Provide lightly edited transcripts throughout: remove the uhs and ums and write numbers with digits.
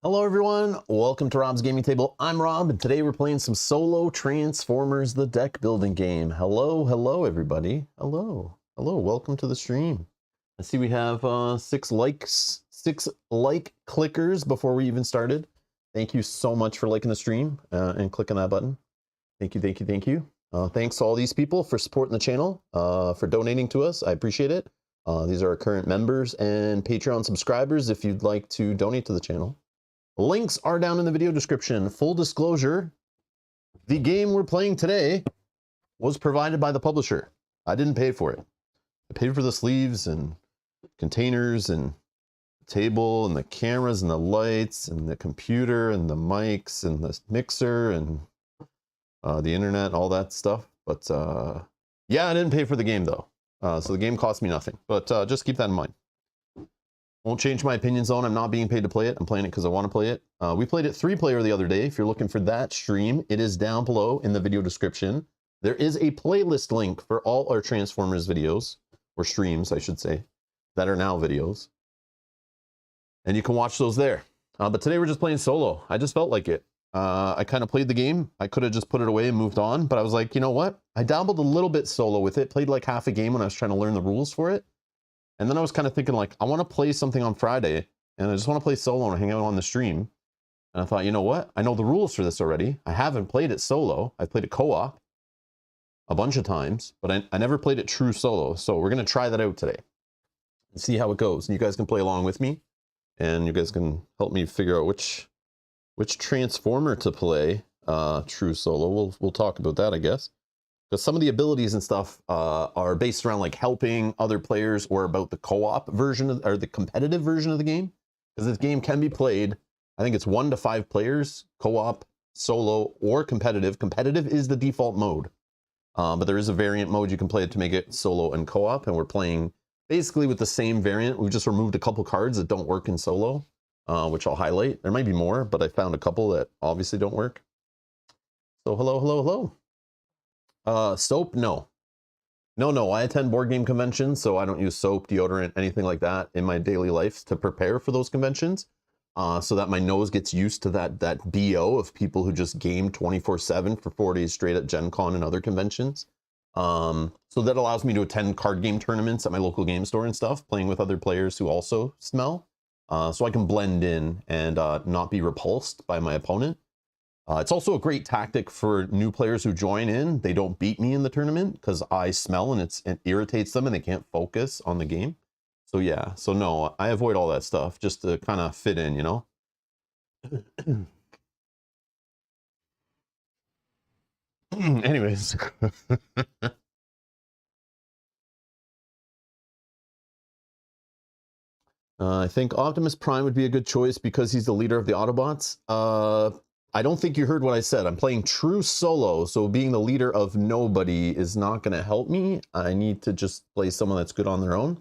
Hello everyone, welcome to Rob's Gaming Table. I'm Rob, and today we're playing some solo Transformers, the deck building game. Hello everybody. Hello, welcome to the stream. I see we have 6 like clickers before we even started. Thank you so much for liking the stream and clicking that button. Thank you. Thanks to all these people for supporting the channel, for donating to us. I appreciate it. These are our current members and Patreon subscribers if you'd like to donate to the channel. Links are down in the video description. Full disclosure, the game we're playing today was provided by the publisher. I didn't pay for it. I paid for the sleeves and containers and the table and the cameras and the lights and the computer and the mics and the mixer and the internet, all that stuff. But yeah, I didn't pay for the game though. So the game cost me nothing, but just keep that in mind. Won't change my opinions on. I'm not being paid to play it. I'm playing it because I want to play it. We played it 3-player the other day. If you're looking for that stream, it is down below in the video description. There is a playlist link for all our Transformers videos, or streams, I should say, that are now videos. And you can watch those there. But today we're just playing solo. I just felt like it. I kind of played the game. I could have just put it away and moved on, but I was like, you know what? I dabbled a little bit solo with it, played like half a game when I was trying to learn the rules for it. And then I was kind of thinking like, I want to play something on Friday and I just want to play solo and hang out on the stream. And I thought, you know what? I know the rules for this already. I haven't played it solo. I played it co-op a bunch of times, but I never played it true solo. So we're going to try that out today and see how it goes. And you guys can play along with me and you guys can help me figure out which Transformer to play true solo. We'll talk about that, I guess. Because some of the abilities and stuff are based around like helping other players or about the co-op version or the competitive version of the game. Because this game can be played, I think it's 1 to 5 players, co-op, solo, or competitive. Competitive is the default mode. But there is a variant mode you can play it to make it solo and co-op. And we're playing basically with the same variant. We've just removed a couple cards that don't work in solo, which I'll highlight. There might be more, but I found a couple that obviously don't work. So hello. Soap? No. I attend board game conventions, so I don't use soap, deodorant, anything like that in my daily life to prepare for those conventions. So that my nose gets used to that BO of people who just game 24/7 for 4 days straight at Gen Con and other conventions. So that allows me to attend card game tournaments at my local game store and stuff, playing with other players who also smell. So I can blend in and not be repulsed by my opponent. It's also a great tactic for new players who join in. They don't beat me in the tournament because I smell and it irritates them and they can't focus on the game. So yeah, so no, I avoid all that stuff just to kind of fit in, you know? Anyways. I think Optimus Prime would be a good choice because he's the leader of the Autobots. I don't think you heard what I said. I'm playing true solo, so being the leader of nobody is not going to help me. I need to just play someone that's good on their own.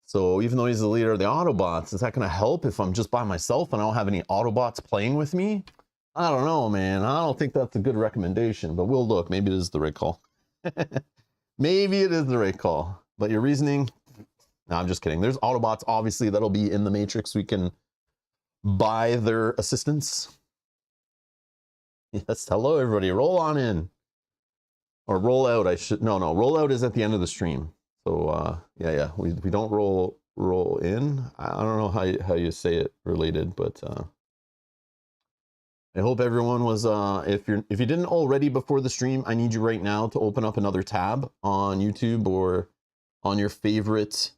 So even though he's the leader of the Autobots, is that going to help if I'm just by myself and I don't have any Autobots playing with me? I don't know, man. I don't think that's a good recommendation, but we'll look. Maybe it is the right call. Maybe it is the right call. But your reasoning... No, I'm just kidding. There's Autobots, obviously, that'll be in the Matrix. We can buy their assistance. Yes, hello, everybody. Roll on in. Or roll out, I should... No, roll out is at the end of the stream. So, yeah. We don't roll in. I don't know how you say it related, but I hope everyone was... if you didn't already before the stream, I need you right now to open up another tab on YouTube or on your favorite,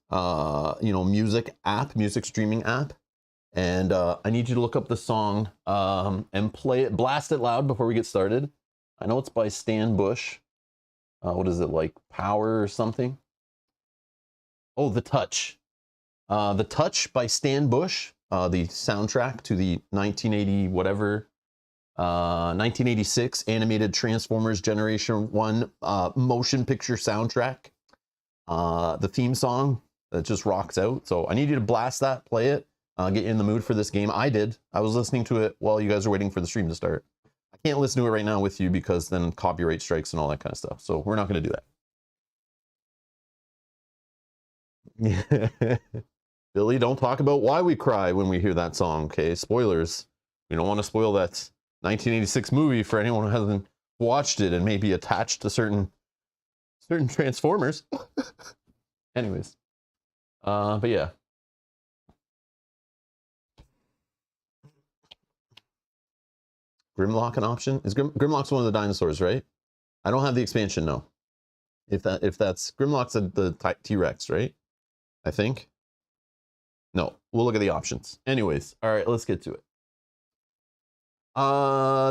music streaming app. And I need you to look up the song and play it, blast it loud before we get started. I know it's by Stan Bush. What is it, like Power or something? Oh, The Touch. The Touch by Stan Bush, the soundtrack to the 1986 animated Transformers Generation 1 motion picture soundtrack. The theme song that just rocks out. So I need you to blast that, play it, get you in the mood for this game. I did. I was listening to it while you guys are waiting for the stream to start. I can't listen to it right now with you because then copyright strikes and all that kind of stuff. So we're not going to do that. Billy, don't talk about why we cry when we hear that song, okay? Spoilers. We don't want to spoil that 1986 movie for anyone who hasn't watched it and maybe attached to certain Transformers. Anyways. But yeah. Grimlock an option? Is Grimlock's one of the dinosaurs, right? I don't have the expansion, no. If that's Grimlock's the T-Rex, right? I think. No, we'll look at the options. Anyways, all right, let's get to it.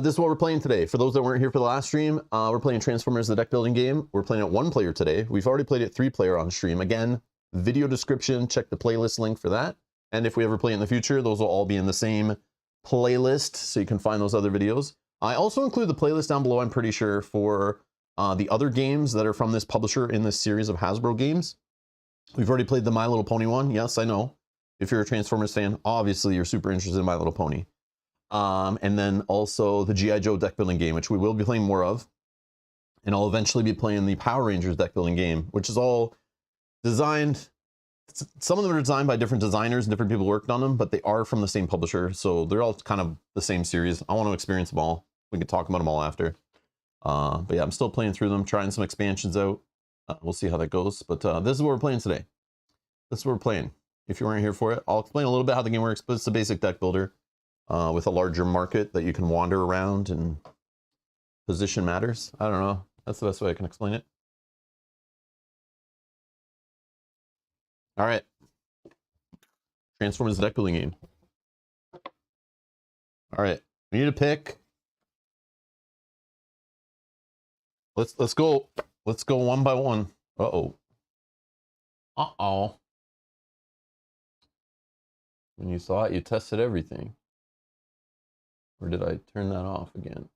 This is what we're playing today. For those that weren't here for the last stream, we're playing Transformers, the deck building game. We're playing it 1-player today. We've already played it 3-player on stream. Again, video description, check the playlist link for that. And if we ever play in the future, those will all be in the same playlist, so you can find those other videos. I also include the playlist down below, I'm pretty sure, for the other games that are from this publisher in this series of Hasbro games. We've already played the My Little Pony one. Yes, I know. If you're a Transformers fan, obviously you're super interested in My Little Pony. And then also the G.I. Joe deck building game, which we will be playing more of. And I'll eventually be playing the Power Rangers deck building game, which is all designed. Some of them are designed by different designers and different people worked on them, but they are from the same publisher. So they're all kind of the same series. I want to experience them all. We can talk about them all after. But yeah, I'm still playing through them, trying some expansions out. We'll see how that goes. But this is what we're playing today. This is what we're playing. If you weren't here for it, I'll explain a little bit how the game works, but it's a basic deck builder with a larger market that you can wander around, and position matters. I don't know. That's the best way I can explain it. All right. Transformers deck building game. All right. We need a pick. Let's go. Let's go one by one. Uh-oh. Uh-oh. When you saw it, you tested everything. Or did I turn that off again?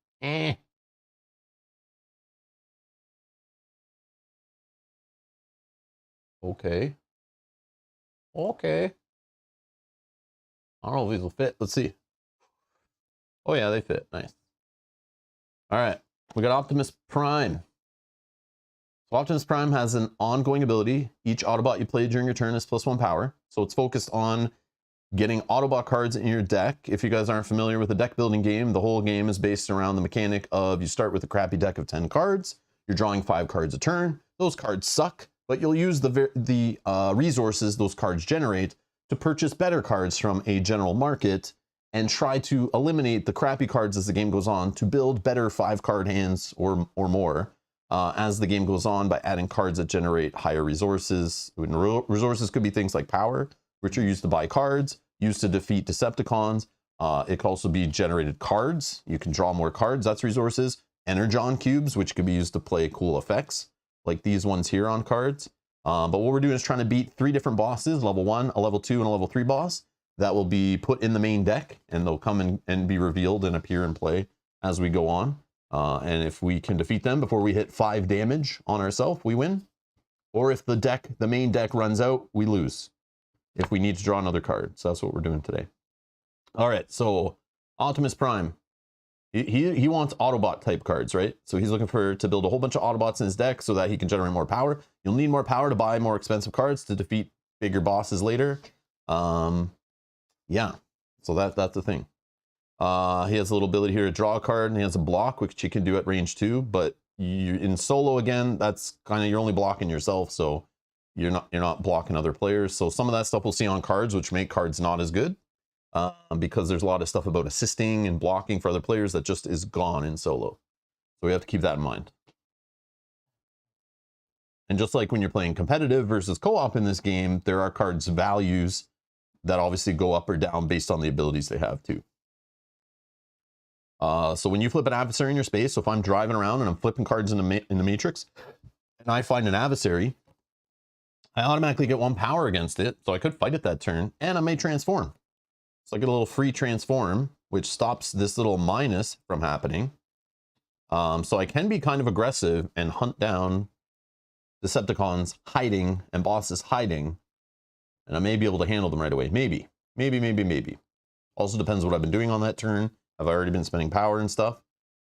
Okay. Okay. I don't know if these will fit. Let's see. Oh yeah, they fit. Nice. All right. We got Optimus Prime. So Optimus Prime has an ongoing ability. Each Autobot you play during your turn is +1 power. So it's focused on getting Autobot cards in your deck. If you guys aren't familiar with the deck building game, the whole game is based around the mechanic of you start with a crappy deck of 10 cards. You're drawing 5 cards a turn. Those cards suck, but you'll use the resources those cards generate to purchase better cards from a general market and try to eliminate the crappy cards as the game goes on to build better 5-card hands or more as the game goes on by adding cards that generate higher resources. Resources could be things like power, which are used to buy cards, used to defeat Decepticons. It could also be generated cards. You can draw more cards, that's resources. Energon cubes, which could be used to play cool effects, like these ones here on cards. But what we're doing is trying to beat 3 different bosses, level 1, a level 2, and a level 3 boss. That will be put in the main deck, and they'll come and be revealed and appear and play as we go on. And if we can defeat them before we hit 5 damage on ourselves, we win. Or if the main deck runs out, we lose. If we need to draw another card. So that's what we're doing today. All right, so Optimus Prime. He wants Autobot type cards, right? So he's looking to build a whole bunch of Autobots in his deck so that he can generate more power. You'll need more power to buy more expensive cards to defeat bigger bosses later. Yeah, so that's the thing. He has a little ability here to draw a card, and he has a block, which you can do at range 2, but in solo, again, that's kind of, you're only blocking yourself, so you're not blocking other players. So some of that stuff we'll see on cards, which make cards not as good, because there's a lot of stuff about assisting and blocking for other players that just is gone in solo. So we have to keep that in mind. And just like when you're playing competitive versus co-op in this game, there are cards values that obviously go up or down based on the abilities they have too. So when you flip an adversary in your space, so if I'm driving around and I'm flipping cards in the matrix, and I find an adversary, I automatically get 1 power against it, so I could fight it that turn, and I may transform. So I get a little free transform, which stops this little minus from happening. So I can be kind of aggressive and hunt down Decepticons hiding and bosses hiding, and I may be able to handle them right away. Maybe. Also depends what I've been doing on that turn. Have I already been spending power and stuff?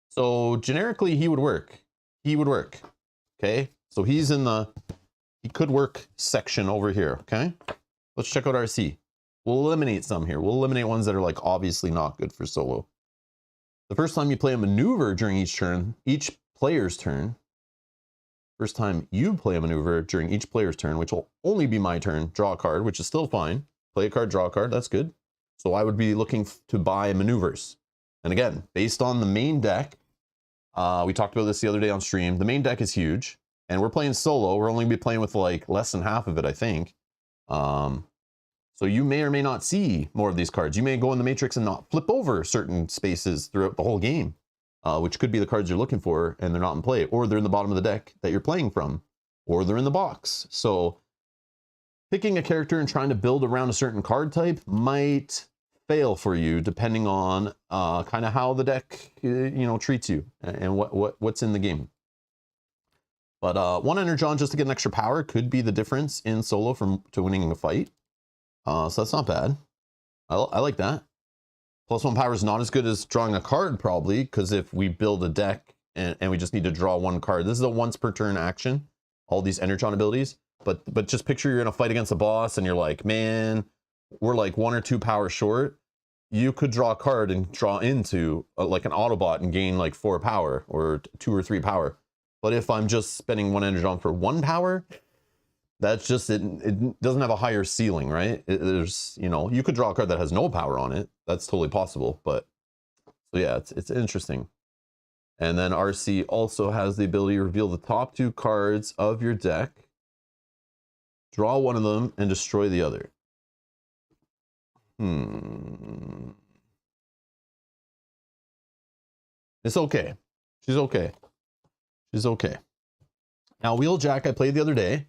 So generically, he would work. Okay, so he's in the he could work section over here. Okay, Let's check out RC. We'll eliminate some here. We'll eliminate ones that are like obviously not good for solo. The first time you play a maneuver during each turn, each player's turn, first time you play a maneuver during each player's turn, which will only be my turn, draw a card, which is still fine. Play a card, draw a card, that's good. So I would be looking to buy maneuvers. And again, based on the main deck, we talked about this the other day on stream, the main deck is huge, and we're playing solo. We're only be playing with like less than half of it, I think. So you may or may not see more of these cards. You may go in the matrix and not flip over certain spaces throughout the whole game, which could be the cards you're looking for and they're not in play, or they're in the bottom of the deck that you're playing from, or they're in the box. So picking a character and trying to build around a certain card type might fail for you depending on kind of how the deck treats you and what's in the game. But one Energon just to get an extra power could be the difference in solo to winning a fight. So that's not bad. I like that. +1 power is not as good as drawing a card probably, because if we build a deck and we just need to draw one card, this is a once per turn action, all these Energon abilities. But just picture you're in a fight against a boss and you're like, man, we're like 1 or 2 power short. You could draw a card and draw into like an Autobot and gain like 4 power or 2 or 3 power. But if I'm just spending 1 Energon for 1 power, that's just, it doesn't have a higher ceiling, right? There's, you could draw a card that has no power on it. That's totally possible. But so yeah, it's interesting. And then RC also has the ability to reveal the top 2 cards of your deck, draw one of them, and destroy the other. It's okay. She's okay. She's okay. Now, Wheeljack I played the other day.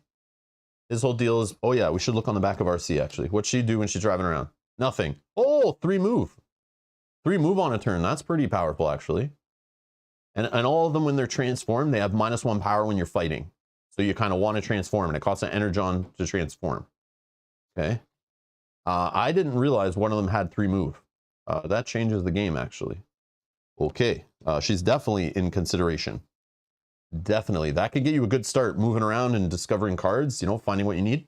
His whole deal is, oh yeah, we should look on the back of RC actually. What's she do when she's driving around? Nothing. Oh, 3 move. 3 move on a turn. That's pretty powerful actually. And all of them when they're transformed, they have -1 power when you're fighting. So you kind of want to transform, and it costs an Energon to transform. Okay. I didn't realize one of them had 3 move. That changes the game actually. Okay. She's definitely in consideration. Definitely. That could get you a good start moving around and discovering cards, finding what you need.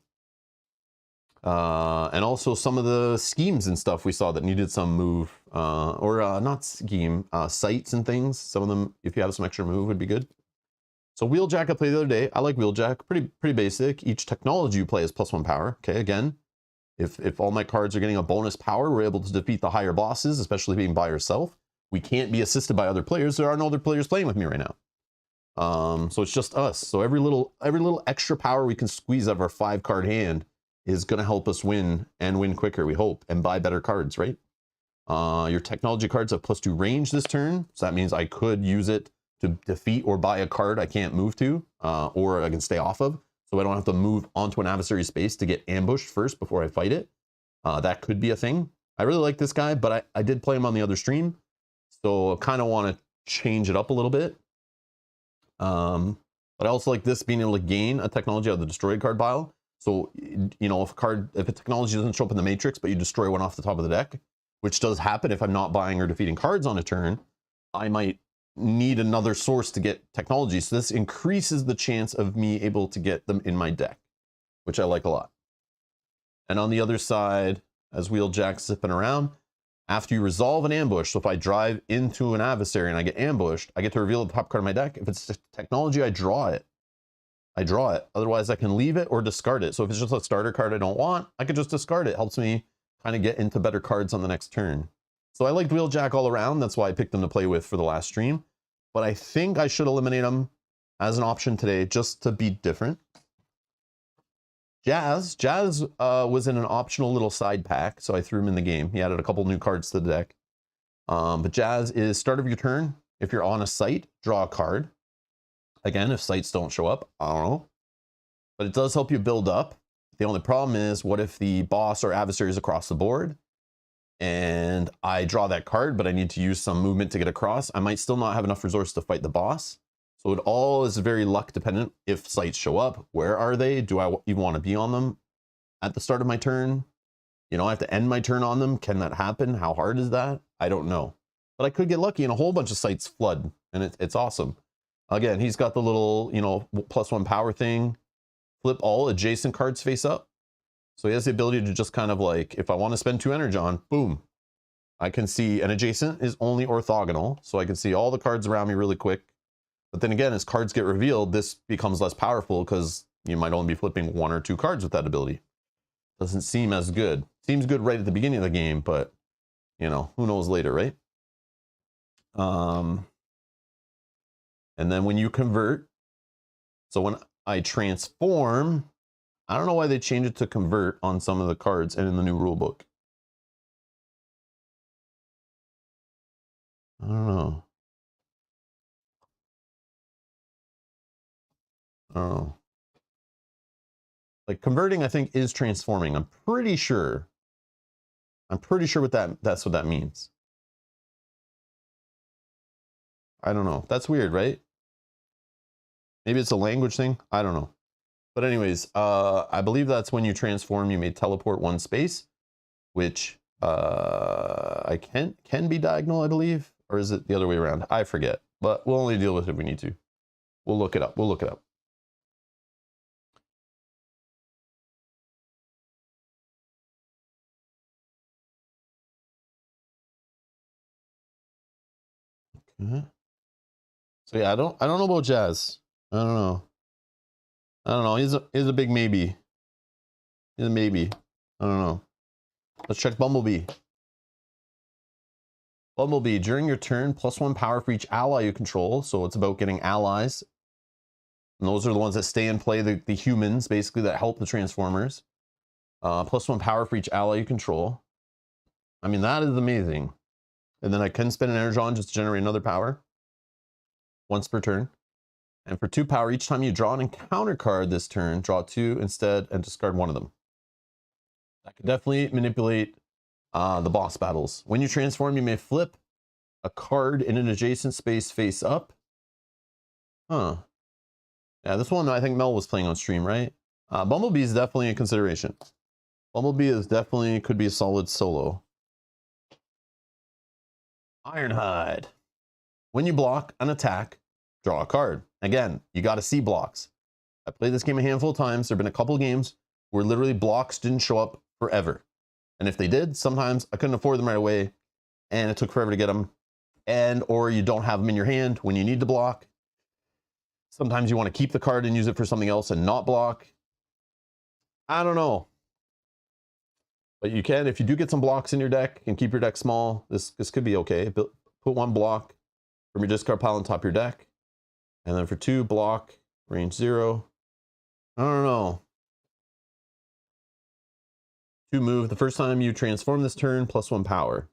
And also some of the schemes and stuff we saw that needed some move, or not scheme, sights and things. Some of them, if you have some extra move, would be good. So Wheeljack I played the other day. I like Wheeljack. Pretty basic. Each technology you play is +1 power. Okay, again, if all my cards are getting a bonus power, we're able to defeat the higher bosses, especially being by yourself. We can't be assisted by other players. There are no other players playing with me right now. So it's just us. So every little extra power we can squeeze out of our 5-card hand is going to help us win and win quicker, we hope, and buy better cards, right? Your technology cards have +2 range this turn. So that means I could use it to defeat or buy a card I can't move to, or I can stay off of. So I don't have to move onto an adversary space to get ambushed first before I fight it. That could be a thing. I really like this guy, but I did play him on the other stream. So I kind of want to change it up a little bit. But I also like this being able to gain a technology out of the destroyed card pile. So, if a technology doesn't show up in the matrix, but you destroy one off the top of the deck, which does happen if I'm not buying or defeating cards on a turn, I might need another source to get technology. So this increases the chance of me able to get them in my deck, which I like a lot. And on the other side, as Wheeljack's zipping around, after you resolve an ambush, so if I drive into an adversary and I get ambushed, I get to reveal the top card of my deck. If it's technology, I draw it. Otherwise, I can leave it or discard it. So if it's just a starter card I don't want, I could just discard it. It helps me kind of get into better cards on the next turn. So I liked Wheeljack all around. That's why I picked him to play with for the last stream. But I think I should eliminate him as an option today just to be different. Jazz was in an optional little side pack, so I threw him in the game. He added a couple new cards to the deck. But Jazz is start of your turn. If you're on a site, draw a card. Again, if sites don't show up, I don't know. But it does help you build up. The only problem is, what if the boss or adversary is across the board and I draw that card, but I need to use some movement to get across? I might still not have enough resources to fight the boss. So it all is very luck dependent. If sites show up, where are they? Do I even want to be on them at the start of my turn? I have to end my turn on them. Can that happen? How hard is that? I don't know. But I could get lucky and a whole bunch of sites flood, and it's awesome. Again, he's got the little, +1 power thing. Flip all adjacent cards face up. So he has the ability to just kind of like, if I want to spend 2 Energon, boom. I can see an adjacent is only orthogonal, so I can see all the cards around me really quick. But then again, as cards get revealed, this becomes less powerful because you might only be flipping 1 or 2 cards with that ability. Doesn't seem as good. Seems good right at the beginning of the game, but you know, who knows later, right? And then when you convert, so when I transform, I don't know why they changed it to convert on some of the cards and in the new rule book. I don't know. I don't know. Like converting, I think, is transforming. I'm pretty sure what that's what that means. I don't know. That's weird, right? Maybe it's a language thing. I don't know. But anyways, I believe that's when you transform, you may teleport 1 space, which I can be diagonal, I believe, or is it the other way around? I forget. But we'll only deal with it if we need to. We'll look it up. We'll look it up. Okay. So yeah, I don't know about Jazz. I don't know. I don't know. He's a big maybe. He's a maybe. I don't know. Let's check Bumblebee. Bumblebee, during your turn, +1 power for each ally you control. So it's about getting allies. And those are the ones that stay in play, the humans, basically, that help the Transformers. +1 power for each ally you control. I mean, that is amazing. And then I can spend an Energon just to generate another power. Once per turn. And for 2 power, each time you draw an encounter card this turn, draw 2 instead and discard 1 of them. That could definitely manipulate the boss battles. When you transform, you may flip a card in an adjacent space face up. Huh. Yeah, this one I think Mel was playing on stream, right? Bumblebee is definitely a consideration. Bumblebee is definitely could be a solid solo. Ironhide. When you block an attack, draw a card. Again, you got to see blocks. I played this game a handful of times. There have been a couple of games where literally blocks didn't show up forever. And if they did, sometimes I couldn't afford them right away and it took forever to get them. And or you don't have them in your hand when you need to block. Sometimes you want to keep the card and use it for something else and not block. I don't know. But you can, if you do get some blocks in your deck and keep your deck small, this could be okay. Put 1 block from your discard pile on top of your deck. And then for 2, block, range 0. I don't know. 2 move. The first time you transform this turn, +1 power.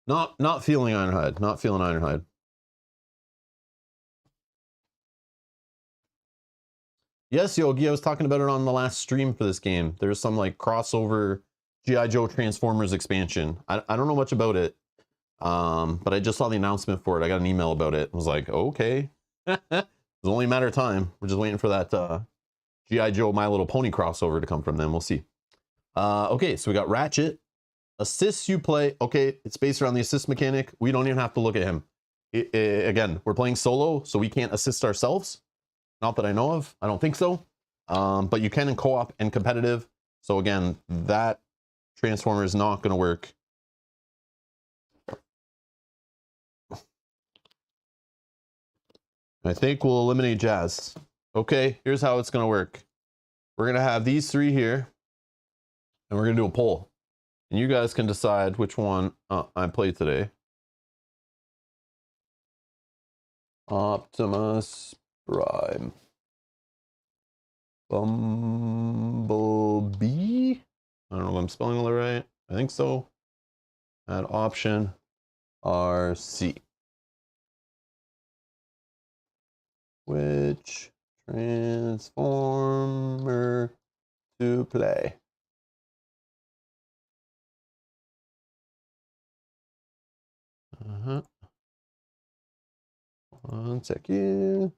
Not feeling Ironhide. Not feeling Ironhide. Yes, Yogi, I was talking about it on the last stream for this game. There's some like crossover G.I. Joe Transformers expansion. I don't know much about it, but I just saw the announcement for it. I got an email about it. I was like, okay. It's only a matter of time. We're just waiting for that G.I. Joe My Little Pony crossover to come from them. We'll see. Okay, so we got Ratchet. Assists you play. Okay, it's based around the assist mechanic. We don't even have to look at him. Again, we're playing solo, so we can't assist ourselves. Not that I know of. I don't think so. But you can in co-op and competitive. So again, that Transformer is not going to work. I think we'll eliminate Jazz. Okay, here's how it's going to work. We're going to have these 3 here. And we're going to do a poll. And you guys can decide which one I played today. Optimus Prime. Bumblebee? I don't know if I'm spelling it right. I think so. Add option RC. Which Transformer to play? One second.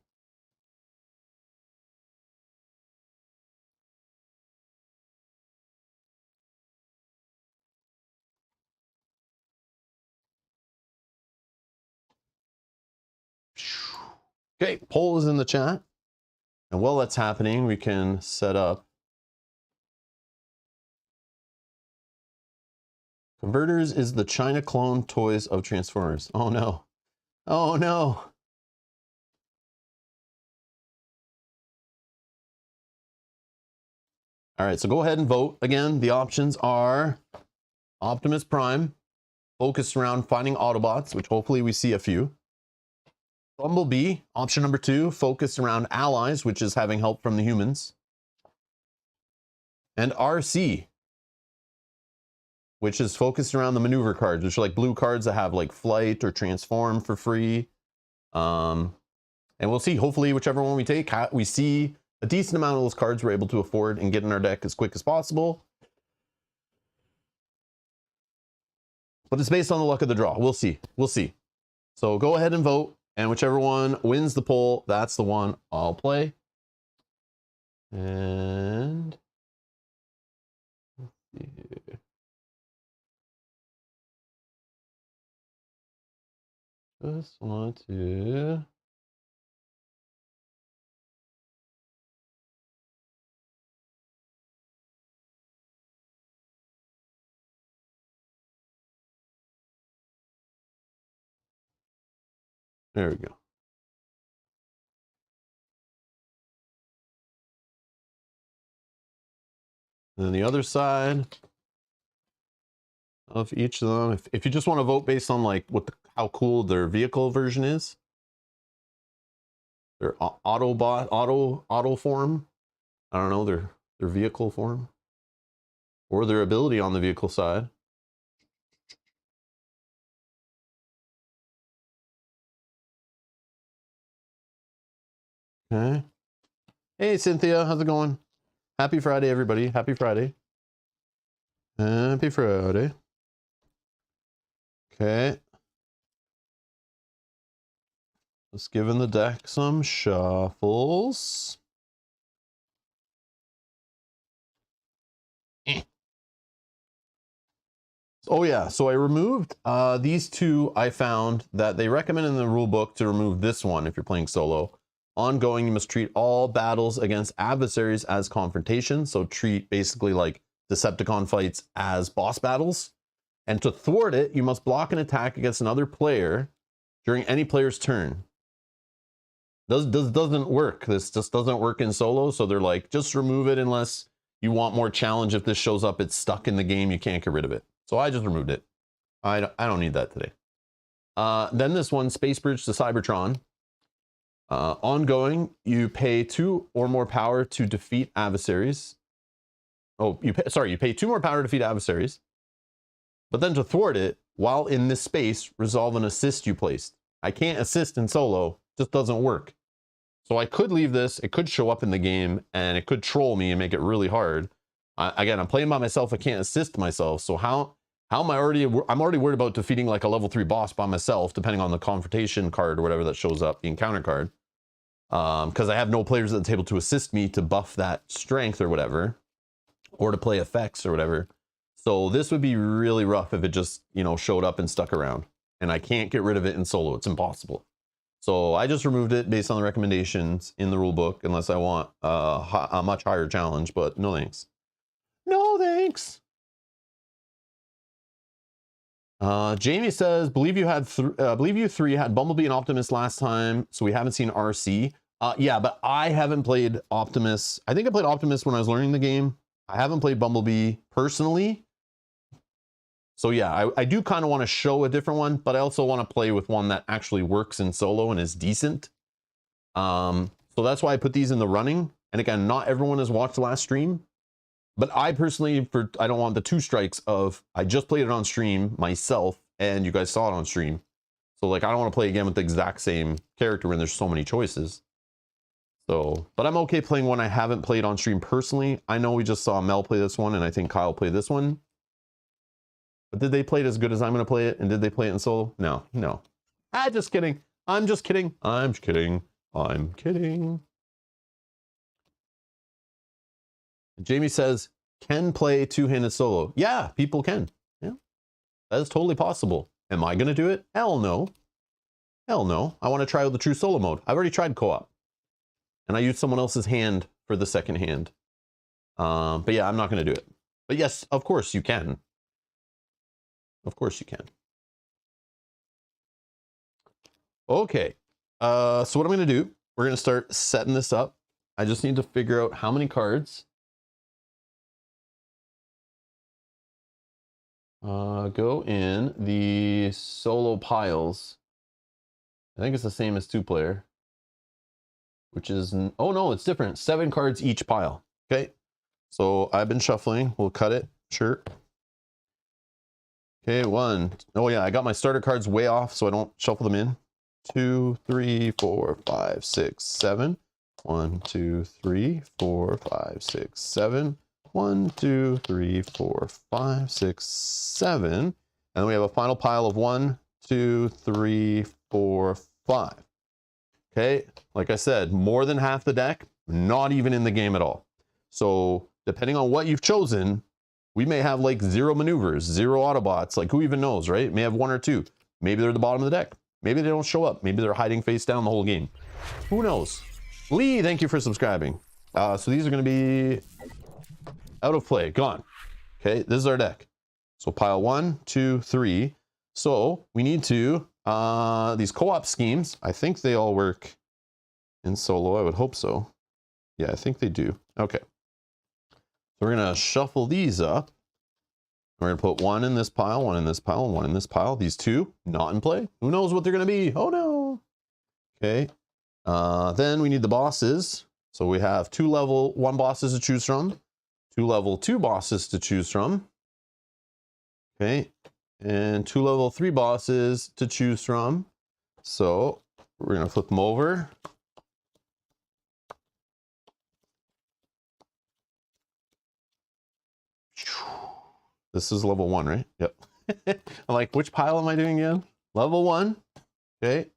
Okay, poll is in the chat. And while that's happening, we can set up Converters is the China clone toys of Transformers. Oh no. Oh no. All right, so go ahead and vote. Again, the options are Optimus Prime, focused around finding Autobots, which hopefully we see a few. Bumblebee, option number 2, focused around allies, which is having help from the humans. And RC, which is focused around the maneuver cards, which are like blue cards that have like flight or transform for free. And we'll see, hopefully, whichever one we take, we see a decent amount of those cards we're able to afford and get in our deck as quick as possible. But it's based on the luck of the draw. We'll see. We'll see. So go ahead and vote. And whichever one wins the poll, that's the one I'll play. And let's see here. Just want to... There we go. And then the other side of each of them, if you just want to vote based on like how cool their vehicle version is, their auto form, I don't know, their vehicle form, or their ability on the vehicle side. Okay. Hey, Cynthia, how's it going? Happy Friday, everybody. Happy Friday. Happy Friday. Okay. Let's give in the deck some shuffles. Oh yeah, so I removed these two. I found that they recommend in the rule book to remove this one if you're playing solo. Ongoing, you must treat all battles against adversaries as confrontation. So treat basically like Decepticon fights as boss battles. And to thwart it, you must block an attack against another player during any player's turn. Doesn't work. This just doesn't work in solo. So they're like, just remove it unless you want more challenge. If this shows up, it's stuck in the game. You can't get rid of it. So I just removed it. I don't need that today. Then this one, Space Bridge to Cybertron. Ongoing, you pay 2 or more power to defeat adversaries. Oh, you pay 2 more power to defeat adversaries. But then to thwart it, while in this space, resolve an assist you placed. I can't assist in solo, just doesn't work. So I could leave this, it could show up in the game, and it could troll me and make it really hard. Again, I'm playing by myself, I can't assist myself, so how am I already, I'm already worried about defeating like a level 3 boss by myself, depending on the confrontation card or whatever that shows up, the encounter card. Because I have no players at the table to assist me to buff that strength or whatever, or to play effects or whatever. So this would be really rough if it just, you know, showed up and stuck around. And I can't get rid of it in solo, it's impossible. So I just removed it based on the recommendations in the rule book, unless I want a much higher challenge, but no thanks. No thanks. Jamie says, believe you three had Bumblebee and Optimus last time, so we haven't seen RC. Yeah, but I haven't played Optimus. I think I played Optimus when I was learning the game. I haven't played Bumblebee personally. So yeah, I do kind of want to show a different one, but I also want to play with one that actually works in solo and is decent. So that's why I put these in the running. And again, not everyone has watched the last stream. But I personally, I don't want the 2 strikes of, I just played it on stream myself, and you guys saw it on stream. So like, I don't want to play again with the exact same character when there's so many choices. So, but I'm okay playing one I haven't played on stream personally. I know we just saw Mel play this one, and I think Kyle played this one. But did they play it as good as I'm going to play it? And did they play it in solo? No, no. Just kidding. I'm just kidding. I'm kidding. I'm kidding. Jamie says, can play 2-handed solo. Yeah, people can. Yeah, that is totally possible. Am I going to do it? Hell no. Hell no. I want to try out the true solo mode. I've already tried co-op. And I used someone else's hand for the second hand. But yeah, I'm not going to do it. But yes, of course you can. Of course you can. Okay. So what I'm going to do, we're going to start setting this up. I just need to figure out how many cards. Go in the solo piles. I think it's the same as 2-player. Which is, oh no, it's different. 7 cards each pile. Okay. So I've been shuffling. We'll cut it. Sure. Okay, 1. Oh yeah, I got my starter cards way off so I don't shuffle them in. 2, 3, 4, 5, 6, 7. 1, 2, 3, 4, 5, 6, 7. 1, 2, 3, 4, 5, 6, 7. And then we have a final pile of 1, 2, 3, 4, 5. Okay, like I said, more than half the deck, not even in the game at all. So depending on what you've chosen, we may have like 0 maneuvers, 0 Autobots, like who even knows, right? May have 1 or 2. Maybe they're at the bottom of the deck. Maybe they don't show up. Maybe they're hiding face down the whole game. Who knows? Lee, thank you for subscribing. So these are going to be out of play, gone. Okay, this is our deck. So pile 1, 2, 3. So we need to, these co-op schemes, I think they all work in solo. I would hope so. Yeah, I think they do. Okay. So we're going to shuffle these up. We're going to put 1 in this pile, 1 in this pile, and 1 in this pile. These 2 not in play. Who knows what they're going to be? Oh no. Okay. Then we need the bosses. So we have 2 level 1 bosses to choose from, 2 level 2 bosses to choose from. Okay. And 2 level 3 bosses to choose from. So we're going to flip them over. This is level 1, right? Yep. I'm like, which pile am I doing again? Level 1. Okay.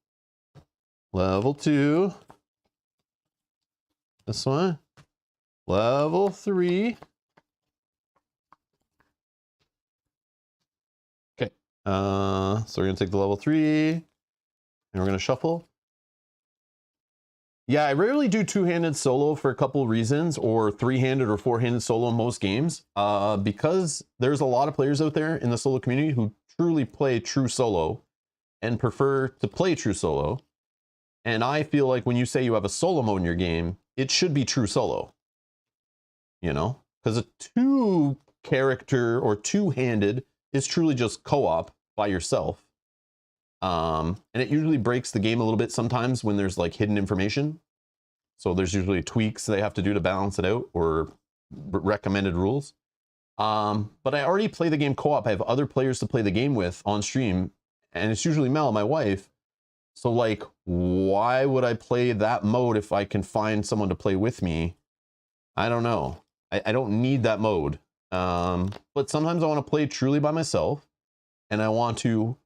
Level 2. This one. Level 3. Okay. So we're going to take the level 3 and we're going to shuffle. Yeah, I rarely do 2-handed solo for a couple of reasons, or 3-handed or 4-handed solo in most games, because there's a lot of players out there in the solo community who truly play true solo and prefer to play true solo. And I feel like when you say you have a solo mode in your game, it should be true solo, you know, because a 2-character or 2-handed is truly just co-op by yourself. And it usually breaks the game a little bit sometimes when there's like hidden information. So there's usually tweaks they have to do to balance it out, or recommended rules. But I already play the game co-op. I have other players to play the game with on stream, and it's usually Mel, my wife. So like, why would I play that mode if I can find someone to play with me? I don't know. I don't need that mode. But sometimes I want to play truly by myself, and I want to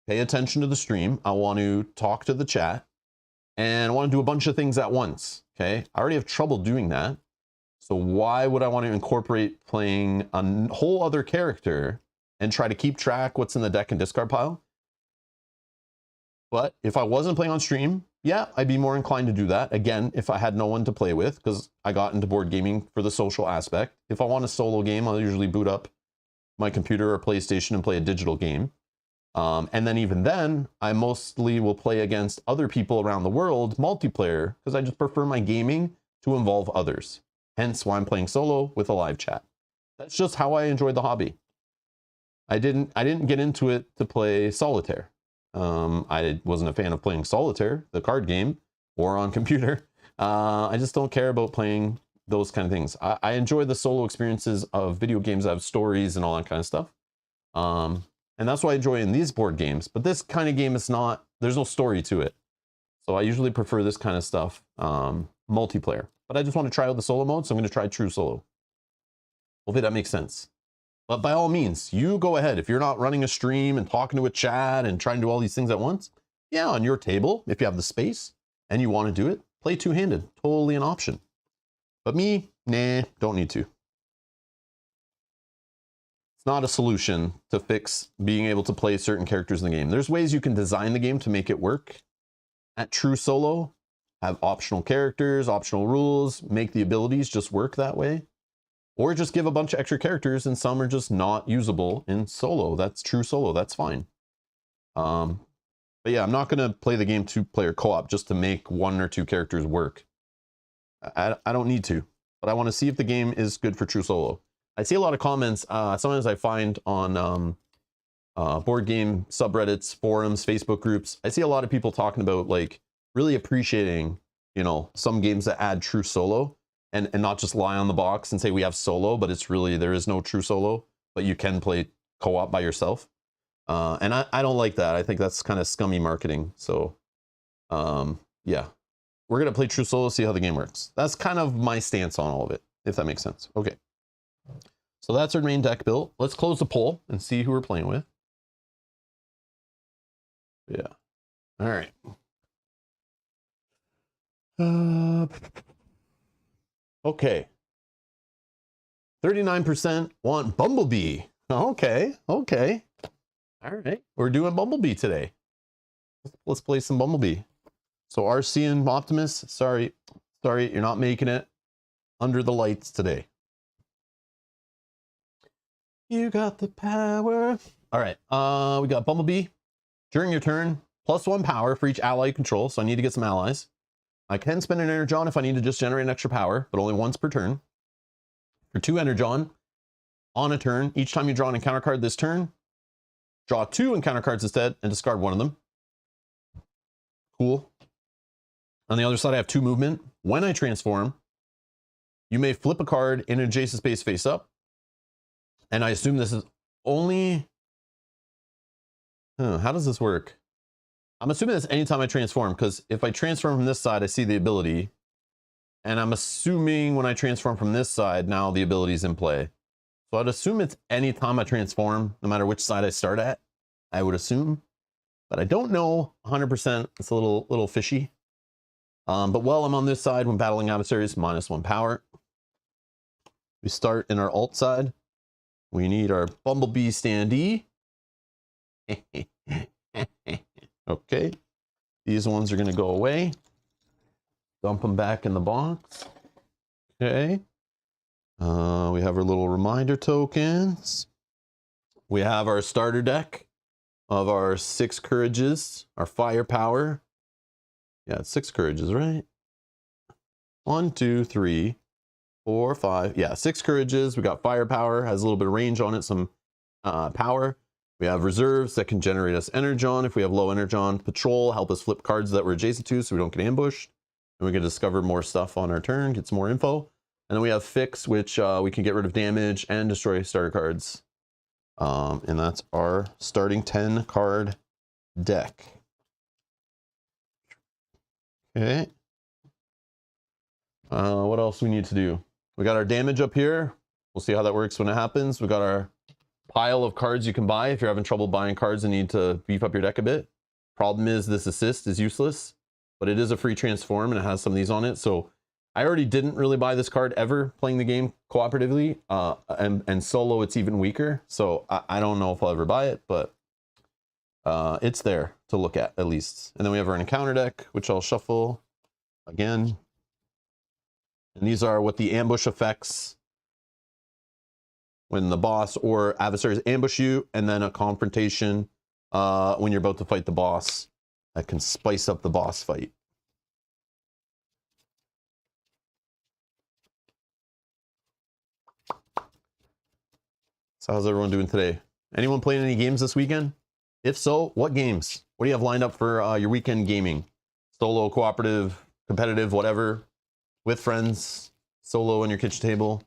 pay attention to the stream. I want to talk to the chat, and I want to do a bunch of things at once. Okay, I already have trouble doing that. So why would I want to incorporate playing a whole other character and try to keep track what's in the deck and discard pile? But if I wasn't playing on stream, yeah, I'd be more inclined to do that. Again, if I had no one to play with, because I got into board gaming for the social aspect. If I want a solo game, I'll usually boot up my computer or PlayStation and play a digital game. And then even then, I mostly will play against other people around the world, multiplayer, because I just prefer my gaming to involve others. Hence why I'm playing solo with a live chat. That's just how I enjoy the hobby. I didn't get into it to play solitaire. I wasn't a fan of playing solitaire, the card game, or on computer. I just don't care about playing those kind of things. I enjoy the solo experiences of video games that have stories and all that kind of stuff. And that's what I enjoy in these board games. But this kind of game is not, there's no story to it. So I usually prefer this kind of stuff, multiplayer. But I just want to try out the solo mode, so I'm going to try true solo. Hopefully that makes sense. But by all means, you go ahead. If you're not running a stream and talking to a chat and trying to do all these things at once, yeah, on your table, if you have the space and you want to do it, play 2-handed. Totally an option. But me, nah, don't need to. It's not a solution to fix being able to play certain characters in the game. There's ways you can design the game to make it work at true solo, have optional characters, optional rules, make the abilities just work that way. Or just give a bunch of extra characters and some are just not usable in solo. That's true solo, that's fine. But yeah, I'm not gonna play the game 2-player co-op just to make 1 or 2 characters work. I don't need to, but I wanna see if the game is good for true solo. I see a lot of comments, sometimes I find on board game subreddits, forums, Facebook groups, I see a lot of people talking about like really appreciating, you know, some games that add true solo and not just lie on the box and say we have solo, but it's really, there is no true solo, but you can play co-op by yourself. And I don't like that. I think that's kind of scummy marketing. So yeah, we're going to play true solo, see how the game works. That's kind of my stance on all of it, if that makes sense. Okay. So that's our main deck built. Let's close the poll and see who we're playing with. Yeah. All right. Okay. 39% want Bumblebee. Okay. Okay. All right. We're doing Bumblebee today. Let's play some Bumblebee. So RC and Optimus, sorry, you're not making it under the lights today. You got the power. All right. We got Bumblebee. During your turn, +1 power for each ally you control. So I need to get some allies. I can spend an Energon if I need to just generate an extra power, but only once per turn. For 2 Energon on a turn, each time you draw an encounter card this turn, draw 2 encounter cards instead and discard 1 of them. Cool. On the other side, I have 2 movement. When I transform, you may flip a card in an adjacent space face up. And I assume this is only... how does this work? I'm assuming that's anytime I transform, because if I transform from this side, I see the ability. And I'm assuming when I transform from this side, now the ability is in play. So I'd assume it's anytime I transform, no matter which side I start at, I would assume. But I don't know 100%. It's a little fishy. But while I'm on this side, when battling adversaries, -1 power. We start in our alt side. We need our Bumblebee standee. Okay, these ones are going to go away. Dump them back in the box. Okay. We have our little reminder tokens. We have our starter deck of our 6 courages, our firepower. Yeah, it's 6 courages, right? 1, 2, 3, 4, 5. Yeah, 6 courages. We got firepower, has a little bit of range on it, some power. We have reserves that can generate us Energon if we have low Energon. Patrol, help us flip cards that we're adjacent to so we don't get ambushed. And we can discover more stuff on our turn, get some more info. And then we have Fix, which we can get rid of damage and destroy starter cards. And that's our starting 10 card deck. Okay. What else we need to do? We got our damage up here. We'll see how that works when it happens. We got our pile of cards you can buy if you're having trouble buying cards and need to beef up your deck a bit. Problem is this assist is useless, but it is a free transform and it has some of these on it. So I already didn't really buy this card ever playing the game cooperatively, and solo it's even weaker. So I don't know if I'll ever buy it, but it's there to look at least. And then we have our encounter deck, which I'll shuffle again. And these are what the ambush effects when the boss or adversaries ambush you, and then a confrontation when you're about to fight the boss that can spice up the boss fight. So how's everyone doing today? Anyone playing any games this weekend? If so, what games? What do you have lined up for your weekend gaming? Solo, cooperative, competitive, whatever, with friends, solo on your kitchen table?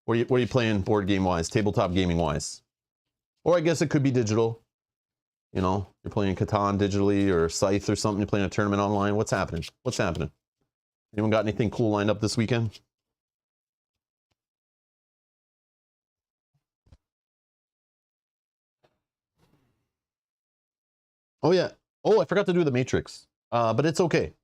What are you playing board game wise, tabletop gaming wise? Or I guess it could be digital. You know, you're playing Catan digitally or Scythe or something, you're playing a tournament online. What's happening? What's happening? Anyone got anything cool lined up this weekend? Oh yeah. Oh, I forgot to do the Matrix. But it's okay.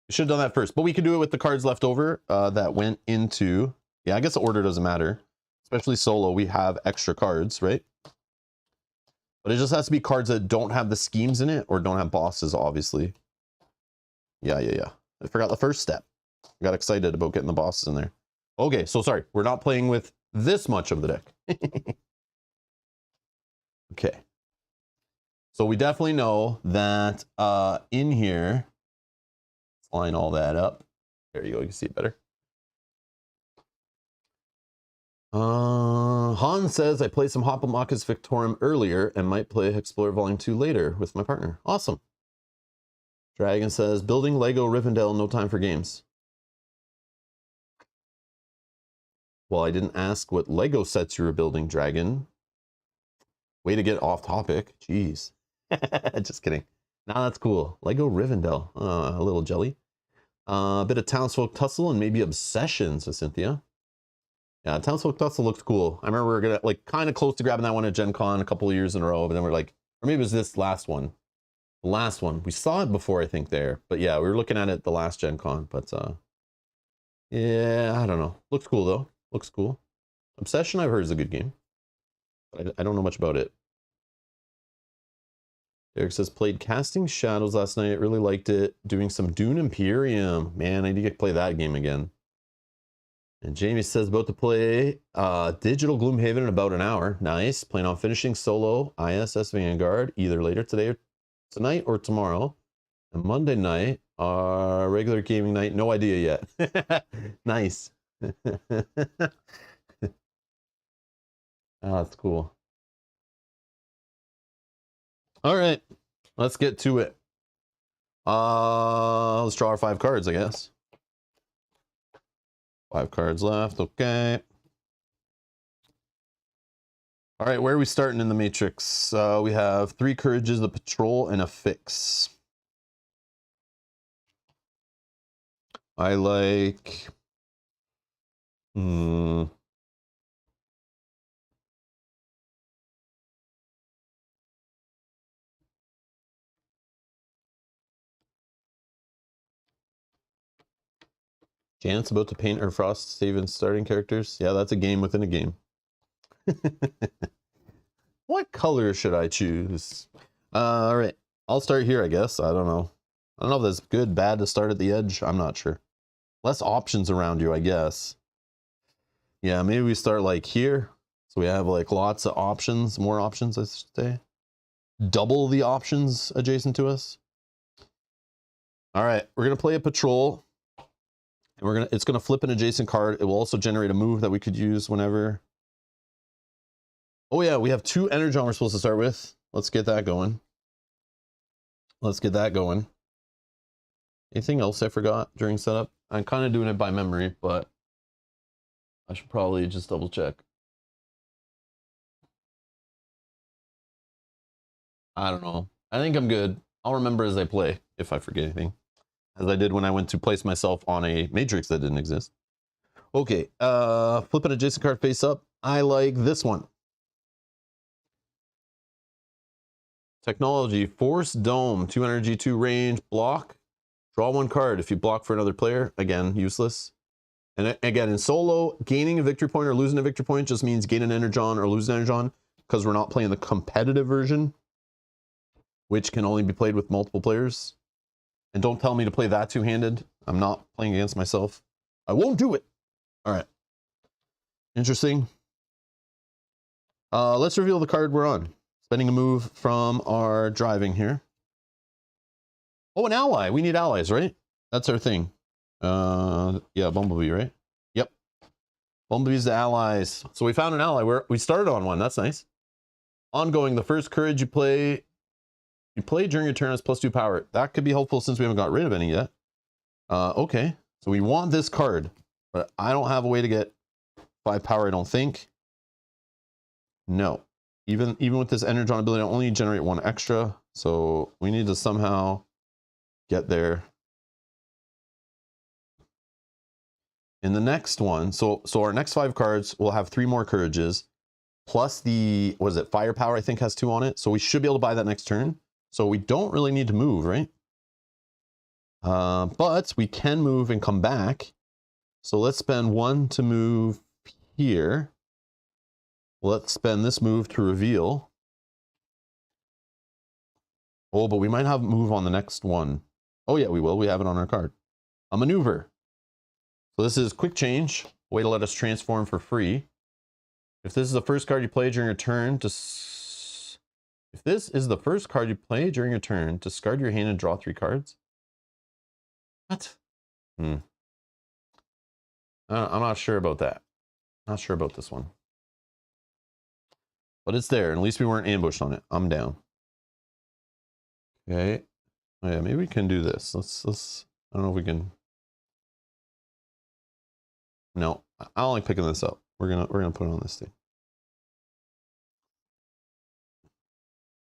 We should have done that first. But we can do it with the cards left over that went into... Yeah, I guess the order doesn't matter. Especially solo, we have extra cards, right? But it just has to be cards that don't have the schemes in it or don't have bosses, obviously. Yeah. I forgot the first step. I got excited about getting the bosses in there. Okay, so sorry. We're not playing with this much of the deck. Okay. So we definitely know that in here, let's line all that up. There you go. You can see it better. Han says, I played some Hoplomachus Victorum earlier and might play Explorer Volume 2 later with my partner. Awesome. Dragon says, building Lego Rivendell, no time for games. Well, I didn't ask what Lego sets you were building, Dragon. Way to get off topic. Jeez. Just kidding. Nah, that's cool. Lego Rivendell. A little jelly. A bit of Townsfolk Tussle and maybe Obsession, says Cynthia. Yeah, Townsfolk Tussle looked cool. I remember we were gonna like kind of close to grabbing that one at Gen Con a couple of years in a row, but then we're like, or maybe it was this last one. The last one. We saw it before, I think, there. But yeah, we were looking at it the last Gen Con. But yeah, I don't know. Looks cool though. Looks cool. Obsession, I've heard, is a good game. I don't know much about it. Derek says, played Casting Shadows last night. Really liked it. Doing some Dune Imperium. Man, I need to play that game again. And Jamie says, about to play Digital Gloomhaven in about an hour. Nice. Plan on finishing solo ISS Vanguard either later today or tonight or tomorrow. And Monday night, our regular gaming night. No idea yet. Nice. Oh, that's cool. All right, let's get to it. Let's draw our 5 cards, I guess. 5 cards left, okay. All right, where are we starting in the matrix? We have 3 courages, the patrol, and a fix. I like... Janet's about to paint her Frost Haven starting characters. Yeah, that's a game within a game. What color should I choose? All right, I'll start here, I guess. I don't know. I don't know if that's good, bad to start at the edge. I'm not sure. Less options around you, I guess. Yeah, maybe we start like here. So we have like lots of options, more options, I should say. Double the options adjacent to us. All right, we're gonna play a patrol. And it's gonna flip an adjacent card. It will also generate a move that we could use whenever. Oh yeah, we have 2 Energon we're supposed to start with. Let's get that going. Let's get that going. Anything else I forgot during setup? I'm kind of doing it by memory, but I should probably just double check. I don't know. I think I'm good. I'll remember as I play if I forget anything. As I did when I went to place myself on a matrix that didn't exist. Okay, flip an adjacent card face up. I like this one. Technology, Force Dome, 2 energy, 2 range, block. Draw 1 card. If you block for another player, again, useless. And again, in solo, gaining a victory point or losing a victory point just means gain an Energon or lose an Energon, because we're not playing the competitive version, which can only be played with multiple players. And don't tell me to play that 2-handed. I'm not playing against myself. I won't do it. All right. Interesting. Let's reveal the card we're on. Spending a move from our driving here. Oh, an ally. We need allies, right? That's our thing. Yeah, Bumblebee, right? Yep. Bumblebee's the allies. So we found an ally. We started on one. That's nice. Ongoing, the first courage you play during your turn has +2 power. That could be helpful since we haven't got rid of any yet. Okay. So we want this card, but I don't have a way to get 5 power, I don't think. No. Even with this Energon ability, I only generate 1 extra. So we need to somehow get there. In the next one, so our next 5 cards will have 3 more courages, plus the, what is it, firepower I think has 2 on it. So we should be able to buy that next turn. So we don't really need to move, right? But we can move and come back. So let's spend 1 to move here. Let's spend this move to reveal. Oh, but we might have move on the next one. Oh yeah, we will. We have it on our card. A maneuver. So this is quick change. Way to let us transform for free. If this is the first card you play during your turn, if this is the first card you play during your turn, discard your hand and draw 3 cards. What? I'm not sure about that. Not sure about this one. But it's there, and at least we weren't ambushed on it. I'm down. Okay. Oh yeah, maybe we can do this. Let's I don't know if we can. No, I don't like picking this up. We're gonna put it on this thing.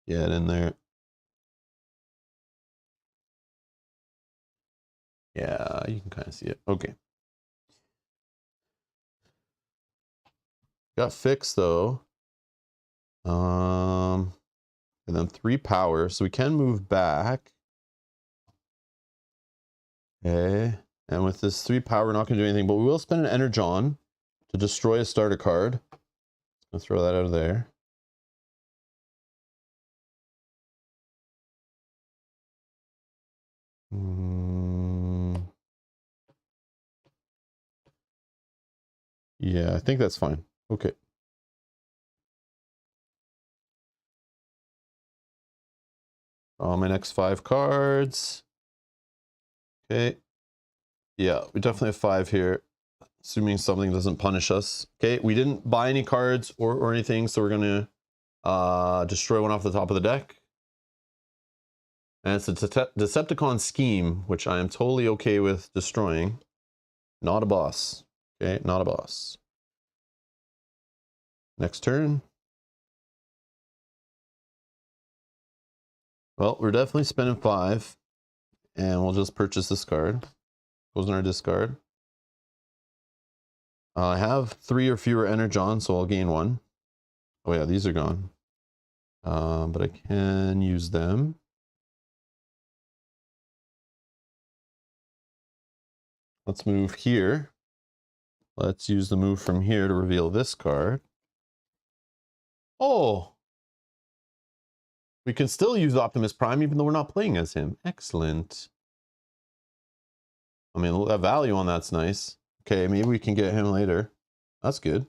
Get in there. Yeah, you can kind of see it. Okay. Got fixed though. And then 3 power, so we can move back. Okay. And with this 3 power, we're not going to do anything, but we will spend an Energon to destroy a starter card. I'll throw that out of there. Yeah, I think that's fine. Okay. Draw my next 5 cards. Okay. Yeah, we definitely have 5 here. Assuming something doesn't punish us. Okay, we didn't buy any cards or anything, so we're going to destroy one off the top of the deck. And it's a Decepticon scheme, which I am totally okay with destroying. Not a boss. Okay, not a boss. Next turn. Well, we're definitely spending 5. And we'll just purchase this card. Goes in our discard. I have 3 or fewer Energon, so I'll gain 1. Oh yeah, these are gone. But I can use them. Let's move here. Let's use the move from here to reveal this card. Oh! We can still use Optimus Prime even though we're not playing as him. Excellent. I mean, that value on that's nice. Okay, maybe we can get him later. That's good.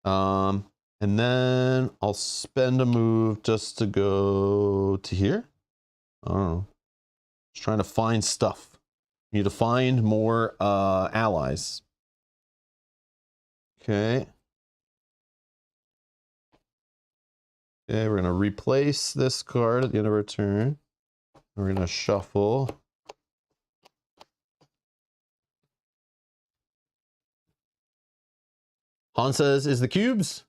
And then I'll spend a move just to go to here. I don't know. Just trying to find stuff. Need to find more allies. Okay. Okay, we're gonna replace this card at the end of our turn. We're gonna shuffle. Han says, is the cubes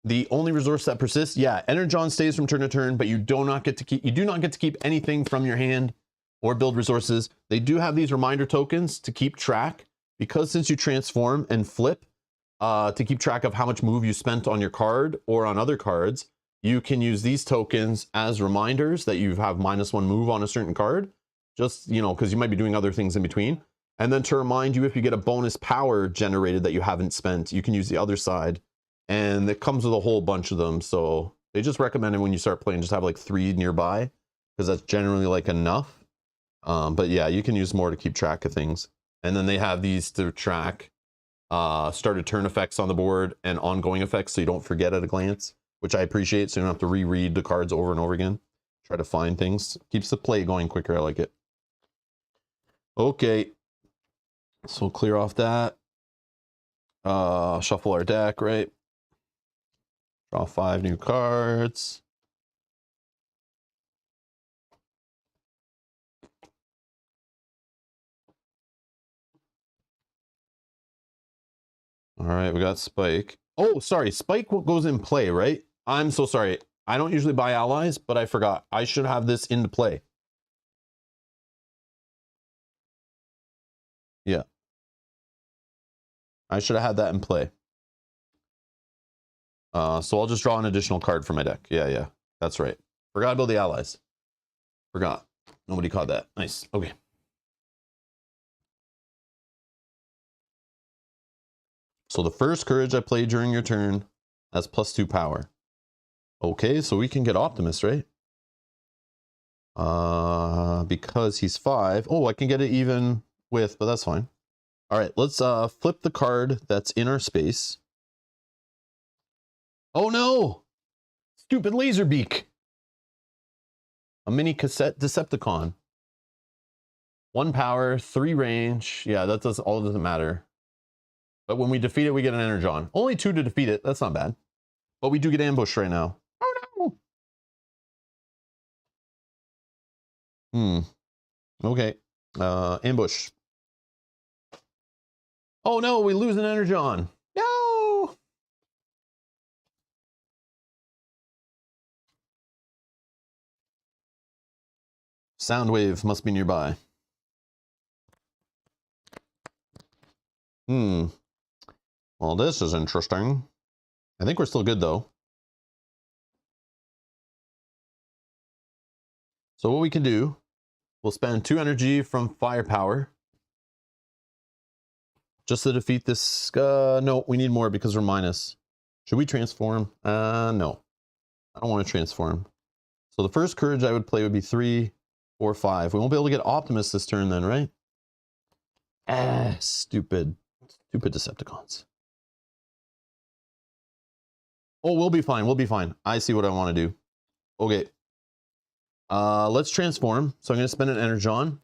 the only resource that persists? Yeah, Energon stays from turn to turn, but you do not get to keep anything from your hand or build resources. They do have these reminder tokens to keep track, because since you transform and flip, to keep track of how much move you spent on your card or on other cards, you can use these tokens as reminders that you have -1 move on a certain card, just, you know, because you might be doing other things in between. And then to remind you, if you get a bonus power generated that you haven't spent, you can use the other side. And it comes with a whole bunch of them. So they just recommend it when you start playing, just have like 3 nearby, because that's generally like enough. But yeah, you can use more to keep track of things. And then they have these to track started turn effects on the board and ongoing effects, so you don't forget at a glance, which I appreciate, so you don't have to reread the cards over and over again. Try to find things. Keeps the play going quicker. I like it. Okay. So we'll clear off that. Shuffle our deck, right? Draw 5 new cards. All right, we got Spike. Oh, sorry, Spike goes in play, right? I'm so sorry. I don't usually buy allies, but I forgot. I should have this into play. Yeah. I should have had that in play. So I'll just draw an additional card for my deck. Yeah, that's right. Forgot about the allies. Forgot. Nobody caught that. Nice. Okay. So the first courage I played during your turn has +2 power. Okay, so we can get Optimus, right? Because he's 5. Oh, I can get it even with, but that's fine. All right, let's flip the card that's in our space. Oh no! Stupid Laserbeak. A mini cassette Decepticon. 1 power, 3 range. Yeah, that doesn't matter. But when we defeat it, we get an Energon. Only 2 to defeat it. That's not bad. But we do get ambushed right now. Oh no! Okay. Ambush. Oh no, we lose an Energon. No! Soundwave must be nearby. Well, this is interesting. I think we're still good though. So what we can do, we'll spend 2 energy from firepower just to defeat this. No, we need more because we're minus. Should we transform? No. I don't want to transform. So the first courage I would play would be 3, 4, 5. We won't be able to get Optimus this turn then, right? Stupid Decepticons. Oh, we'll be fine. We'll be fine. I see what I want to do. Okay. Let's transform. So I'm going to spend an Energon.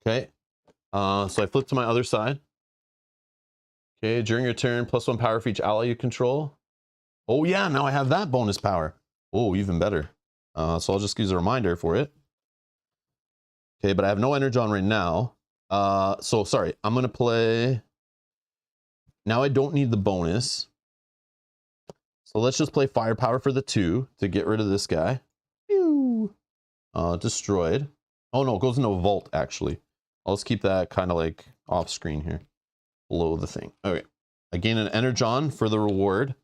Okay. So I flip to my other side. Okay, during your turn, +1 power for each ally you control. Oh yeah, now I have that bonus power. Oh, even better. So I'll just use a reminder for it. Okay, but I have no Energon right now. So sorry, I'm gonna play. Now I don't need the bonus. So let's just play firepower for the 2 to get rid of this guy. Pew. Destroyed. Oh no, it goes into a vault actually. I'll just keep that kind of like off screen here, below the thing. Okay, I gain an Energon for the reward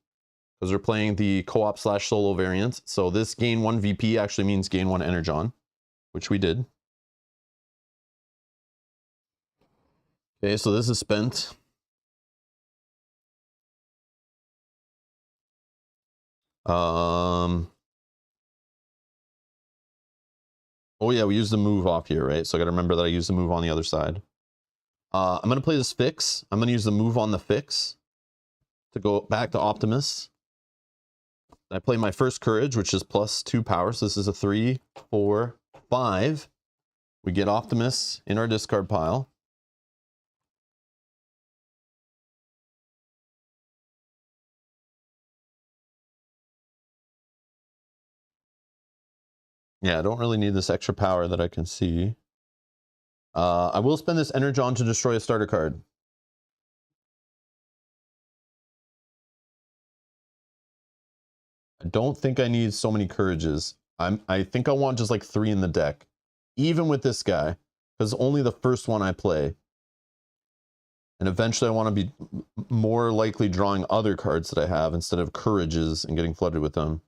because we're playing the co-op / solo variant. So this gain 1 VP actually means gain 1 Energon, which we did. Okay, so this is spent. Oh yeah, we used the move off here, right? So I gotta remember that I used the move on the other side. I'm gonna play this fix. I'm gonna use the move on the fix to go back to Optimus. I play my first courage, which is +2 power. So this is a 3, 4, 5. We get Optimus in our discard pile. Yeah, I don't really need this extra power that I can see. I will spend this Energon to destroy a starter card. I don't think I need so many courages. I think I want just like 3 in the deck, even with this guy, because only the first one I play. And eventually I want to be more likely drawing other cards that I have instead of courages and getting flooded with them.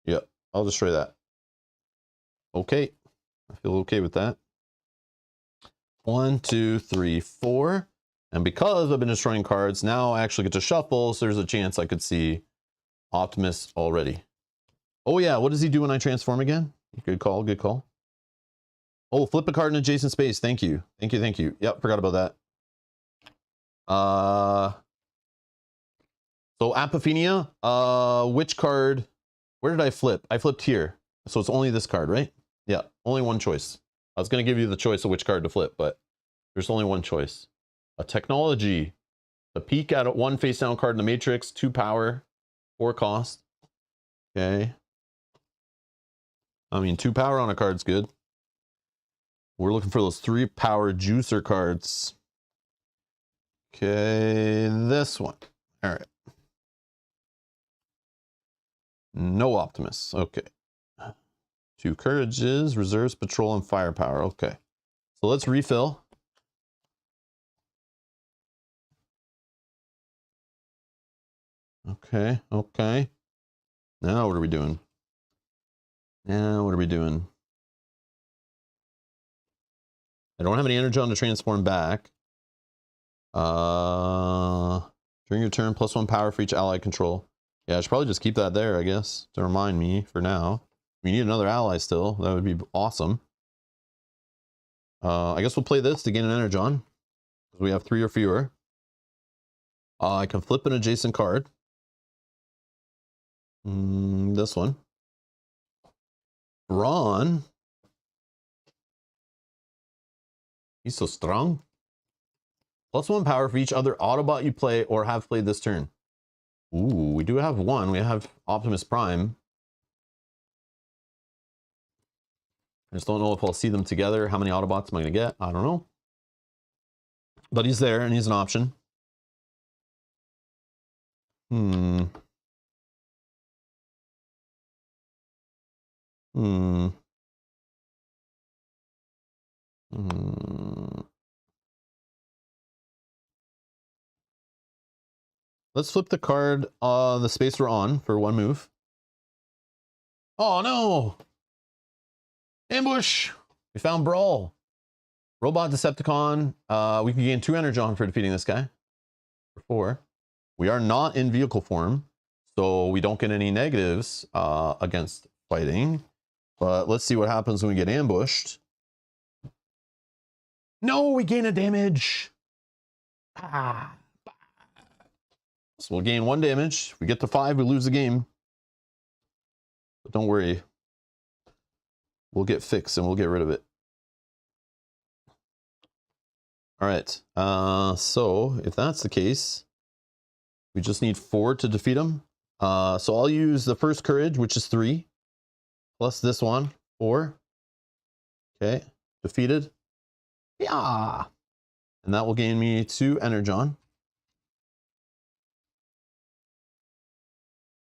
Yep, I'll destroy that. Okay, I feel okay with that. 1, 2, 3, 4. And because I've been destroying cards, now I actually get to shuffle, so there's a chance I could see Optimus already. Oh yeah, what does he do when I transform again? Good call, good call. Oh, flip a card in adjacent space. Thank you. Thank you, thank you. Yep, forgot about that. So Apophenia, which card, where did I flip? I flipped here. So it's only this card, right? Yeah, only one choice. I was gonna give you the choice of which card to flip, but there's only one choice. A technology, a peek at 1 face down card in the matrix, 2 power, 4 cost. Okay. I mean, 2 power on a card's good. We're looking for those 3 power juicer cards. Okay, this one. All right. No Optimus. Okay. 2 courages, reserves, patrol, and firepower. Okay. So let's refill. Okay, okay. Now what are we doing? Now what are we doing? I don't have any Energon to transform back. During your turn, +1 power for each ally control. Yeah, I should probably just keep that there, I guess, to remind me for now. We need another ally still. That would be awesome. I guess we'll play this to gain an Energon, because we have 3 or fewer. I can flip an adjacent card. This one. Ron. He's so strong. +1 power for each other Autobot you play or have played this turn. Ooh, we do have one. We have Optimus Prime. I just don't know if I'll see them together. How many Autobots am I going to get? I don't know. But he's there and he's an option. Let's flip the card the space we're on for 1 move. Oh no! Ambush! We found Brawl. Robot Decepticon. We can gain 2 Energon for defeating this guy. For 4. We are not in vehicle form, so we don't get any negatives against fighting. But let's see what happens when we get ambushed. No, we gain a damage. So we'll gain 1 damage. If we get to 5, we lose the game. But don't worry. We'll get fixed and we'll get rid of it. All right. So if that's the case, we just need 4 to defeat him. So I'll use the first courage, which is 3. Plus this one, 4. Okay. Defeated. Yeah. And that will gain me 2 Energon.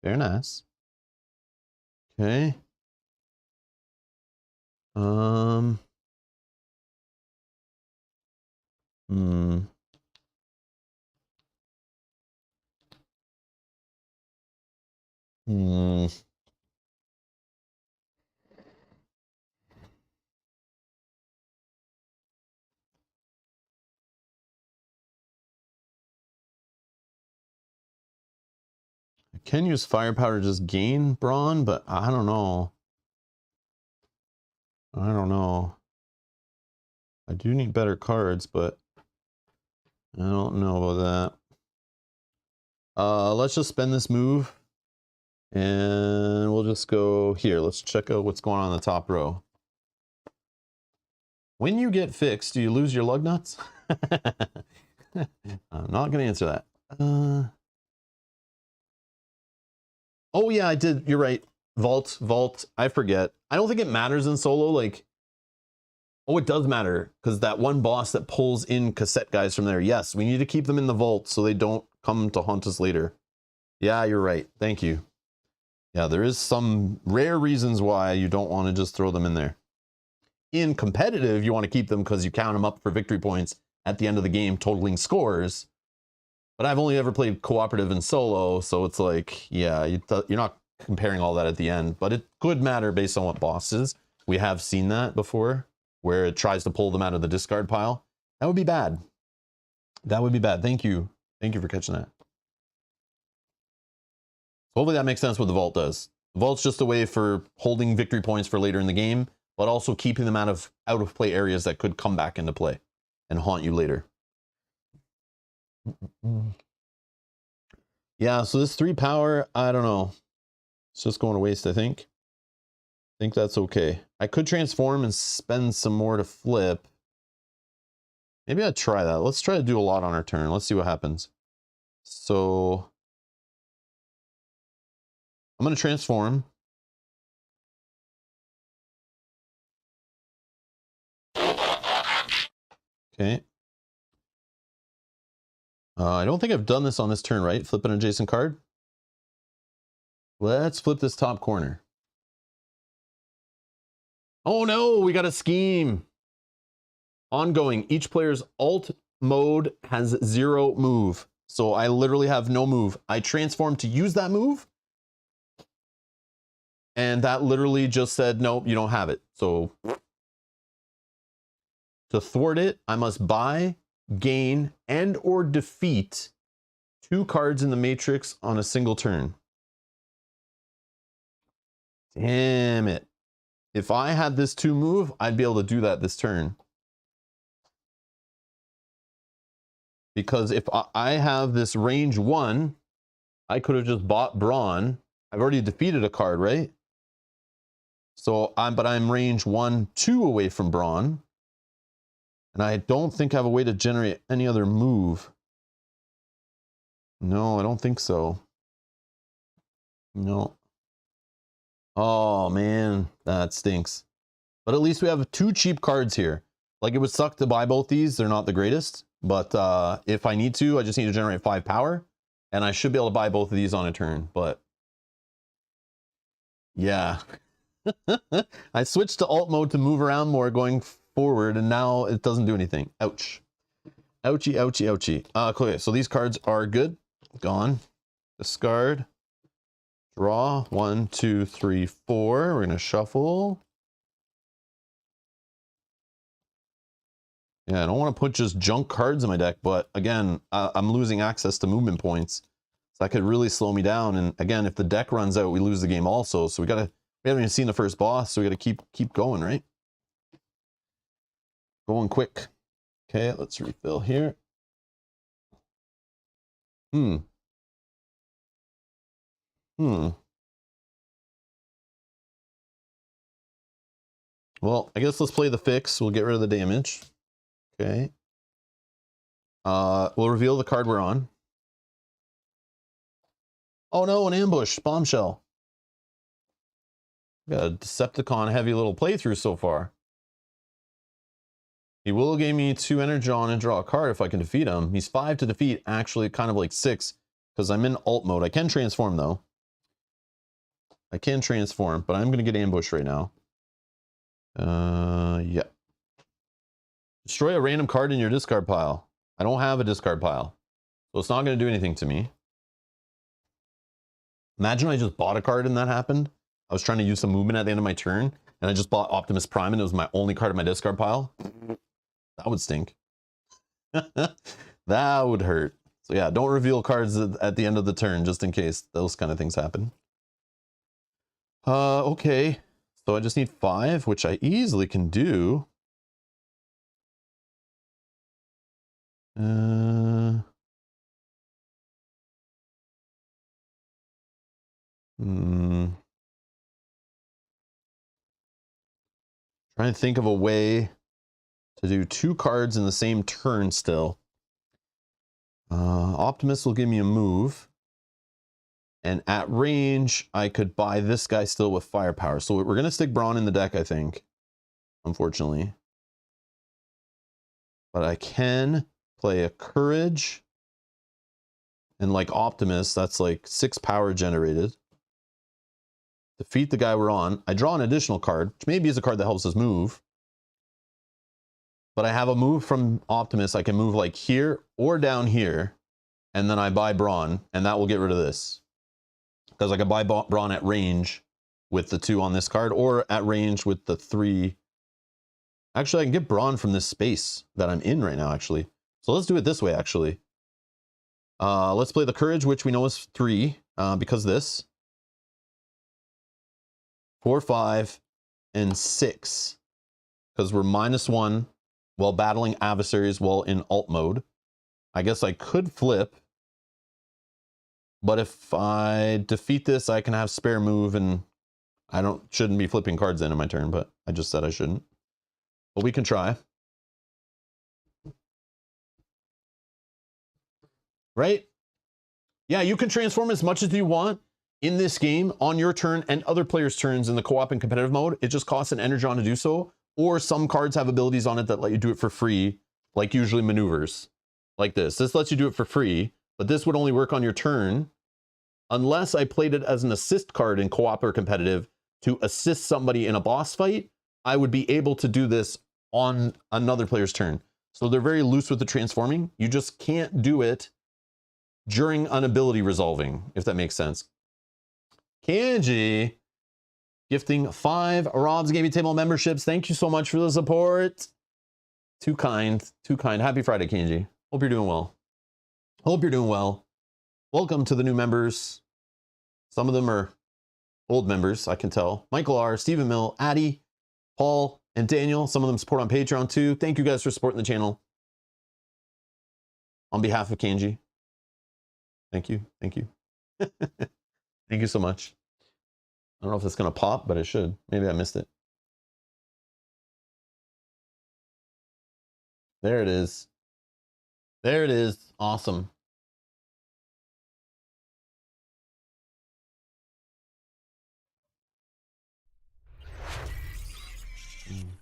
Very nice. Okay. I can use firepower to just gain brawn, but I don't know. I don't know. I do need better cards, but I don't know about that. Let's just spend this move and we'll just go here. Let's check out what's going on in the top row. When you get fixed, do you lose your lug nuts? I'm not going to answer that. Oh yeah, I did. You're right. Vault. I forget. I don't think it matters in solo. Like, oh, it does matter because that one boss that pulls in cassette guys from there. Yes, we need to keep them in the vault so they don't come to haunt us later. Yeah, you're right. Thank you. Yeah, there is some rare reasons why you don't want to just throw them in there. In competitive, you want to keep them because you count them up for victory points at the end of the game, totaling scores. But I've only ever played cooperative and solo, so it's like, yeah, you're not comparing all that at the end. But it could matter based on what bosses. We have seen that before, where it tries to pull them out of the discard pile. That would be bad. That would be bad. Thank you. Thank you for catching that. Hopefully that makes sense what the vault does. The vault's just a way for holding victory points for later in the game, but also keeping them out of play areas that could come back into play and haunt you later. Yeah, so this 3 power, I don't know. It's just going to waste, I think. I think that's okay. I could transform and spend some more to flip. Maybe I'd try that. Let's try to do a lot on our turn. Let's see what happens. So I'm going to transform. Okay. I don't think I've done this on this turn, right? Flip an adjacent card. Let's flip this top corner. Oh no, we got a scheme. Ongoing. Each player's alt mode has 0 move. So I literally have no move. I transformed to use that move. And that literally just said, nope, you don't have it. So to thwart it, I must buy, gain, and or defeat 2 cards in the matrix on a single turn. Damn it. If I had this 2 move, I'd be able to do that this turn. Because if I have this range 1, I could have just bought Brawn. I've already defeated a card, right? So but I'm range 1, 2 away from Brawn. And I don't think I have a way to generate any other move. No, I don't think so. No. Oh man, that stinks. But at least we have 2 cheap cards here. Like, it would suck to buy both these. They're not the greatest. But if I need to, I just need to generate 5 power. And I should be able to buy both of these on a turn. But yeah. I switched to alt mode to move around more going forward, and now it doesn't do anything. Ouch. Ouchie, ouchie, ouchie. Okay, so these cards are good. Gone. Discard. Draw. 1, 2, 3, 4. We're going to shuffle. Yeah, I don't want to put just junk cards in my deck, but again, I'm losing access to movement points. So that could really slow me down. And again, if the deck runs out, we lose the game also. So we haven't even seen the first boss, so we got to keep going, right? Going quick. Okay, let's refill here. Well, I guess let's play the fix. We'll get rid of the damage. Okay. We'll reveal the card we're on. Oh no, an ambush. Bombshell. Got a Decepticon heavy little playthrough so far. He will give me 2 energy on and draw a card if I can defeat him. He's 5 to defeat, actually kind of like 6, because I'm in alt mode. I can transform though. I can transform, but I'm going to get ambush right now. Yeah. Destroy a random card in your discard pile. I don't have a discard pile, so it's not going to do anything to me. Imagine I just bought a card and that happened. I was trying to use some movement at the end of my turn, and I just bought Optimus Prime, and it was my only card in my discard pile. That would stink. That would hurt. So yeah, don't reveal cards at the end of the turn, just in case those kind of things happen. Okay. So I just need 5, which I easily can do. Trying to think of a way to do 2 cards in the same turn still. Optimus will give me a move. And at range, I could buy this guy still with firepower. So we're going to stick Brawn in the deck, I think. Unfortunately. But I can play a Courage. And like Optimus, that's like 6 power generated. Defeat the guy we're on. I draw an additional card, which maybe is a card that helps us move. But I have a move from Optimus. I can move like here or down here. And then I buy Brawn, and that will get rid of this. Because I can buy Brawn at range with the 2 on this card, or at range with the 3. Actually, I can get Brawn from this space that I'm in right now, actually. So let's do it this way, actually. Let's play the Courage, which we know is 3, because this. 4, 5, and 6. Because we're -1 while battling adversaries while in alt mode. I guess I could flip. But if I defeat this, I can have spare move, and I shouldn't be flipping cards in my turn, but I just said I shouldn't. But we can try. Right? Yeah, you can transform as much as you want in this game on your turn and other players' turns in the co-op and competitive mode. It just costs an energon to do so. Or some cards have abilities on it that let you do it for free, like usually maneuvers. Like this. This lets you do it for free. But this would only work on your turn unless I played it as an assist card in co-op or competitive to assist somebody in a boss fight. I would be able to do this on another player's turn. So they're very loose with the transforming. You just can't do it during an ability resolving, if that makes sense. Kanji gifting 5 Rob's Gaming Table memberships. Thank you so much for the support. Too kind. Too kind. Happy Friday, Kanji. Hope you're doing well. Hope you're doing well. Welcome to the new members. Some of them are old members, I can tell. Michael R, Stephen Mill, Addy, Paul, and Daniel. Some of them support on Patreon too. Thank you guys for supporting the channel. On behalf of Kanji, thank you. Thank you. Thank you so much. I don't know if it's going to pop, but it should. Maybe I missed it. There it is. There it is. Awesome.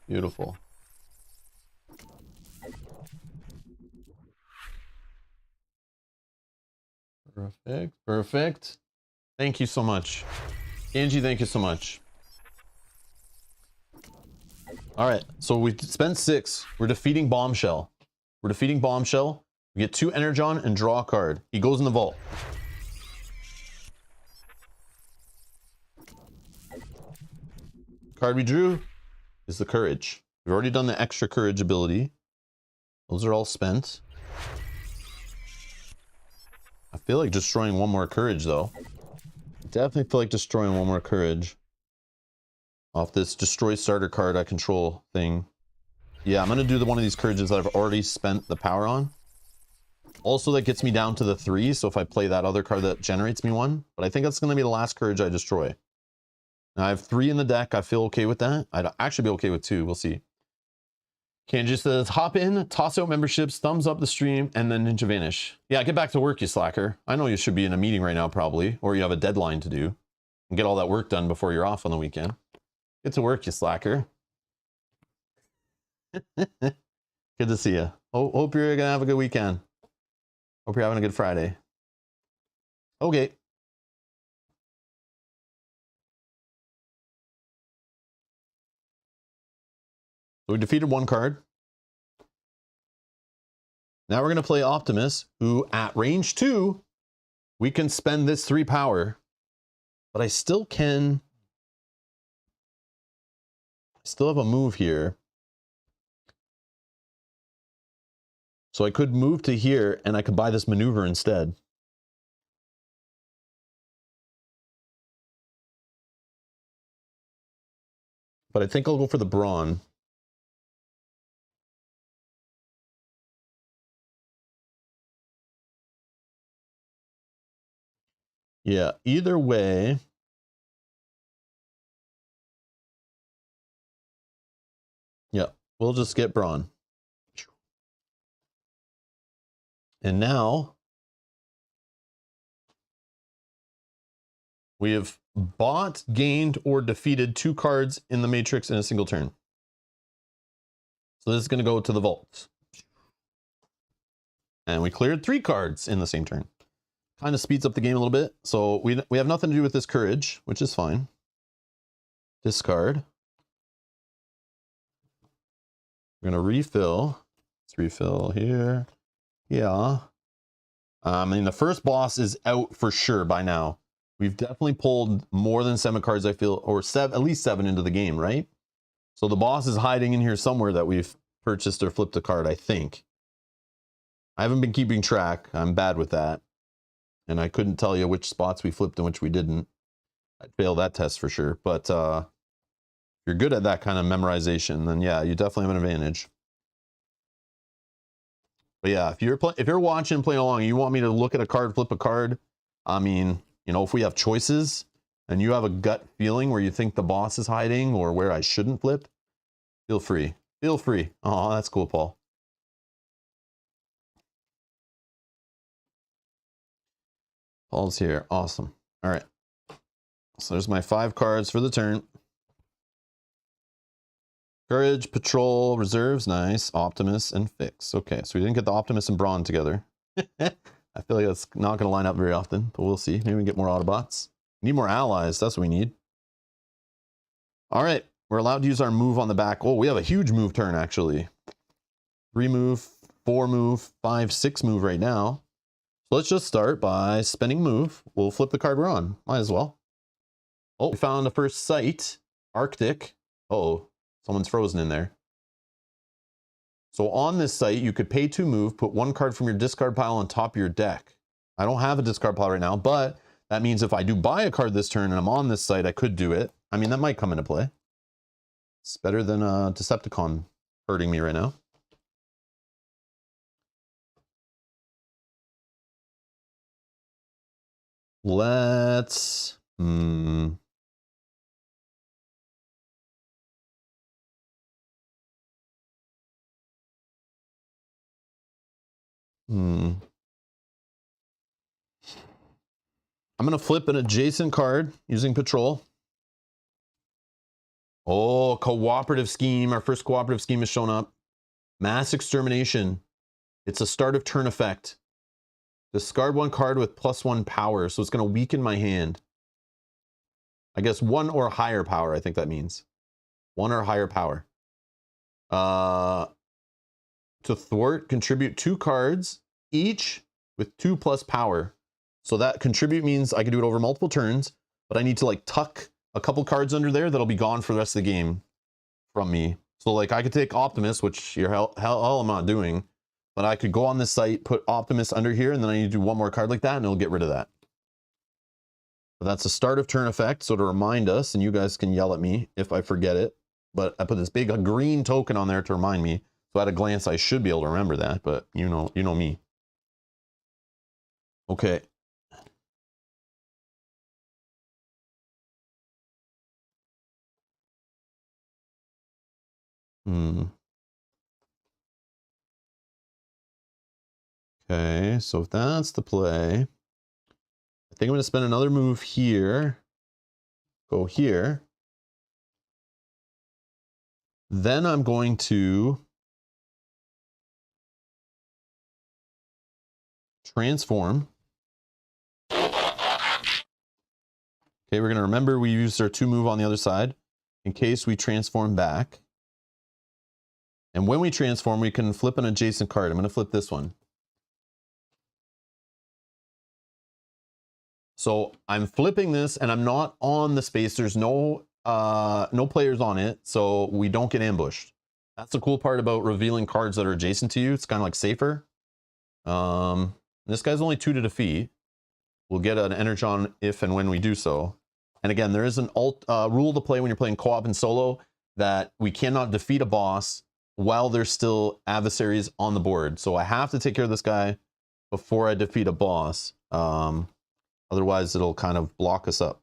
Beautiful. Perfect. Perfect. Thank you so much. Angie, thank you so much. All right, so we spent 6. We're defeating Bombshell. We're defeating Bombshell. We get 2 Energon and draw a card. He goes in the vault. Card we drew is the Courage. We've already done the extra Courage ability. Those are all spent. I feel like destroying one more Courage though. Definitely feel like destroying one more Courage. Off this destroy starter card I control thing. Yeah, I'm gonna do one of these Courages that I've already spent the power on. Also, that gets me down to the 3, so if I play that other card that generates me 1. But I think that's gonna be the last Courage I destroy. Now I have 3 in the deck, I feel okay with that. I'd actually be okay with 2, we'll see. Kanji says, hop in, toss out memberships, thumbs up the stream, and then Ninja Vanish. Yeah, get back to work, you slacker. I know you should be in a meeting right now probably, or you have a deadline to do. And get all that work done before you're off on the weekend. Get to work, you slacker. Good to see you. Hope you're gonna have a good weekend. Hope you're having a good Friday. Okay. So we defeated 1 card. Now we're gonna play Optimus, who at range 2, we can spend this 3 power, but I still can. Still have a move here. So I could move to here and I could buy this maneuver instead. But I think I'll go for the Brawn. Yeah, either way. Yeah, we'll just get Brawn. And now we have bought, gained, or defeated 2 cards in the Matrix in a single turn. So this is going to go to the vault. And we cleared 3 cards in the same turn. Kind of speeds up the game a little bit. So we have nothing to do with this Courage, which is fine. Discard. We're going to refill. Let's refill here. Yeah. I mean, the first boss is out for sure by now. We've definitely pulled more than 7 cards, I feel, or at least 7 into the game, right? So the boss is hiding in here somewhere that we've purchased or flipped a card, I think. I haven't been keeping track. I'm bad with that. And I couldn't tell you which spots we flipped and which we didn't. I'd fail that test for sure. But if you're good at that kind of memorization, then yeah, you definitely have an advantage. But yeah, if you're watching, playing along, and you want me to look at a card, flip a card, I mean, you know, if we have choices and you have a gut feeling where you think the boss is hiding or where I shouldn't flip, feel free. Feel free. Oh, that's cool, Paul. Paul's here. Awesome. All right. So there's my 5 cards for the turn. Courage, Patrol, Reserves, nice. Optimus, and Fix. Okay, so we didn't get the Optimus and Brawn together. I feel like that's not going to line up very often, but we'll see. Maybe we can get more Autobots. We need more allies. That's what we need. All right, we're allowed to use our move on the back. Oh, we have a huge move turn, actually. 3 move, 4 move, 5, 6 move right now. So let's just start by spending move. We'll flip the card we're on. Might as well. Oh, we found the first site. Arctic. Uh-oh, someone's frozen in there. So on this site, you could pay to move, put 1 card from your discard pile on top of your deck. I don't have a discard pile right now, but That means if I do buy a card this turn and I'm on this site, I could do it. I mean, that might come into play. It's better than a Decepticon hurting me right now. Let's... I'm going to flip an adjacent card using Patrol. Oh, cooperative scheme. Our first cooperative scheme has shown up. Mass Extermination. It's a start of turn effect. Discard one card with +1 power, so it's going to weaken my hand. I guess 1 or higher power, I think that means. 1 or higher power. To thwart, contribute 2 cards, each with 2+ power. So that contribute means I can do it over multiple turns, but I need to like tuck a couple cards under there that'll be gone for the rest of the game from me. So like I could take Optimus, which you're hell I'm not doing, but I could go on this site, put Optimus under here, and then I need to do one more card like that, and it'll get rid of that. But that's a start of turn effect, so to remind us, and you guys can yell at me if I forget it, but I put this big green token on there to remind me. So at a glance, I should be able to remember that, but you know me. Okay. Okay, so if that's the play, I think I'm going to spend another move here. Go here. Then I'm going to transform. Okay, we're going to remember we used our 2 move on the other side in case we transform back. And when we transform, we can flip an adjacent card. I'm going to flip this one. So I'm flipping this and I'm not on the space. There's no players on it, so we don't get ambushed. That's the cool part about revealing cards that are adjacent to you. It's kind of like safer. This guy's only 2 to defeat. We'll get an Energon if and when we do so. And again, there is an rule to play when you're playing co-op and solo that we cannot defeat a boss while there's still adversaries on the board. So I have to take care of this guy before I defeat a boss. Otherwise, it'll kind of block us up.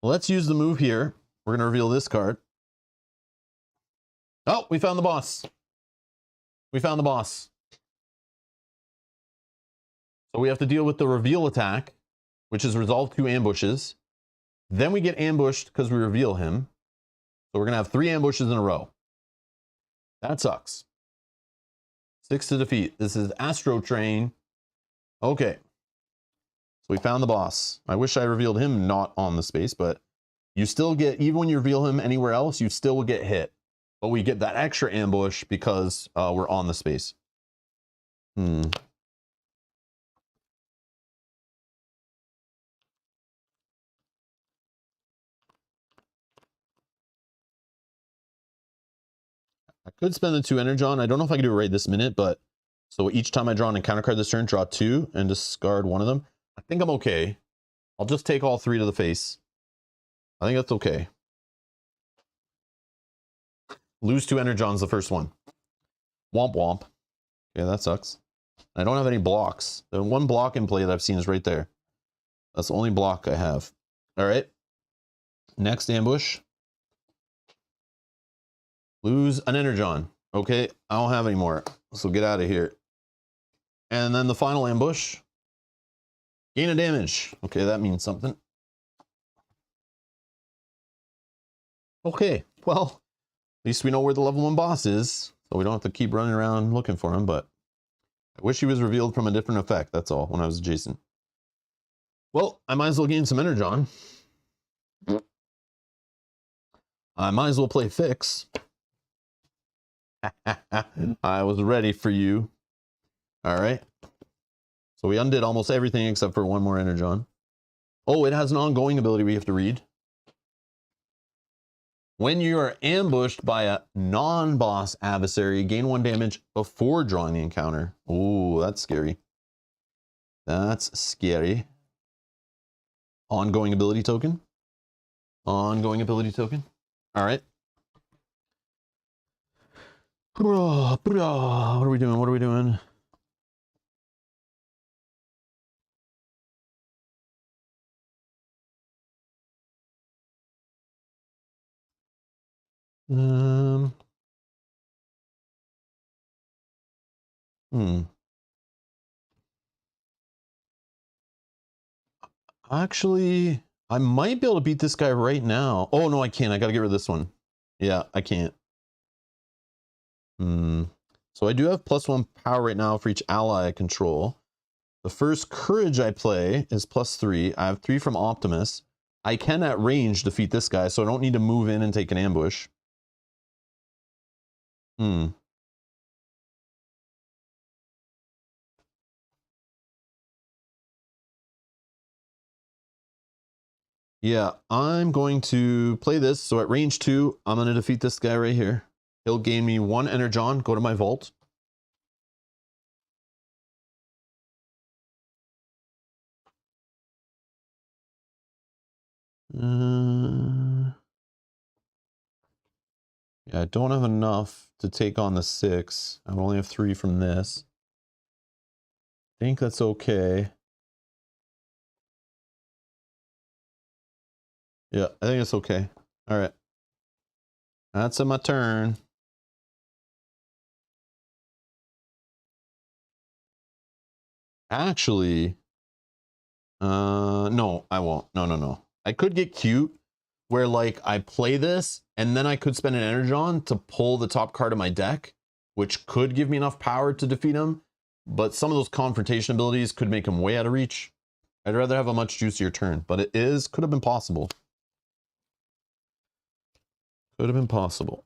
Let's use the move here. We're going to reveal this card. Oh, we found the boss. We found the boss. So we have to deal with the reveal attack, which is resolve 2 ambushes. Then we get ambushed because we reveal him. So we're going to have 3 ambushes in a row. That sucks. 6 to defeat. This is Astro Train. Okay. So we found the boss. I wish I revealed him not on the space, but you still get, even when you reveal him anywhere else, you still will get hit. But we get that extra ambush because we're on the space. I could spend the 2 Energon. I don't know if I can do it right this minute, but so each time I draw an encounter card this turn, draw 2 and discard one of them. I think I'm okay. I'll just take all 3 to the face. I think that's okay. Lose 2 Energons the first one. Womp womp. Okay, that sucks. I don't have any blocks. The one block in play that I've seen is right there. That's the only block I have. All right. Next ambush. Lose an Energon. Okay, I don't have any more. So get out of here. And then the final ambush. Gain a damage. Okay, that means something. Okay, well, at least we know where the level 1 boss is. So we don't have to keep running around looking for him, but I wish he was revealed from a different effect, that's all, when I was adjacent. Well, I might as well gain some Energon. I might as well play Fix. I was ready for you. All right. So we undid almost everything except for 1 more Energon. Oh, it has an ongoing ability we have to read. When you are ambushed by a non-boss adversary, gain 1 damage before drawing the encounter. Ooh, that's scary. That's scary. Ongoing ability token. Ongoing ability token. All right. What are we doing? What are we doing? Actually, I might be able to beat this guy right now. Oh, no, I can't. I got to get rid of this one. Yeah, I can't. So I do have +1 power right now for each ally I control. The first courage I play is +3. I have 3 from Optimus. I can at range defeat this guy, so I don't need to move in and take an ambush. Yeah, I'm going to play this. So at range 2, I'm going to defeat this guy right here. He'll gain me 1 Energon, go to my vault. Yeah, I don't have enough to take on the 6. I only have 3 from this. I think that's okay. Yeah, I think it's okay. All right. That's my turn. Actually, no, I won't. No. I could get cute where like I play this and then I could spend an Energon to pull the top card of my deck, which could give me enough power to defeat him. But some of those confrontation abilities could make him way out of reach. I'd rather have a much juicier turn, but it could have been possible. Could have been possible.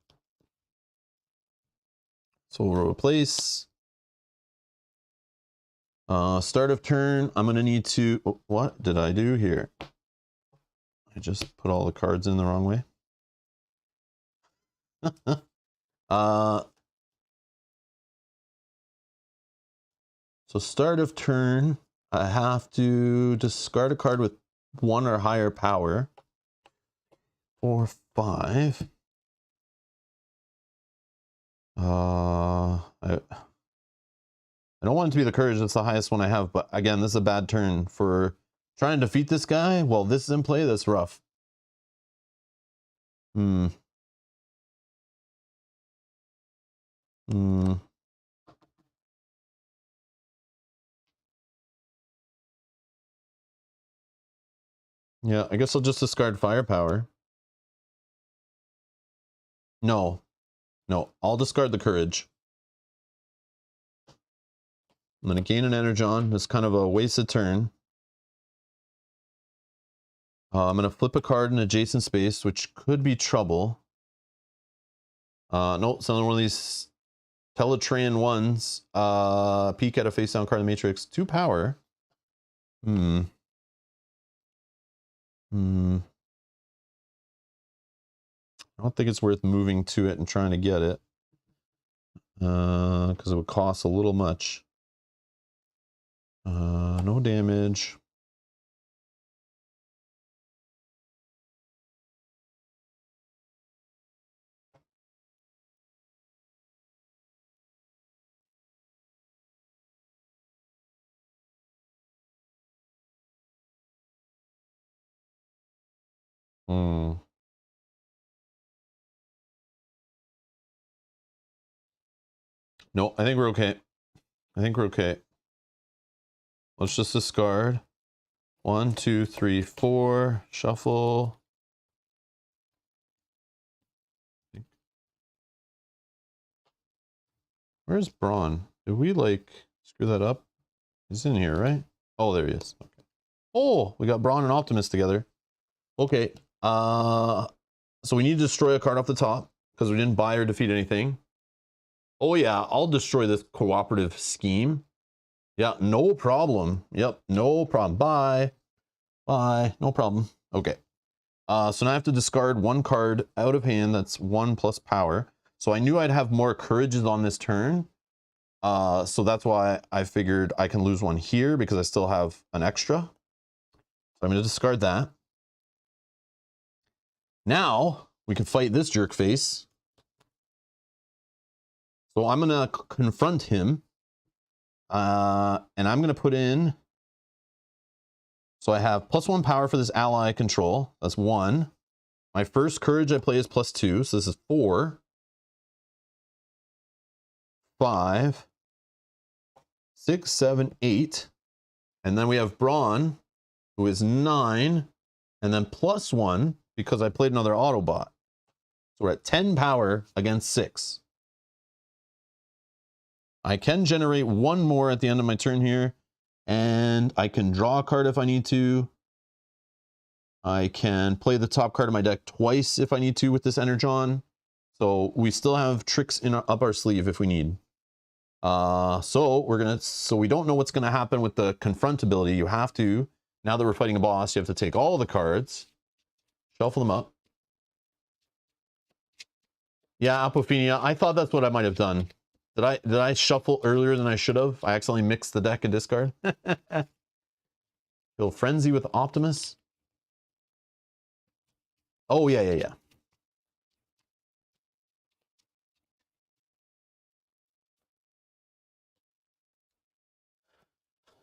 So we'll replace. Start of turn, I'm going to need to... Oh, what did I do here? I just put all the cards in the wrong way. So start of turn, I have to discard a card with 1 or higher power. 4, 5. I don't want it to be the courage, that's the highest one I have, but again, this is a bad turn for trying to defeat this guy. Well, this is in play, that's rough. Yeah, I guess I'll just discard firepower. No, I'll discard the courage. I'm going to gain an Energon. It's kind of a wasted turn. I'm going to flip a card in adjacent space, which could be trouble. No, it's another one of these Teletran ones. Peek at a face down card in the Matrix. 2 power. I don't think it's worth moving to it and trying to get it. Because it would cost a little much. No damage. No, I think we're okay. Let's just discard. 1, 2, 3, 4. Shuffle. Where's Braun? Did we like screw that up? He's in here, right? Oh, there he is. Okay. Oh, we got Braun and Optimus together. Okay. So we need to destroy a card off the top because we didn't buy or defeat anything. Oh yeah, I'll destroy this cooperative scheme. Yeah, no problem. Yep, no problem. Bye. No problem. Okay. So now I have to discard 1 card out of hand. That's 1 plus power. So I knew I'd have more courages on this turn. So that's why I figured I can lose one here because I still have an extra. So I'm going to discard that. Now we can fight this jerk face. So I'm going to confront him. And I'm going to put in. So I have +1 power for this ally I control. That's 1. My first courage I play is +2. So this is 4. 5. 6, 7, 8. And then we have Brawn, who is 9. And then +1 because I played another Autobot. So we're at 10 power against 6. I can generate 1 more at the end of my turn here. And I can draw a card if I need to. I can play the top card of my deck twice if I need to with this Energon. So we still have tricks up our sleeve if we need. So we don't know what's gonna happen with the confront ability. You have to, now that we're fighting a boss, you have to take all the cards, shuffle them up. Yeah, Apophenia, I thought that's what I might have done. Did I shuffle earlier than I should have? I accidentally mixed the deck and discard. Feel Frenzy with Optimus. Oh yeah.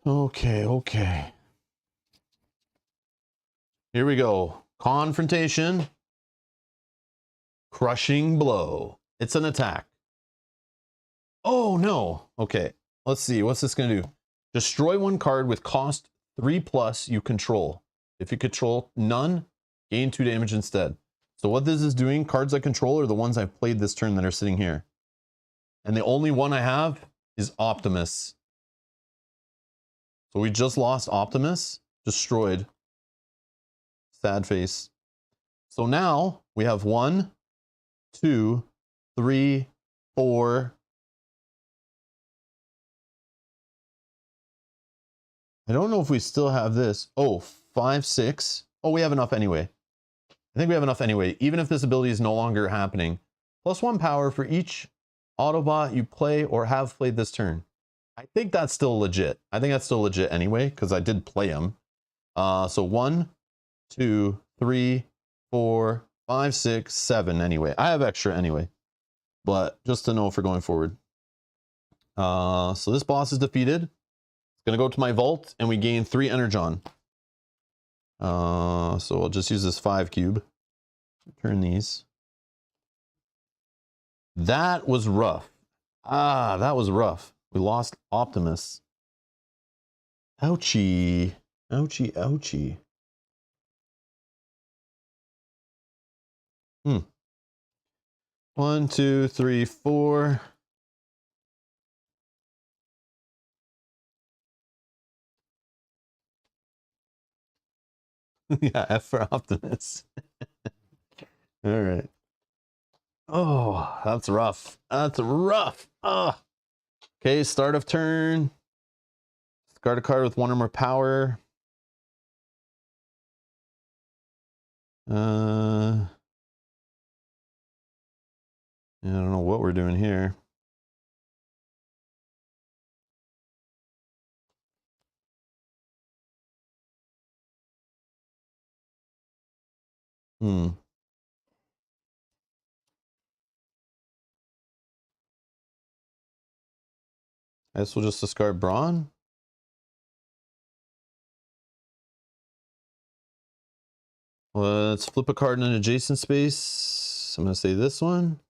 Okay. Here we go. Confrontation. Crushing Blow. It's an attack. Oh no. Okay. Let's see. What's this going to do? Destroy 1 card with cost 3+ you control. If you control none, gain 2 damage instead. So what this is doing, cards I control are the ones I've played this turn that are sitting here. And the only one I have is Optimus. So we just lost Optimus. Destroyed. Sad face. So now we have 1, 2, 3, 4. I don't know if we still have this. Oh, 5, 6. Oh, we have enough anyway. I think we have enough anyway, even if this ability is no longer happening. +1 power for each Autobot you play or have played this turn. I think that's still legit. I think that's still legit anyway, because I did play him. So 1, 2, 3, 4, 5, 6, 7 anyway. I have extra anyway. But just to know for going forward. So this boss is defeated. It's going to go to my vault, and we gain 3 Energon. So I'll just use this 5 cube. Turn these. That was rough. That was rough. We lost Optimus. Ouchie. Ouchie. 1, 2, 3, 4. Yeah, F for Optimus. All right. Oh, that's rough. That's rough. Okay, start of turn. Discard a card with 1 or more power. Yeah, I don't know what we're doing here. I guess we'll just discard Brawn. Let's flip a card in an adjacent space. I'm going to say this one.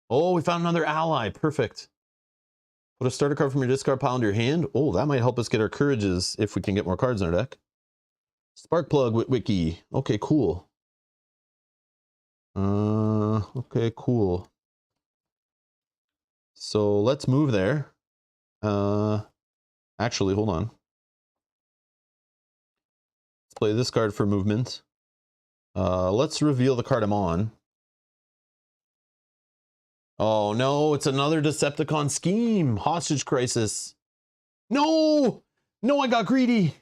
Oh, we found another ally. Perfect. Put a starter card from your discard pile into your hand. Oh, that might help us get our courages if we can get more cards in our deck. Sparkplug with Wiki. Okay, cool. Okay, cool. So let's move there. Actually, hold on. Let's play this card for movement. Let's reveal the card I'm on. Oh no, it's another Decepticon scheme. Hostage Crisis. No, I got greedy.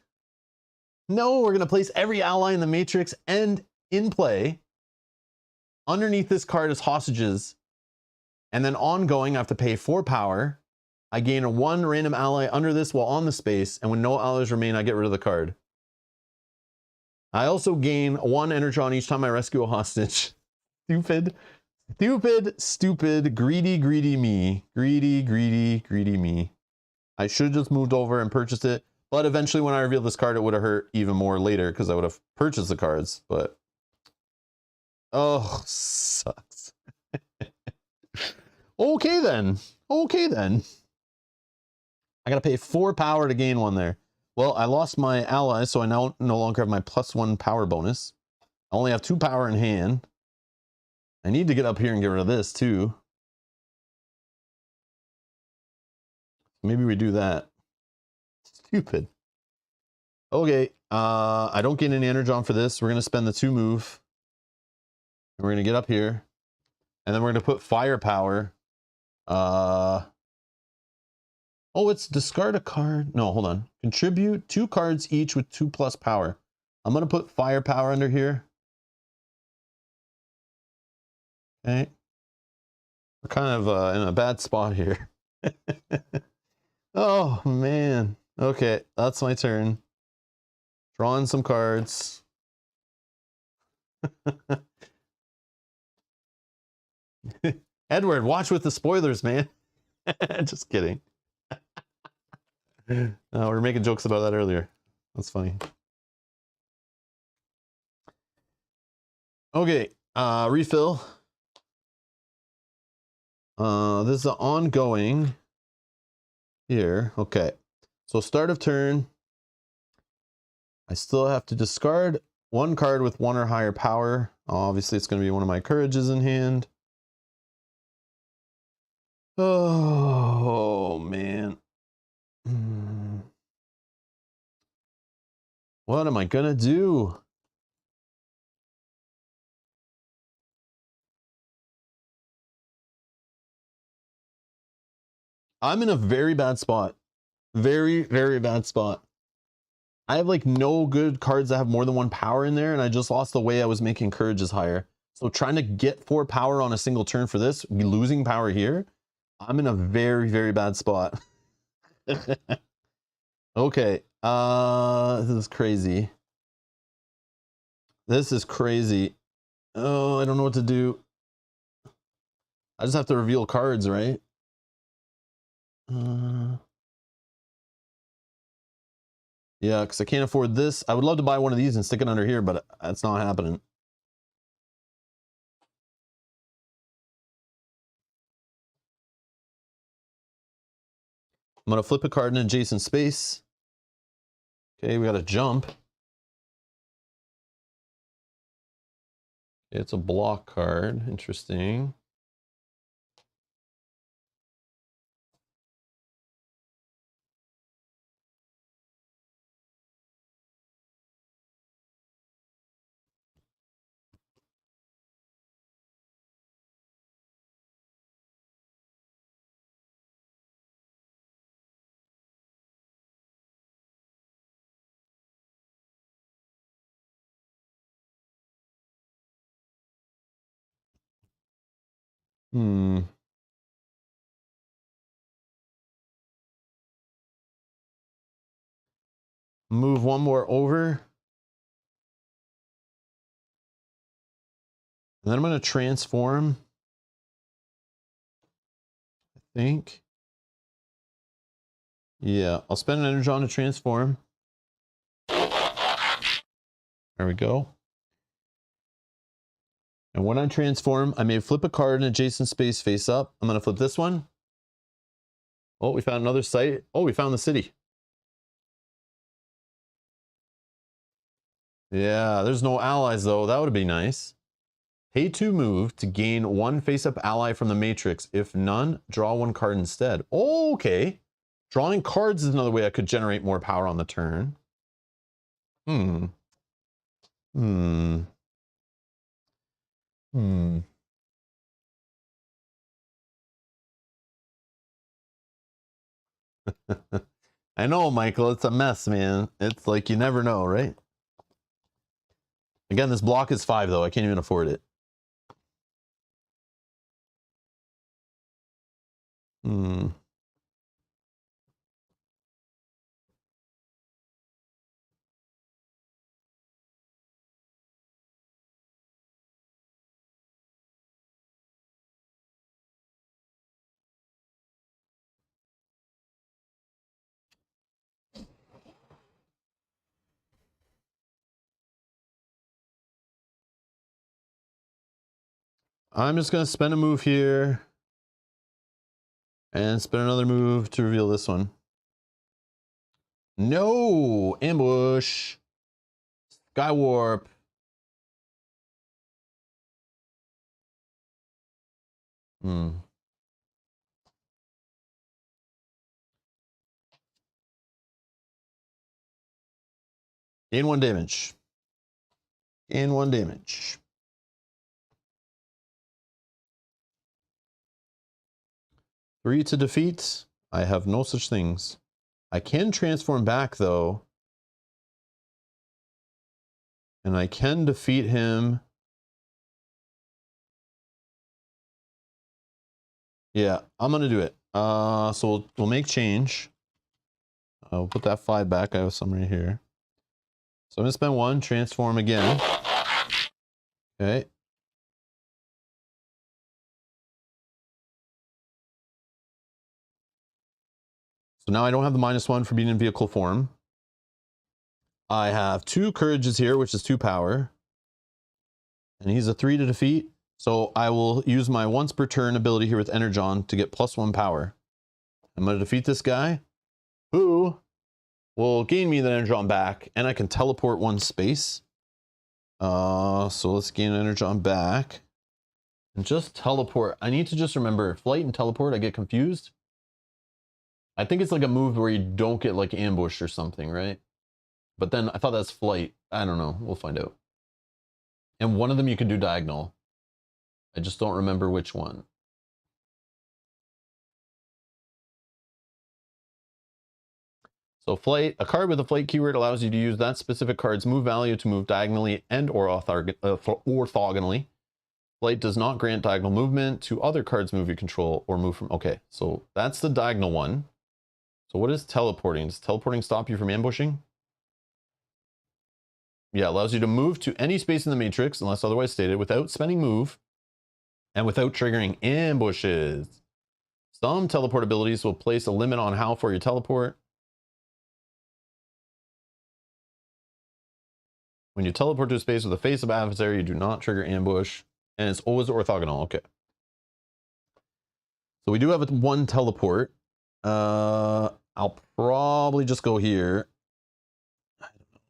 No, we're gonna place every ally in the Matrix and in play. Underneath this card is hostages. And then ongoing, I have to pay 4 power. I gain a 1 random ally under this while on the space, and when no allies remain, I get rid of the card. I also gain 1 Energon each time I rescue a hostage. Stupid, stupid, stupid, greedy, greedy me. Greedy, greedy, greedy me. I should have just moved over and purchased it, but eventually when I revealed this card, it would have hurt even more later because I would have purchased the cards, but... Oh, sucks. Okay then. Okay then. I gotta pay 4 power to gain 1 there. Well, I lost my ally, so I now no longer have my +1 power bonus. I only have 2 power in hand. I need to get up here and get rid of this too. Maybe we do that. Stupid. Okay, I don't get any Energon for this. We're gonna spend the 2 move. And we're gonna get up here. And then we're gonna put firepower. Oh, it's discard a card. No, hold on. Contribute 2 cards each with 2+ power. I'm gonna put firepower under here. Okay. We're kind of in a bad spot here. Oh man. Okay, that's my turn. Drawing some cards. Edward, watch with the spoilers, man. Just kidding. We were making jokes about that earlier. That's funny. Okay, refill. This is ongoing here. Okay, so start of turn. I still have to discard 1 card with 1 or higher power. Obviously, it's going to be one of my courages in hand. Oh, man. What am I going to do? I'm in a very bad spot. Very, very bad spot. I have like no good cards that have more than 1 power in there, and I just lost the way I was making courages higher. So trying to get 4 power on a single turn for this, losing power here, I'm in a very, very bad spot. Okay, this is crazy. This is crazy. Oh, I don't know what to do. I just have to reveal cards, right? Yeah, because I can't afford this. I would love to buy one of these and stick it under here, but that's not happening. I'm going to flip a card in adjacent space. Okay, we got a jump. It's a block card. Interesting. Move 1 more over. And then I'm going to transform. I think. Yeah, I'll spend an Energon to transform. There we go. And when I transform, I may flip a card in adjacent space face up. I'm going to flip this one. Oh, we found another site. Oh, we found the city. Yeah, there's no allies though. That would be nice. Pay 2 move to gain 1 face-up ally from the matrix. If none, draw 1 card instead. Oh, okay. Drawing cards is another way I could generate more power on the turn. I know, Michael, it's a mess, man. It's like you never know, right? Again, this block is 5 though. I can't even afford it. I'm just going to spend a move here. And spend another move to reveal this one. No! Ambush! Skywarp. Gain 1 damage. Gain 1 damage. Three to defeat. I have no such things. I can transform back though. And I can defeat him. Yeah, I'm gonna do it. So we'll make change. I'll put that 5 back. I have some right here. So I'm gonna spend 1, transform again. Okay. So now I don't have the -1 for being in vehicle form. I have 2 courages here, which is 2 power. And he's a 3 to defeat. So I will use my once per turn ability here with Energon to get +1 power. I'm going to defeat this guy, who will gain me the Energon back, and I can teleport 1 space. So let's gain Energon back. And just teleport. I need to just remember, flight and teleport, I get confused. I think it's like a move where you don't get like ambushed or something, right? But then I thought that's flight. I don't know. We'll find out. And one of them you can do diagonal. I just don't remember which one. So flight, a card with a flight keyword allows you to use that specific card's move value to move diagonally and or orthogonally. Flight does not grant diagonal movement to other cards move you control or move from. Okay, so that's the diagonal one. So what is teleporting? Does teleporting stop you from ambushing? Yeah, allows you to move to any space in the matrix, unless otherwise stated, without spending move and without triggering ambushes. Some teleport abilities will place a limit on how far you teleport. When you teleport to a space with a face of adversary, you do not trigger ambush, and it's always orthogonal. Okay. So we do have 1 teleport. I'll probably just go here. I don't know.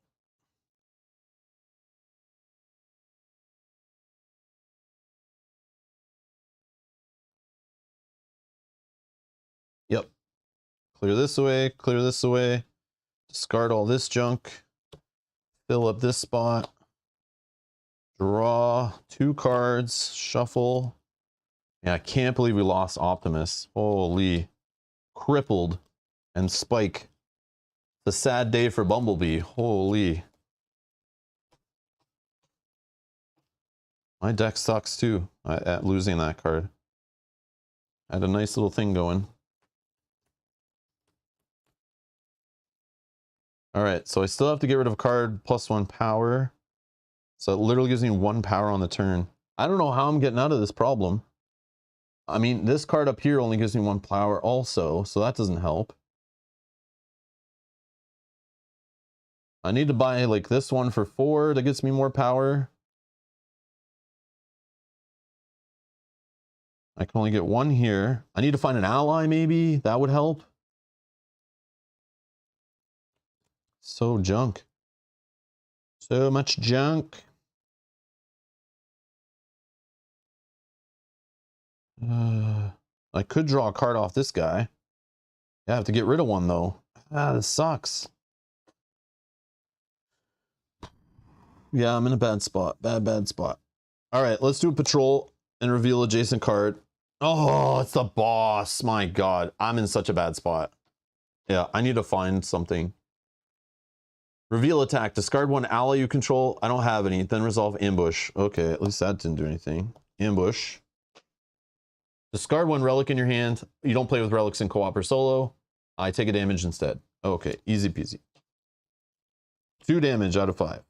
Yep. Clear this away, clear this away. Discard all this junk. Fill up this spot. Draw 2 cards. Shuffle. Yeah, I can't believe we lost Optimus. Holy. Crippled. And Spike. It's a sad day for Bumblebee. Holy. My deck sucks too at losing that card. I had a nice little thing going. Alright, so I still have to get rid of a card +1 power. So it literally gives me 1 power on the turn. I don't know how I'm getting out of this problem. I mean, this card up here only gives me 1 power also, so that doesn't help. I need to buy like this one for 4 that gets me more power. I can only get 1 here. I need to find an ally maybe. That would help. So junk. So much junk. I could draw a card off this guy. Yeah, I have to get rid of 1 though. Ah, this sucks. Yeah, I'm in a bad spot. Bad spot. All right, let's do a patrol and reveal adjacent card. Oh, it's the boss. My God, I'm in such a bad spot. Yeah, I need to find something. Reveal attack. Discard 1 ally you control. I don't have any. Then resolve ambush. Okay, at least that didn't do anything. Ambush. Discard 1 relic in your hand. You don't play with relics in co-op or solo. I take a damage instead. Okay, easy peasy. 2 damage out of 5.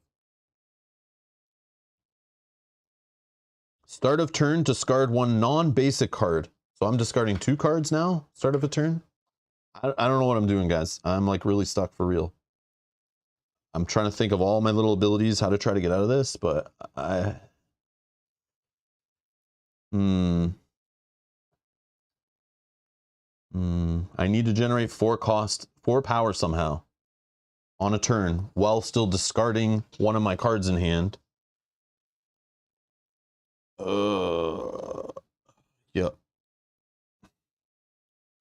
Start of turn, discard 1 non-basic card. So I'm discarding 2 cards now, start of a turn. I don't know what I'm doing, guys. I'm like really stuck for real. I'm trying to think of all my little abilities, how to try to get out of this, but I need to generate 4 power somehow on a turn while still discarding one of my cards in hand. Yep.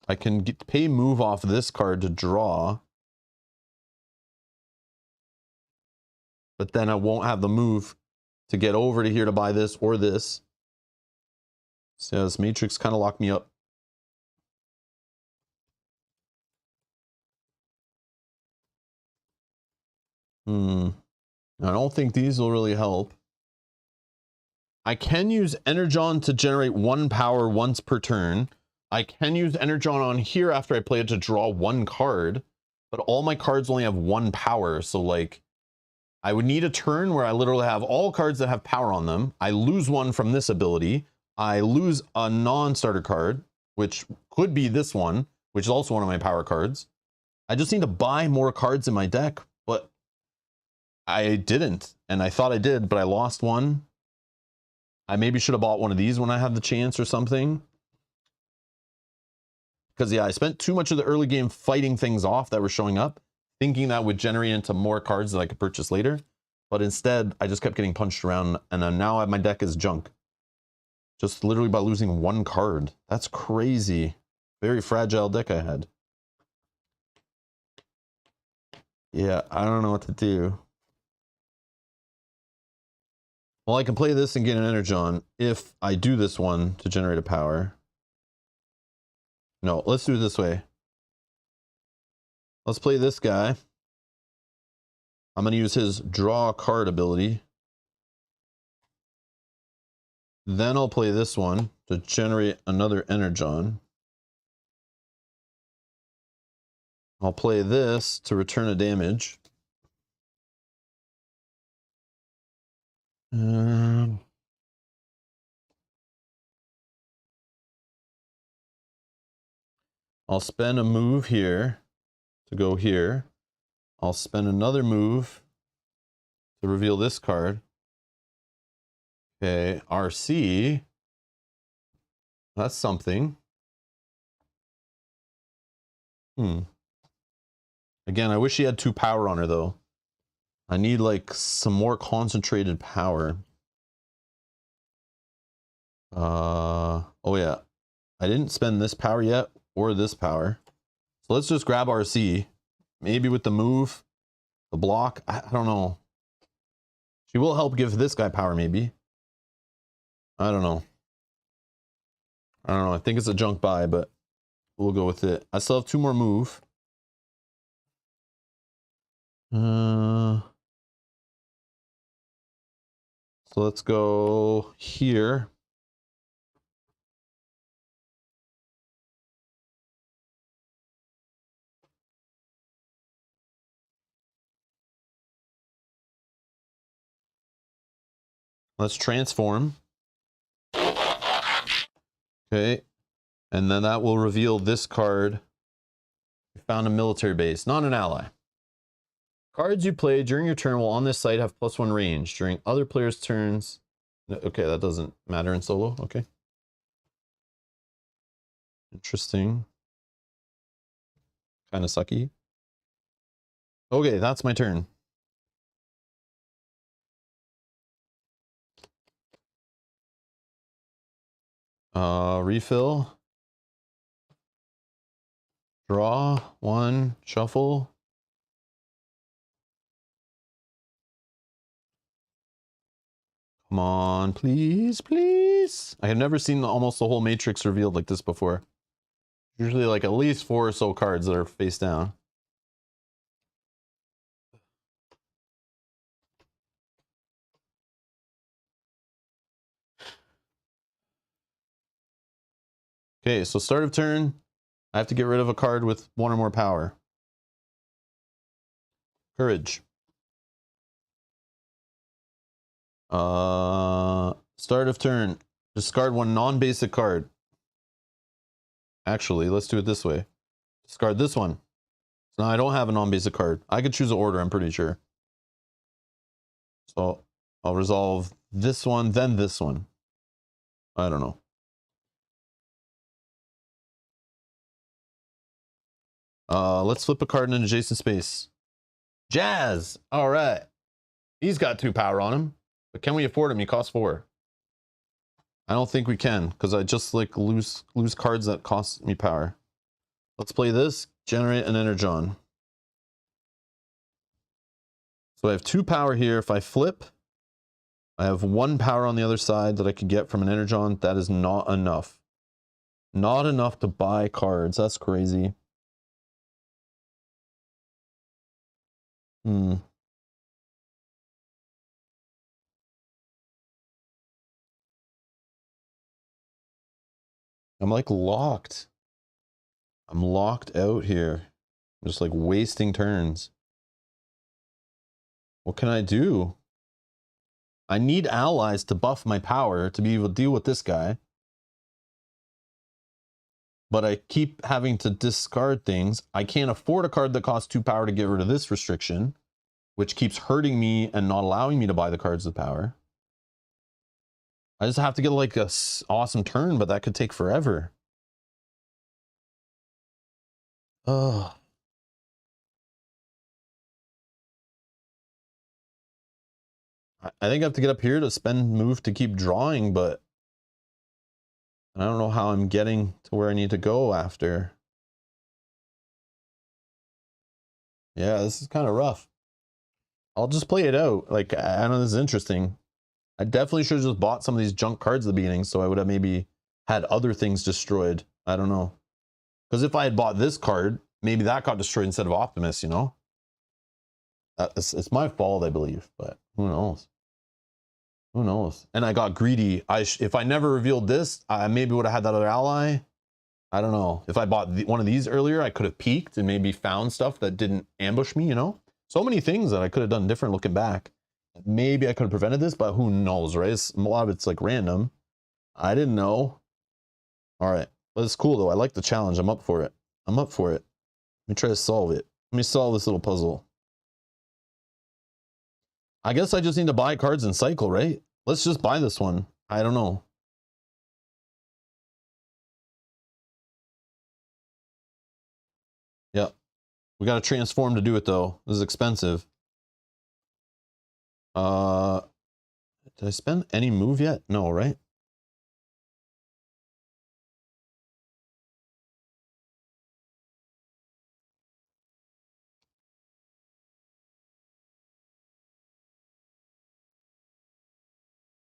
I can pay move off this card to draw. But then I won't have the move to get over to here to buy this or this. So this matrix kind of locked me up. I don't think these will really help. I can use Energon to generate 1 power once per turn. I can use Energon on here after I play it to draw 1 card, but all my cards only have 1 power. So like, I would need a turn where I literally have all cards that have power on them. I lose 1 from this ability. I lose a non-starter card, which could be this one, which is also one of my power cards. I just need to buy more cards in my deck, but I didn't. And I thought I did, but I lost 1. I maybe should have bought one of these when I had the chance or something. Because yeah, I spent too much of the early game fighting things off that were showing up, thinking that would generate into more cards that I could purchase later. But instead, I just kept getting punched around, and now my deck is junk. Just literally by losing 1 card. That's crazy. Very fragile deck I had. Yeah, I don't know what to do. Well, I can play this and get an Energon if I do this one to generate a power. No, let's do it this way. Let's play this guy. I'm going to use his draw a card ability. Then I'll play this one to generate another Energon. I'll play this to return a damage. I'll spend a move here to go here. I'll spend another move to reveal this card. Okay, RC. That's something. Again, I wish she had 2 power on her though. I need like some more concentrated power. Oh yeah. I didn't spend this power yet or this power. So let's just grab RC. Maybe with the move, the block, I don't know. She will help give this guy power maybe. I don't know. I think it's a junk buy, but we'll go with it. I still have 2 more move. So let's go here. Let's transform. Okay. And then that will reveal this card. We found a military base, not an ally. Cards you play during your turn will on this site have +1 range. During other players' turns. Okay, that doesn't matter in solo. Okay. Interesting. Kind of sucky. Okay, that's my turn. Refill. Draw 1, shuffle. Come on, please, please. I have never seen almost the whole matrix revealed like this before. Usually like at least 4 or so cards that are face down. Okay, so start of turn, I have to get rid of a card with 1 or more power. Courage. Start of turn, discard 1 non-basic card. Actually, let's do it this way. Discard this one. So now I don't have a non-basic card. I could choose an order, I'm pretty sure. So I'll resolve this one, then this one. I don't know. Let's flip a card in an adjacent space. Jazz. All right. He's got 2 power on him, but can we afford him? He costs 4. I don't think we can, because I just like lose cards that cost me power. Let's play this. Generate an Energon. So I have 2 power here. If I flip, I have 1 power on the other side that I could get from an Energon. That is not enough. Not enough to buy cards. That's crazy. I'm like locked. I'm locked out here. I'm just like wasting turns. What can I do? I need allies to buff my power to be able to deal with this guy. But I keep having to discard things. I can't afford a card that costs 2 power to get rid of this restriction, which keeps hurting me and not allowing me to buy the cards with power. I just have to get like a awesome turn, but that could take forever. Ugh. I think I have to get up here to spend move to keep drawing, but I don't know how I'm getting to where I need to go after. Yeah, this is kind of rough. I'll just play it out. Like, I know this is interesting. I definitely should have just bought some of these junk cards at the beginning, so I would have maybe had other things destroyed. I don't know. Because if I had bought this card, maybe that got destroyed instead of Optimus, you know? It's my fault, I believe, but who knows? Who knows? And I got greedy. If I never revealed this, I maybe would have had that other ally. I don't know. If I bought one of these earlier, I could have peeked and maybe found stuff that didn't ambush me, you know? So many things that I could have done different looking back. Maybe I could have prevented this, but who knows, right? A lot of it's like random. I didn't know. All right. But it's cool, though. I like the challenge. I'm up for it. I'm up for it. Let me try to solve it. Let me solve this little puzzle. I guess I just need to buy cards and cycle, right? Let's just buy this one. I don't know. Yep. We got to transform to do it, though. This is expensive. Did I spend any move yet? No, right?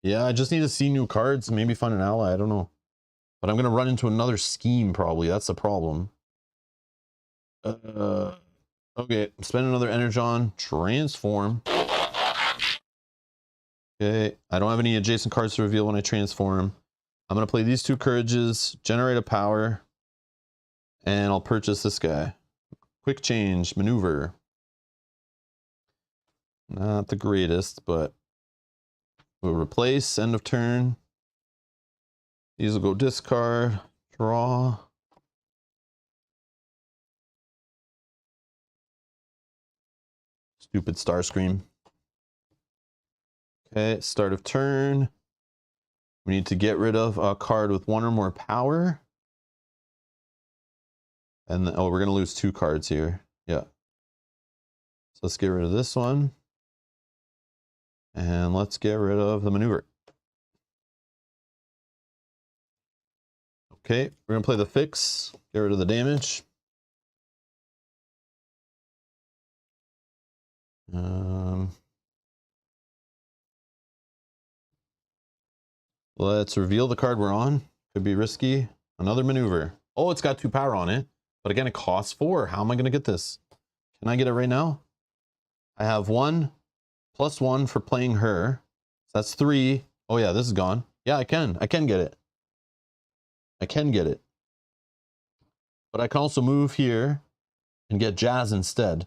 Yeah, I just need to see new cards, maybe find an ally, I don't know. But I'm going to run into another scheme, probably. That's the problem. Okay, spend another Energon, transform. Okay, I don't have any adjacent cards to reveal when I transform. I'm going to play these 2 courages, generate a power, and I'll purchase this guy. Quick change, maneuver. Not the greatest, but we'll replace, end of turn. These will go discard, draw. Stupid Starscream. Okay, start of turn. We need to get rid of a card with 1 or more power. And oh, we're going to lose 2 cards here. Yeah. So let's get rid of this one. And let's get rid of the maneuver. Okay, we're going to play the fix. Get rid of the damage. Let's reveal the card we're on. Could be risky. Another maneuver. Oh, it's got 2 power on it. But again, it costs 4. How am I going to get this? Can I get it right now? I have 1 plus 1 for playing her. So that's 3. Oh yeah, this is gone. Yeah, I can. I can get it. I can get it. But I can also move here and get Jazz instead.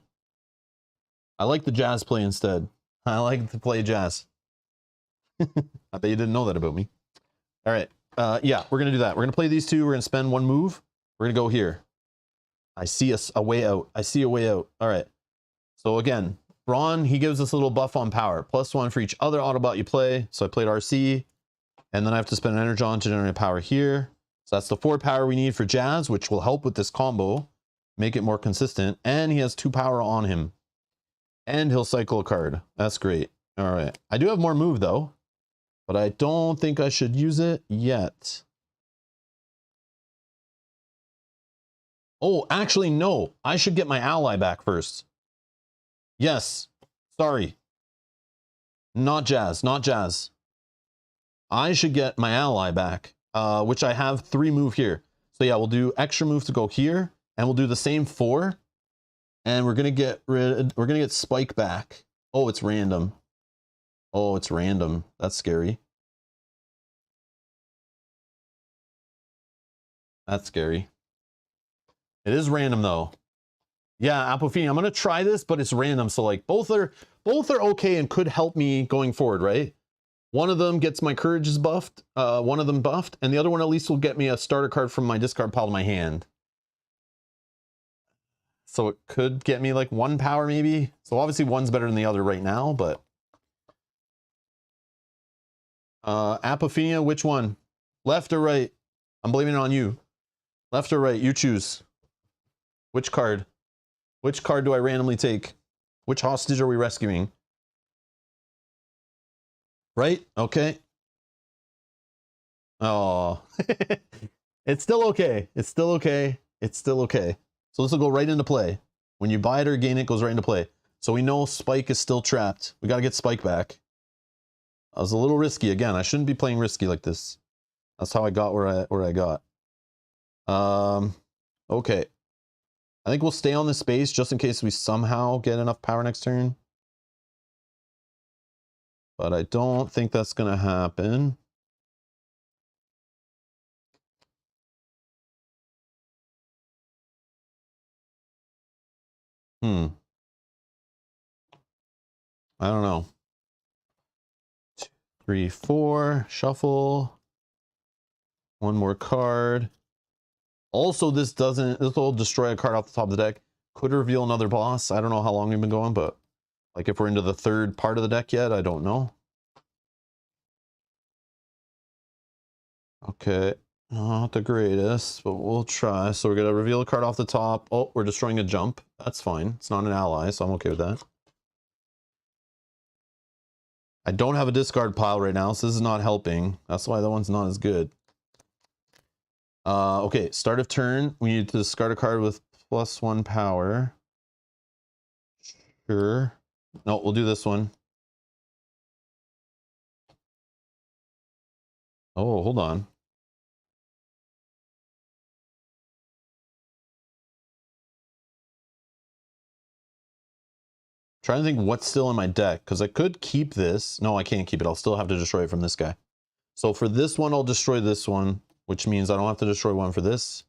I like the Jazz play instead. I like to play Jazz. I bet you didn't know that about me. All right. Yeah, we're going to do that. We're going to play these 2. We're going to spend 1 move. We're going to go here. I see a way out. I see a way out. All right. So again, Brawn, he gives us a little buff on power. +1 for each other Autobot you play. So I played RC. And then I have to spend an Energon to generate power here. So that's the 4 power we need for Jazz, which will help with this combo. make it more consistent. And he has 2 power on him. And he'll cycle a card. That's great. All right. I do have more move, though. But I don't think I should use it yet. Oh, actually, no. I should get my ally back first. Yes. Sorry. Not Jazz. Not Jazz. I should get my ally back, which I have 3 move here. So yeah, we'll do extra move to go here, and we'll do the same 4. And we're gonna get Spike back. Oh, it's random. Oh, it's random. That's scary. That's scary. It is random though. Yeah, Apophenia. I'm gonna try this, but it's random. So like both are okay and could help me going forward, right? One of them gets my courage is buffed, one of them buffed, and the other one at least will get me a starter card from my discard pile to my hand. So it could get me like 1 power maybe. So obviously one's better than the other right now, but Apophenia, which one? Left or right? I'm blaming it on you. Left or right? You choose. Which card? Which card do I randomly take? Which hostage are we rescuing? Right? Okay. Oh. It's still okay. It's still okay. It's still okay. So this will go right into play. When you buy it or gain it, goes right into play. So we know Spike is still trapped. We got to get Spike back. I was a little risky again. I shouldn't be playing risky like this. That's how I got where I got. Okay. I think we'll stay on this space just in case we somehow get enough power next turn. But I don't think that's going to happen. I don't know. 2, 3, 4. Shuffle. 1 more card. Also, this will destroy a card off the top of the deck. Could reveal another boss. I don't know how long we've been going, but like if we're into the 3rd part of the deck yet, I don't know. Okay. Not the greatest, but we'll try. So we're going to reveal a card off the top. Oh, we're destroying a jump. That's fine. It's not an ally, so I'm okay with that. I don't have a discard pile right now, so this is not helping. That's why that one's not as good. Okay, start of turn. We need to discard a card with +1 power. Sure. No, we'll do this one. Oh, hold on. Trying to think what's still in my deck, because I could keep this. No, I can't keep it. I'll still have to destroy it from this guy. So for this one, I'll destroy this one, which means I don't have to destroy one for this.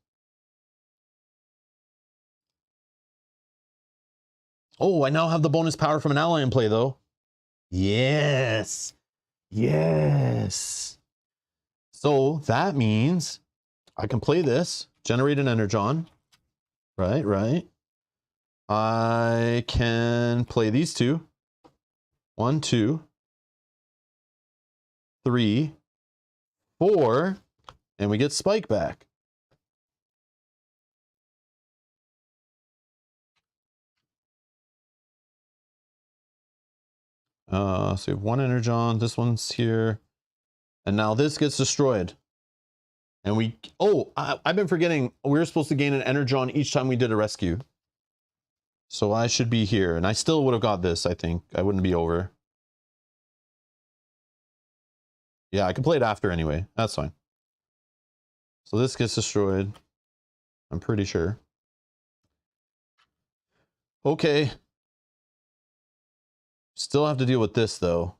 Oh, I now have the bonus power from an ally in play, though. Yes. Yes. So that means I can play this, generate an Energon. Right, right. I can play these 2. 1, 2, 3, 4, and we get Spike back. So we have 1 Energon. This one's here, and now this gets destroyed. And we, oh, I've been forgetting. We were supposed to gain an Energon each time we did a rescue. So I should be here, and I still would have got this, I think. I wouldn't be over. Yeah, I can play it after anyway. That's fine. So this gets destroyed. I'm pretty sure. Okay. Still have to deal with this, though.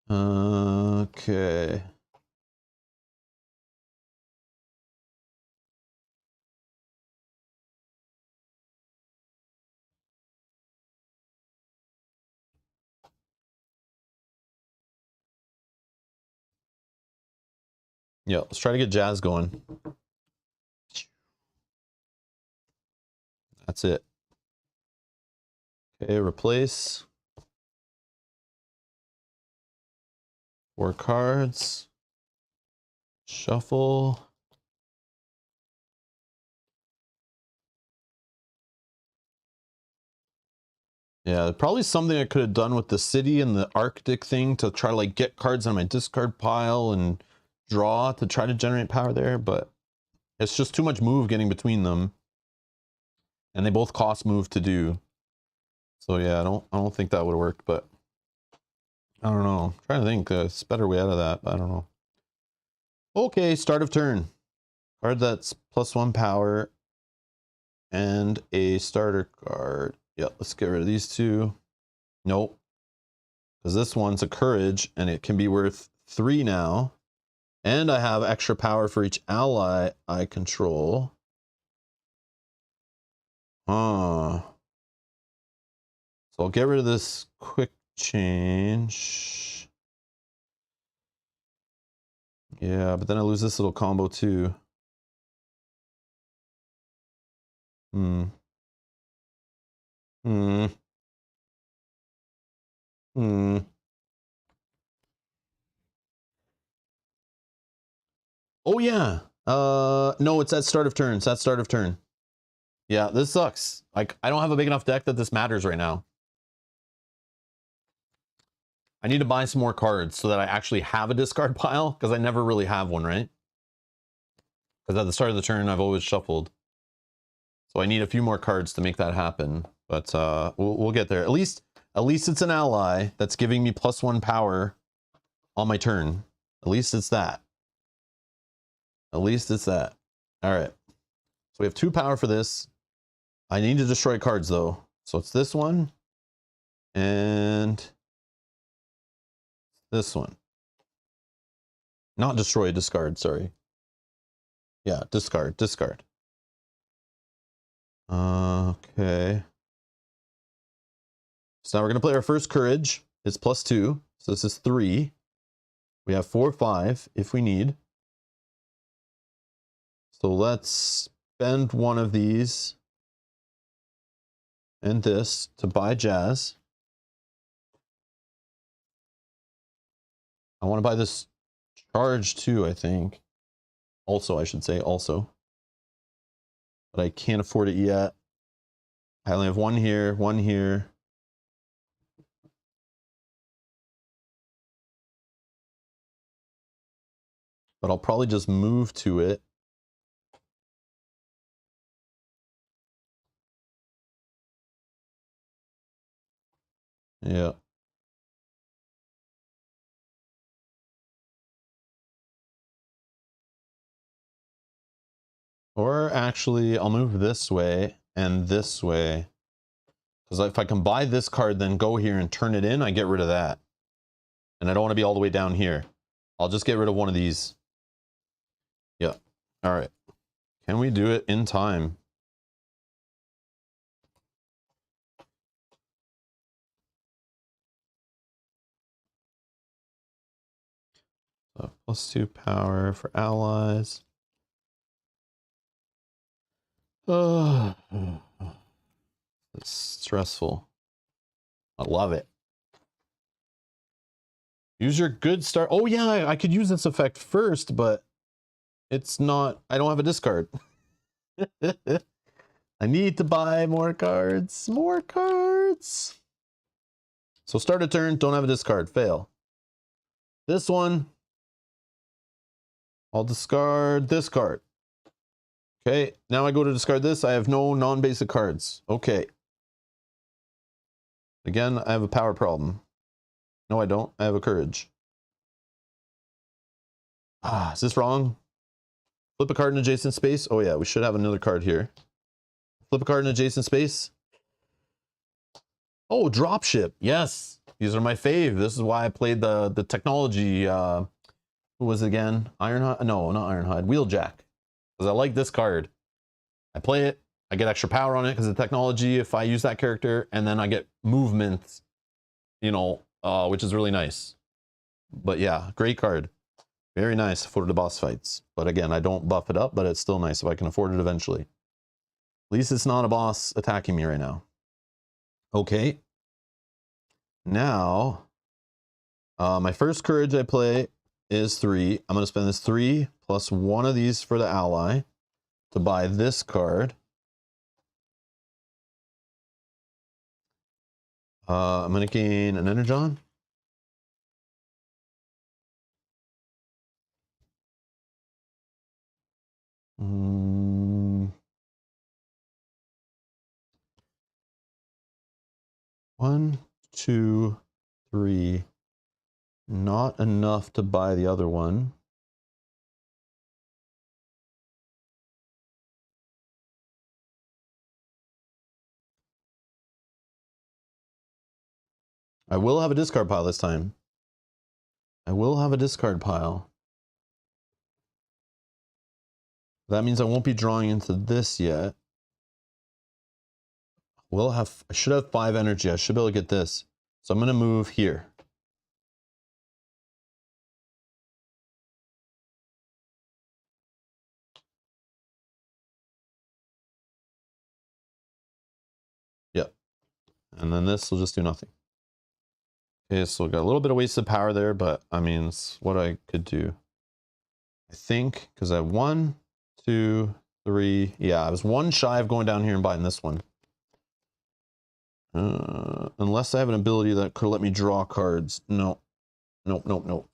Okay. Yeah, let's try to get Jazz going. That's it. Okay, replace. 4 cards. Shuffle. Yeah, probably something I could have done with the city and the Arctic thing to try to like get cards on my discard pile and draw to try to generate power there, but it's just too much move getting between them. And they both cost move to do. So yeah, I don't think that would have worked, but I don't know. I'm trying to think it's a better way out of that, but I don't know. Okay, start of turn. Card that's +1 power and a starter card. Yeah, let's get rid of these two. Nope. Because this one's a courage and it can be worth 3 now. And I have extra power for each ally I control. So I'll get rid of this quick change. Yeah, but then I lose this little combo too. Oh yeah. No, it's at start of turn. It's at start of turn. Yeah, this sucks. Like, I don't have a big enough deck that this matters right now. I need to buy some more cards so that I actually have a discard pile, because I never really have one, right? Because at the start of the turn, I've always shuffled. So I need a few more cards to make that happen. But we'll get there. At least it's an ally that's giving me +1 power on my turn. At least it's that. At least it's that. All right. So we have 2 power for this. I need to destroy cards though. So it's this one and this one. Not destroy, discard, sorry. Yeah, discard. Okay. So now we're going to play our first courage. It's +2. So this is 3. We have 4, 5 if we need. So let's spend one of these and this to buy Jazz. I want to buy this charge too, I think. Also, I should say also. But I can't afford it yet. I only have 1 here, 1 here. But I'll probably just move to it. Yeah. Or actually, I'll move this way and this way. Because if I can buy this card, then go here and turn it in, I get rid of that. And I don't want to be all the way down here. I'll just get rid of one of these. Yeah. All right. Can we do it in time? So +2 power for allies. Oh, it's stressful. I love it. Use your good start. Oh yeah, I could use this effect first, but it's not, I don't have a discard. I need to buy more cards. More cards. So start a turn, don't have a discard, fail. This one, I'll discard this card. Okay, now I go to discard this. I have no non-basic cards. Okay. Again, I have a power problem. No, I don't. I have a courage. Ah, is this wrong? Flip a card in adjacent space. Oh yeah, we should have another card here. Flip a card in adjacent space. Oh, dropship. Yes. These are my fave. This is why I played the technology. Who was it again? Ironhide? No, not Ironhide. Wheeljack. Because I like this card. I play it. I get extra power on it because of the technology if I use that character. And then I get movement, you know, which is really nice. But yeah, great card. Very nice for the boss fights. But again, I don't buff it up, but it's still nice if I can afford it eventually. At least it's not a boss attacking me right now. Okay. Now, My first courage I play is 3. I'm going to spend this 3 plus 1 of these for the ally to buy this card. I'm going to gain an Energon. One, 2, 3. Not enough to buy the other one. I will have a discard pile this time. I will have a discard pile. That means I won't be drawing into this yet. I should have 5 energy. I should be able to get this. So I'm going to move here. Yep. And then this will just do nothing. Okay, so we got a little bit of wasted power there, but I mean, it's what I could do. I think, because I have 1, 2, 3. Yeah, I was 1 shy of going down here and buying this one. Unless I have an ability that could let me draw cards. No. Nope, nope, nope.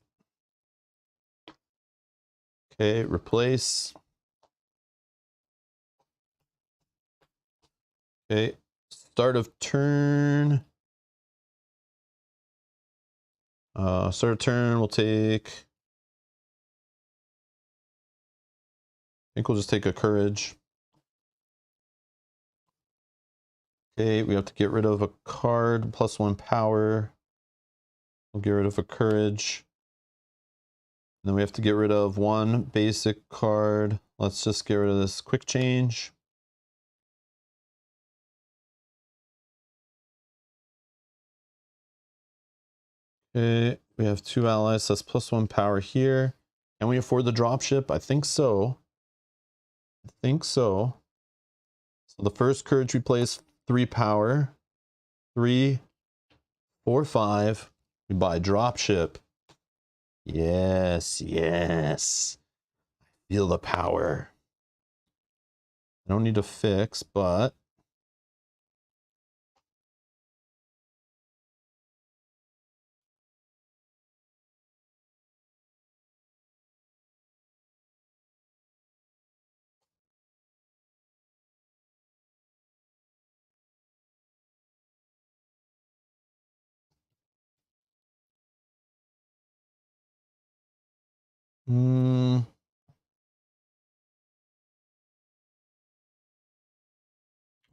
Okay, replace. Okay, start of turn. Start of turn, we'll take... I think we'll just take a courage. Okay, we have to get rid of a card, +1 power. We'll get rid of a courage. And then we have to get rid of 1 basic card. Let's just get rid of this quick change. Okay, we have 2 allies, so that's +1 power here. Can we afford the dropship? I think so. I think so. So the first courage we play is 3 power. 3, 4, 5. We buy dropship. Yes, yes. I feel the power. I don't need to fix, but...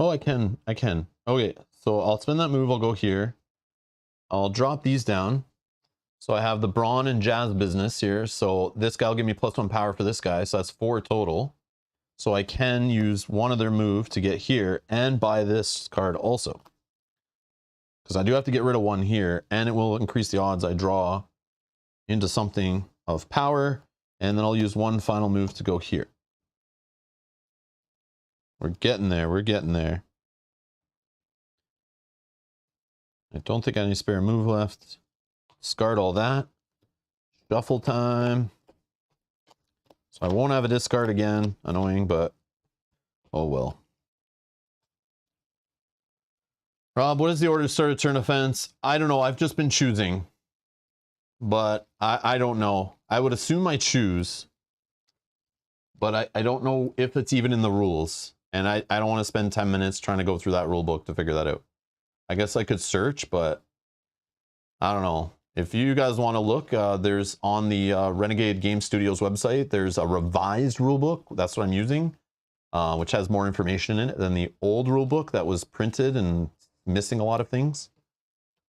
Oh, I can. Okay, so I'll spend that move. I'll go here. I'll drop these down. So I have the Brawn and Jazz business here. So this guy will give me +1 power for this guy. So that's 4 total. So I can use one of their move to get here and buy this card also. Because I do have to get rid of 1 here, and it will increase the odds I draw into something of power. And then I'll use 1 final move to go here. We're getting there. We're getting there. I don't think I have any spare move left. Discard all that. Shuffle time. So I won't have a discard again. Annoying, but oh well. Rob, what is the order to start a turn offense? I don't know. I've just been choosing. But I don't know. I would assume I choose. But I don't know if it's even in the rules. And I don't want to spend 10 minutes trying to go through that rule book to figure that out. I guess I could search, but I don't know. If you guys want to look, there's on the Renegade Game Studios website, there's a revised rulebook. That's what I'm using, which has more information in it than the old rulebook that was printed and missing a lot of things.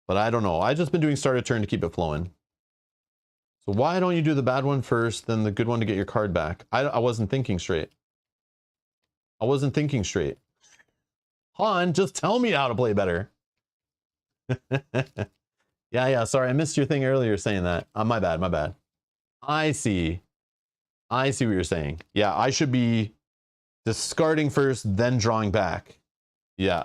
But I don't know. I've just been doing start a turn to keep it flowing. So why don't you do the bad one first, then the good one to get your card back? I wasn't thinking straight. I wasn't thinking straight. Han, just tell me how to play better. Yeah, sorry, I missed your thing earlier saying that. My bad. I see what you're saying. Yeah, I should be discarding first, then drawing back. Yeah.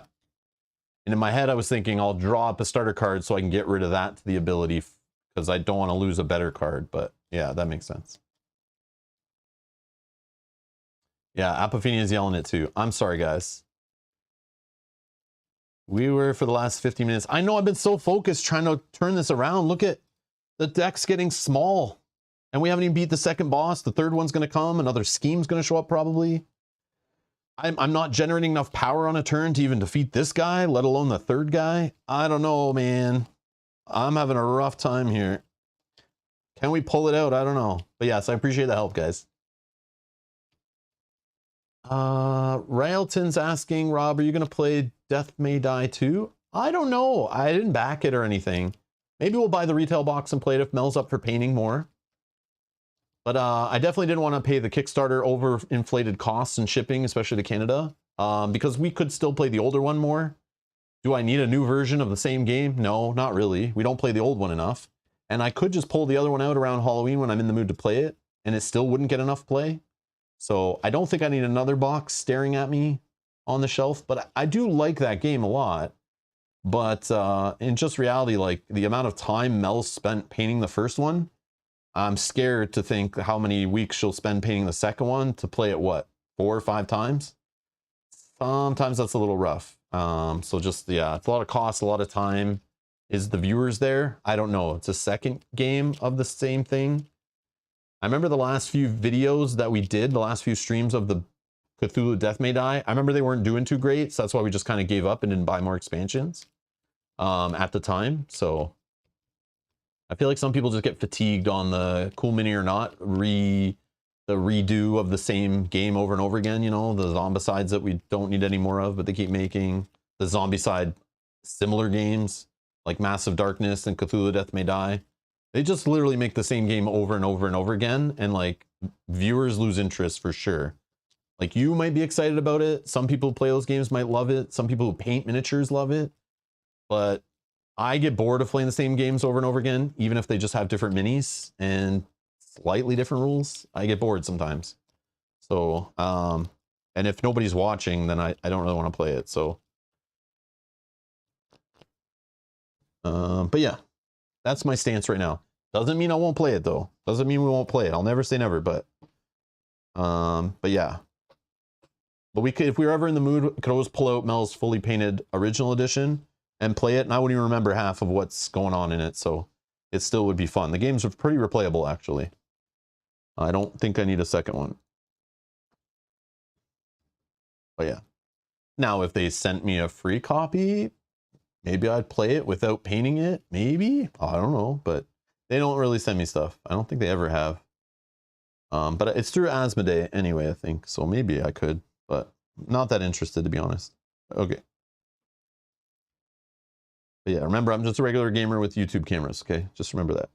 And in my head, I was thinking I'll draw up a starter card so I can get rid of that to the ability, because I don't want to lose a better card. But yeah, that makes sense. Yeah, Apophenia is yelling it too. I'm sorry, guys. We were for the last 50 minutes. I know I've been so focused trying to turn this around. Look at the deck's getting small. And we haven't even beat the second boss. The third one's going to come. Another scheme's going to show up probably. I'm not generating enough power on a turn to even defeat this guy, let alone the third guy. I don't know, man. I'm having a rough time here. Can we pull it out? I don't know. But yes, I appreciate the help, guys. Railton's asking, Rob, are you going to play Death May Die 2? I don't know. I didn't back it or anything. Maybe we'll buy the retail box and play it if Mel's up for painting more. But I definitely didn't want to pay the Kickstarter overinflated costs and shipping, especially to Canada, because we could still play the older one more. Do I need a new version of the same game? No, not really. We don't play the old one enough. And I could just pull the other one out around Halloween when I'm in the mood to play it, and it still wouldn't get enough play. So I don't think I need another box staring at me on the shelf, but I do like that game a lot. But in just reality, like the amount of time Mel spent painting the first one, I'm scared to think how many weeks she'll spend painting the second one to play it, what, 4 or 5 times? Sometimes that's a little rough. So just, yeah, it's a lot of cost, a lot of time. Is the viewers there? I don't know. It's a second game of the same thing. I remember the last few videos that we did, the last few streams of the Cthulhu Death May Die, I remember they weren't doing too great, so that's why we just kind of gave up and didn't buy more expansions at the time. So I feel like some people just get fatigued on the Cool Mini or Not the redo of the same game over and over again, you know, the Zombicides that we don't need any more of, but they keep making the Zombicide similar games like Massive Darkness and Cthulhu Death May Die. They just literally make the same game over and over and over again, and like viewers lose interest for sure. Like you might be excited about it. Some people who play those games might love it. Some people who paint miniatures love it. But I get bored of playing the same games over and over again, even if they just have different minis and slightly different rules. I get bored sometimes. So, and if nobody's watching, then I don't really want to play it. So, but yeah, that's my stance right now. Doesn't mean I won't play it though. Doesn't mean we won't play it. I'll never say never, but yeah. But we could, if we were ever in the mood, we could always pull out Mel's fully painted original edition and play it, and I wouldn't even remember half of what's going on in it, so it still would be fun. The games are pretty replayable, actually. I don't think I need a second one. But yeah. Now, if they sent me a free copy, maybe I'd play it without painting it. Maybe. I don't know, but they don't really send me stuff. I don't think they ever have. But it's through Asmodee anyway, I think. So maybe I could, but not that interested, to be honest. Okay. But yeah, remember, I'm just a regular gamer with YouTube cameras, okay? Just remember that.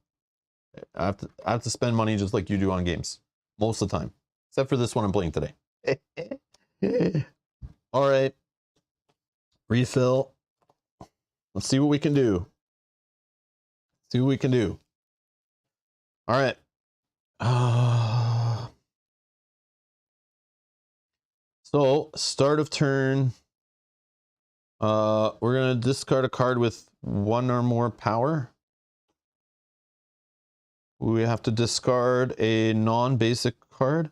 I have to spend money just like you do on games. Most of the time. Except for this one I'm playing today. All right. Refill. Let's see what we can do. See what we can do. All right. So, start of turn. We're going to discard a card with 1 or more power. We have to discard a non-basic card.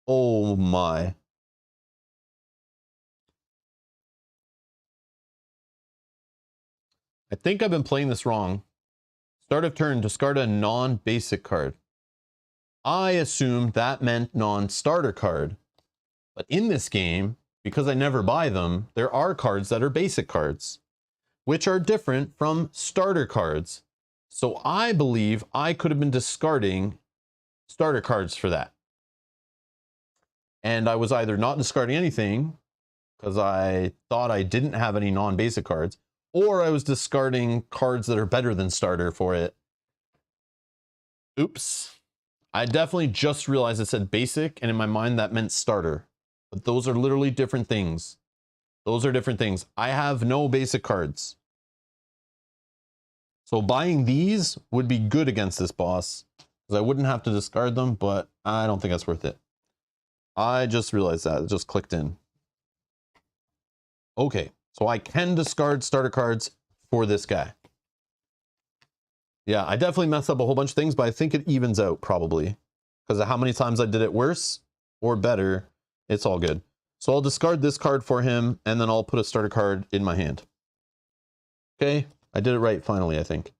Oh my. I think I've been playing this wrong. Start of turn, discard a non-basic card. I assumed that meant non-starter card. But in this game, because I never buy them, there are cards that are basic cards, which are different from starter cards. So I believe I could have been discarding starter cards for that. And I was either not discarding anything because I thought I didn't have any non-basic cards, or I was discarding cards that are better than starter for it. Oops. I definitely just realized it said basic, and in my mind that meant starter. But those are literally different things. Those are different things. I have no basic cards. So buying these would be good against this boss, because I wouldn't have to discard them, but I don't think that's worth it. I just realized that. It just clicked in. Okay, so I can discard starter cards for this guy. Yeah, I definitely messed up a whole bunch of things, but I think it evens out probably. Because of how many times I did it worse or better, it's all good. So I'll discard this card for him, and then I'll put a starter card in my hand. Okay, I did it right finally, I think.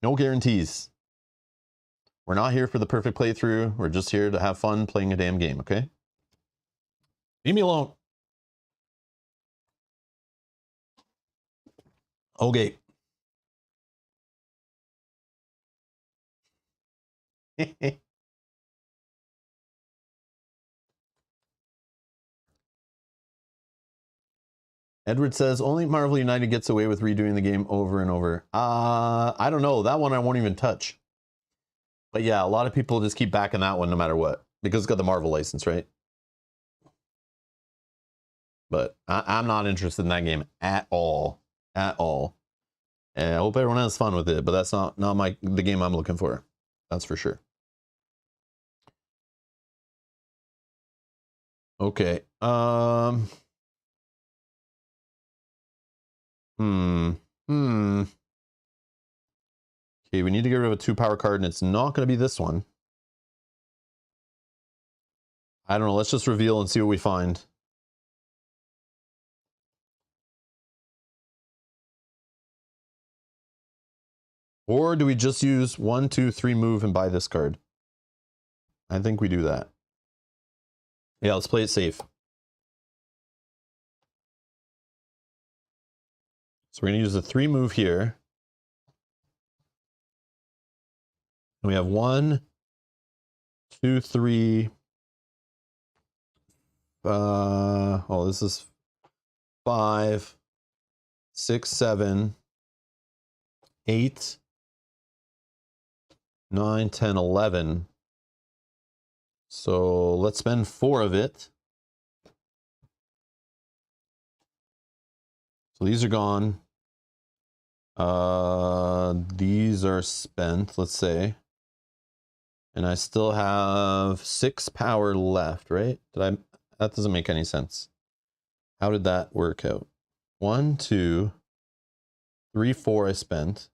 No guarantees. We're not here for the perfect playthrough. We're just here to have fun playing a damn game, okay? Leave me alone. Okay. Edward says, only Marvel United gets away with redoing the game over and over. I don't know. That one I won't even touch. But yeah, a lot of people just keep backing that one no matter what. Because it's got the Marvel license, right? But I'm not interested in that game at all. At all. And I hope everyone has fun with it, but that's not the game I'm looking for. That's for sure. Okay. Okay, we need to get rid of a 2-power card, and it's not going to be this one. I don't know. Let's just reveal and see what we find. Or do we just use 1, 2, 3 move and buy this card? I think we do that. Yeah, let's play it safe. So we're going to use the 3 move here. And we have 1, 2, 3. This is 5, 6, 7, 8, 9, 10, 11. So let's spend 4 of it. So these are gone. These are spent, let's say. And I still have 6 power left, right? That doesn't make any sense. How did that work out? 1, 2, 3, 4 I spent.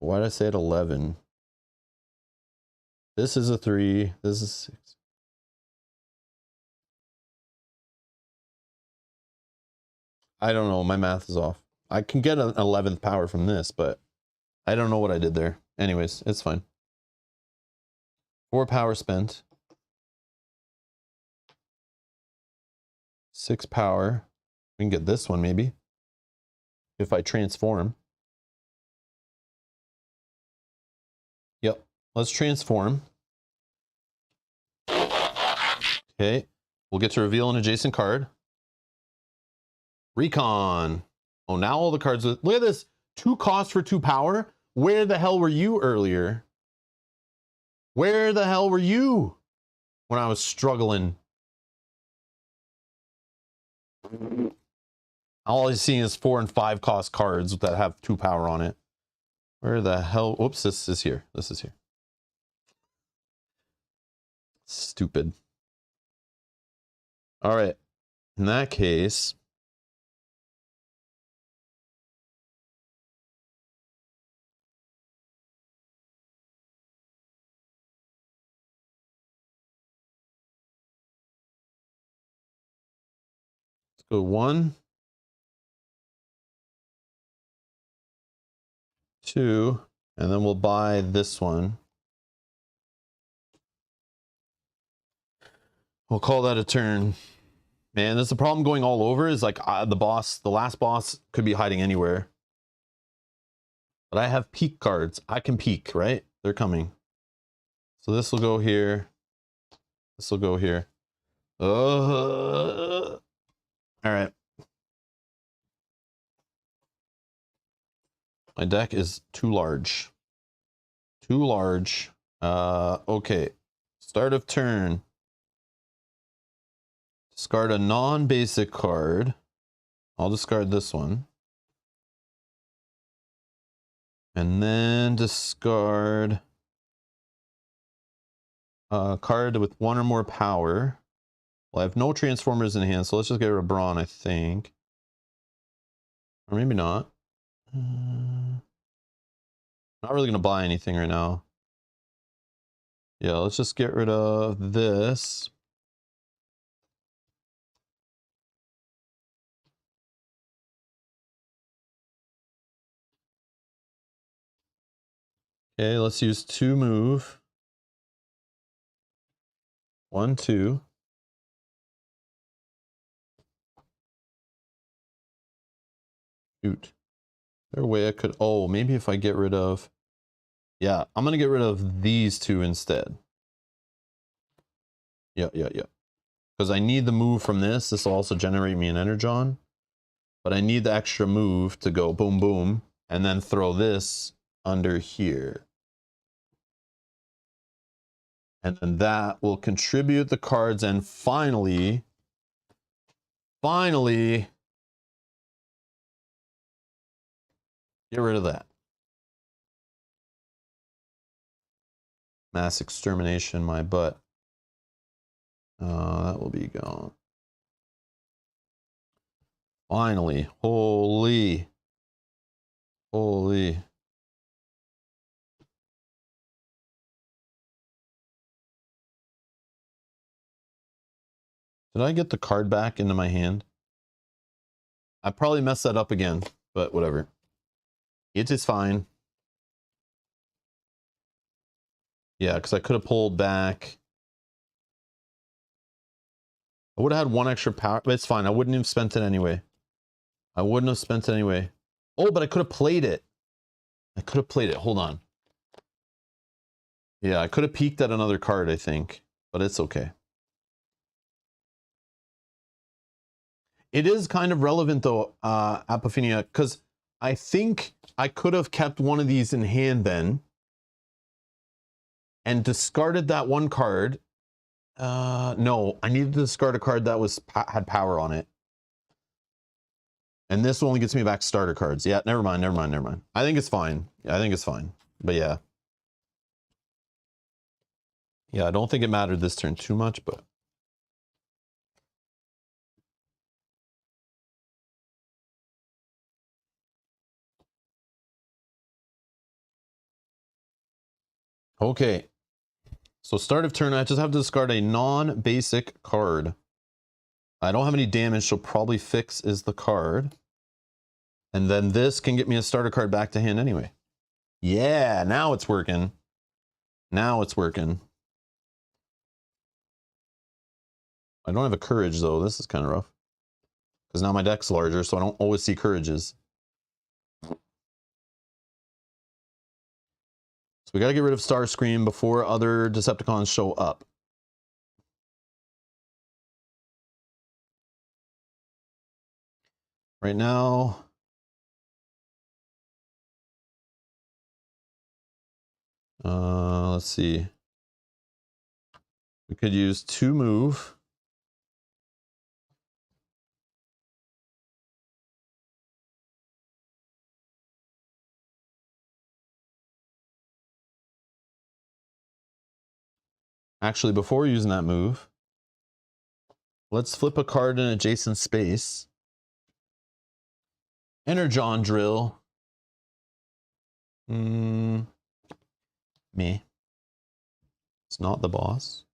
Why did I say it 11? This is a 3, this is 6. I don't know, my math is off. I can get an 11th power from this, but I don't know what I did there. Anyways, it's fine. 4 power spent. 6 power. We can get this one maybe. If I transform. Yep, let's transform. Okay, we'll get to reveal an adjacent card. Recon. Oh, now all the cards. Look at this. 2 cost for 2 power. Where the hell were you earlier? Where the hell were you when I was struggling? All I see is 4 and 5 cost cards that have 2 power on it. Where the hell? Oops, this is here. This is here. Stupid. All right. In that case, let's go 1, 2, and then we'll buy this one. We'll call that a turn. Man, that's the problem going all over is like the last boss could be hiding anywhere. But I have peek cards. I can peek, right? They're coming. So this will go here. This will go here. All right. My deck is too large. Too large. Okay. Start of turn. Discard a non-basic card. I'll discard this one. And then discard a card with 1 or more power. Well, I have no Transformers in hand, so let's just get rid of Brawn, I think. Or maybe not. Not really going to buy anything right now. Yeah, let's just get rid of this. Okay, let's use 2 move. 1, 2. Is there a way I could... Oh, maybe if I get rid of... Yeah, I'm going to get rid of these 2 instead. Yeah. Because I need the move from this. This will also generate me an Energon. But I need the extra move to go boom, boom. And then throw this under here. And then that will contribute the cards. And finally, get rid of that. Mass extermination, my butt. That will be gone. Finally. Holy. Did I get the card back into my hand? I probably messed that up again, but whatever. It is fine. Yeah, because I could have pulled back. I would have had 1 extra power, but it's fine. I wouldn't have spent it anyway. Oh, but I could have played it. Hold on. Yeah, I could have peeked at another card, I think, but it's okay. It is kind of relevant though, Apophenia, because I think I could have kept one of these in hand then and discarded that 1 card. No, I needed to discard a card that had power on it. And this only gets me back starter cards. Yeah, never mind. I think it's fine. But yeah. Yeah, I don't think it mattered this turn too much, but... Okay. So start of turn, I just have to discard a non-basic card. I don't have any damage, so probably Fix is the card. And then this can get me a starter card back to hand anyway. Yeah, now it's working. I don't have a courage though. This is kind of rough. Because now my deck's larger, so I don't always see courages. So we gotta get rid of Starscream before other Decepticons show up. Right now... let's see. We could use 2 move. Actually, before using that move, let's flip a card in adjacent space. Energon Drill. Me. It's not the boss.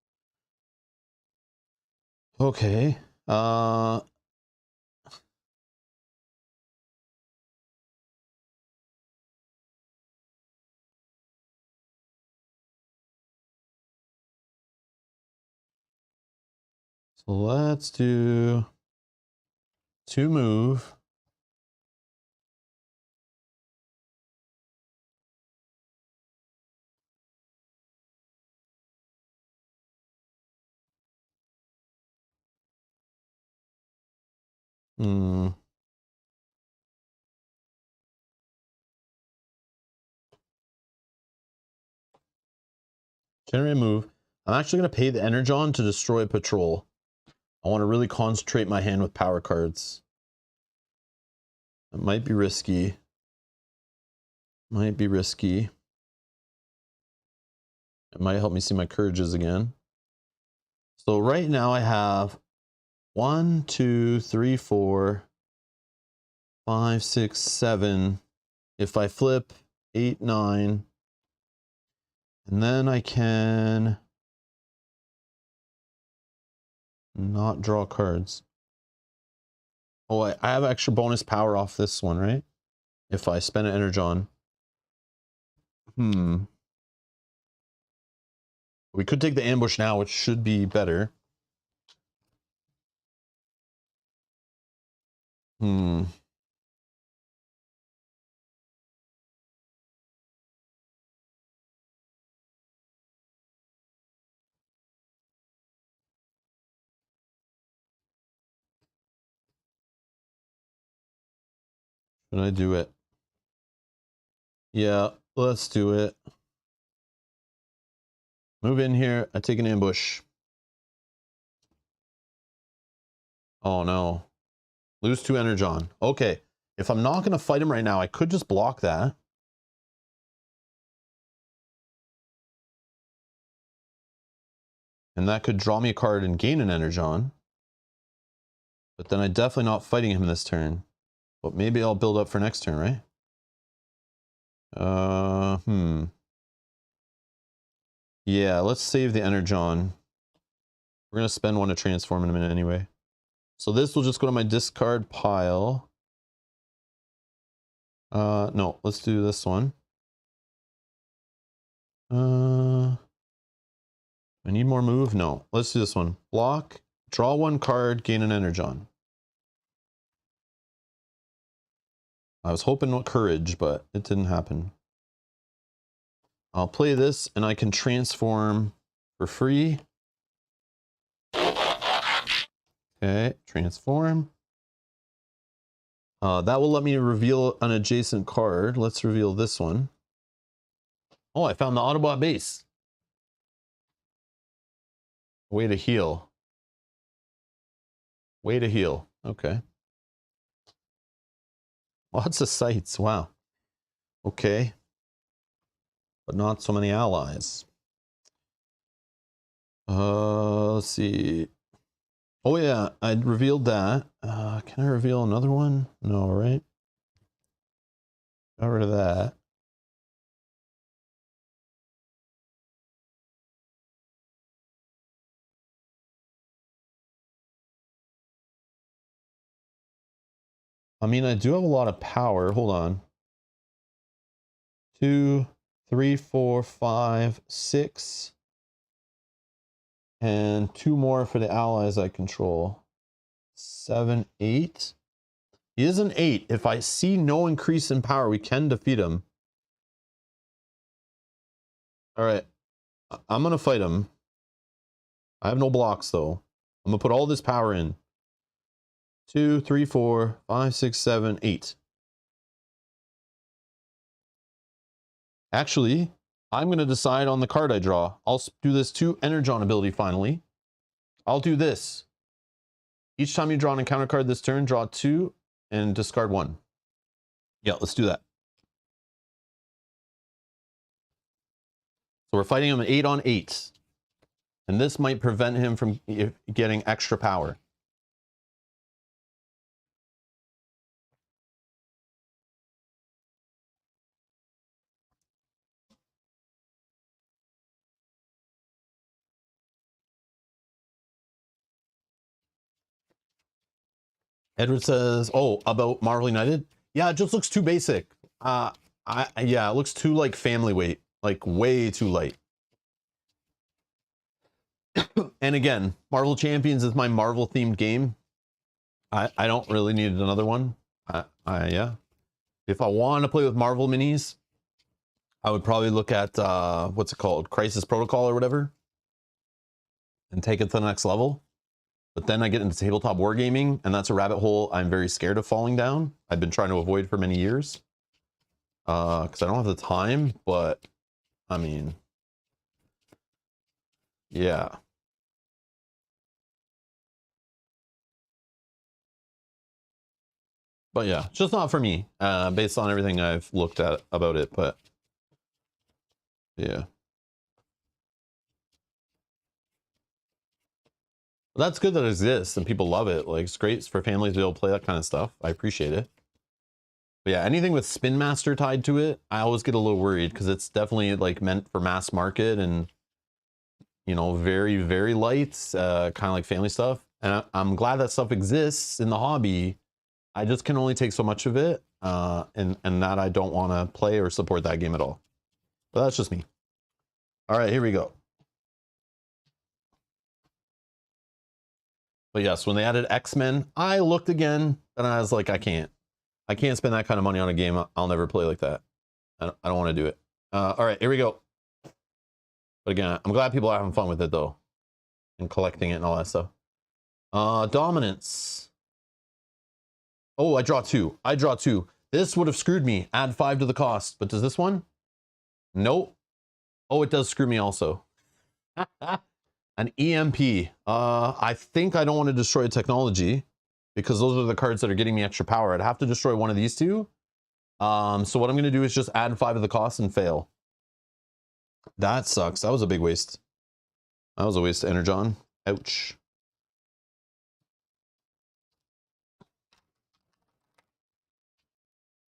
Okay. So let's do 2 move. Generate a move. I'm actually going to pay the Energon to destroy Patrol. I want to really concentrate my hand with power cards. It might be risky. It might help me see my courages again. So right now I have 1, 2, 3, 4, 5, 6, 7. if I flip 8, 9, and then I can not draw cards. Oh, I have extra bonus power off this one, right? If I spend an Energon. We could take the ambush now, which should be better. Should I do it? Yeah, let's do it. Move in here. I take an ambush. Oh no. Lose 2 Energon. Okay. If I'm not going to fight him right now, I could just block that. And that could draw me a card and gain an Energon. But then I'm definitely not fighting him this turn. But maybe I'll build up for next turn, right? Yeah, let's save the Energon. We're going to spend one to transform in a minute anyway. So this will just go to my discard pile. No, let's do this one. I need more move? No. Let's do this one. Block, draw 1 card, gain an Energon. I was hoping courage, but it didn't happen. I'll play this and I can transform for free. Okay, transform. That will let me reveal an adjacent card. Let's reveal this one. Oh, I found the Autobot base. Way to heal. Way to heal. Okay. Lots of sites. Wow. Okay. But not so many allies. Let's see. Oh yeah, I revealed that. Can I reveal another one? No, right? Got rid of that. I mean, I do have a lot of power. Hold on. 2, 3, 4, 5, 6. And 2 more for the allies I control. 7, 8. He is an 8. If I see no increase in power, we can defeat him. Alright. I'm going to fight him. I have no blocks, though. I'm going to put all this power in. 2, 3, 4, 5, 6, 7, 8. Actually, I'm going to decide on the card I draw. I'll do this 2 Energon ability finally. I'll do this. Each time you draw an encounter card this turn, draw 2 and discard 1. Yeah, let's do that. So we're fighting him 8 on 8. And this might prevent him from getting extra power. Edward says, oh, about Marvel United? Yeah, it just looks too basic. Yeah, it looks too like family weight, like way too light. And again, Marvel Champions is my Marvel themed game. I don't really need another one. Yeah. If I want to play with Marvel minis, I would probably look at, what's it called? Crisis Protocol or whatever. And take it to the next level. But then I get into tabletop wargaming, and that's a rabbit hole I'm very scared of falling down. I've been trying to avoid for many years. Because I don't have the time, but, I mean, yeah. But yeah, it's just not for me, based on everything I've looked at about it, but yeah. That's good that it exists and people love it. Like, it's great for families to be able to play that kind of stuff. I appreciate it. But yeah, anything with Spin Master tied to it, I always get a little worried because it's definitely like meant for mass market and, you know, very, very light, kind of like family stuff. And I'm glad that stuff exists in the hobby. I just can only take so much of it, and that I don't want to play or support that game at all. But that's just me. All right, here we go. But yes, when they added X-Men, I looked again and I was like, I can't spend that kind of money on a game. I'll never play like that. I don't want to do it. All right, here we go. But again, I'm glad people are having fun with it though, and collecting it and all that stuff. Dominance. Oh, I draw two. This would have screwed me. Add 5 to the cost. But does this one? Nope. Oh, it does screw me also. An EMP. I think I don't want to destroy technology because those are the cards that are getting me extra power. I'd have to destroy one of these two. So what I'm going to do is just add 5 to the cost and fail. That sucks. That was a big waste. That was a waste of Energon. Ouch.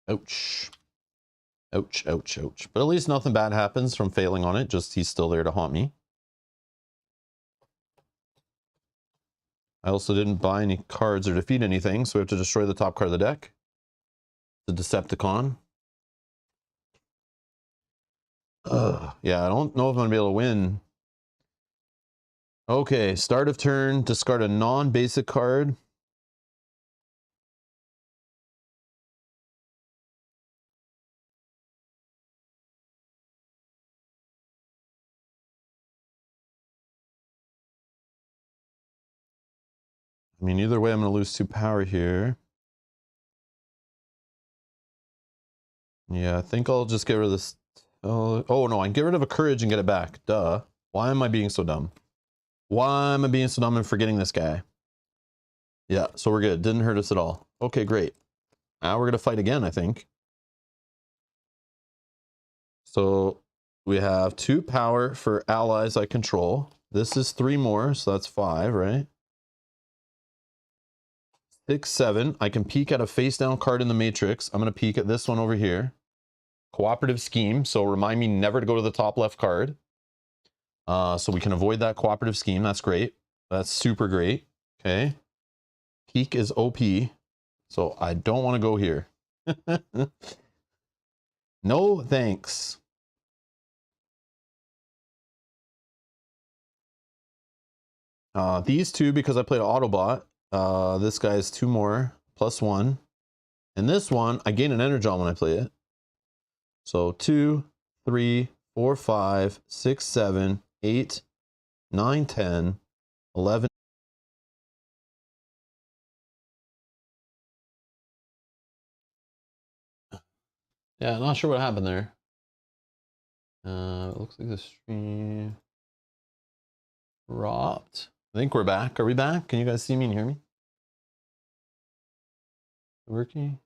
Ouch. Ouch, ouch, ouch. But at least nothing bad happens from failing on it. Just he's still there to haunt me. I also didn't buy any cards or defeat anything, so we have to destroy the top card of the deck. The Decepticon. Yeah, I don't know if I'm going to be able to win. Okay, start of turn, discard a non-basic card. I mean, either way, I'm going to lose 2 power here. Yeah, I think I'll just get rid of this. Oh, no, I can get rid of a courage and get it back. Duh. Why am I being so dumb? Why am I being so dumb and forgetting this guy? Yeah, so we're good. Didn't hurt us at all. Okay, great. Now we're going to fight again, I think. So we have 2 power for allies I control. This is 3 more, so that's 5, right? 6, 7. I can peek at a face down card in the matrix. I'm going to peek at this one over here. Cooperative scheme. So remind me never to go to the top left card. So we can avoid that cooperative scheme. That's great. That's super great. Okay. Peek is OP. So I don't want to go here. No thanks. These 2, because I played an Autobot. This guy is 2 more, +1. And this one, I gain an Energon when I play it. So 2, 3, 4, 5, 6, 7, 8, 9, 10, 11. Yeah, not sure what happened there. It looks like the stream dropped. I think we're back. Are we back? Can you guys see me and hear me? Working?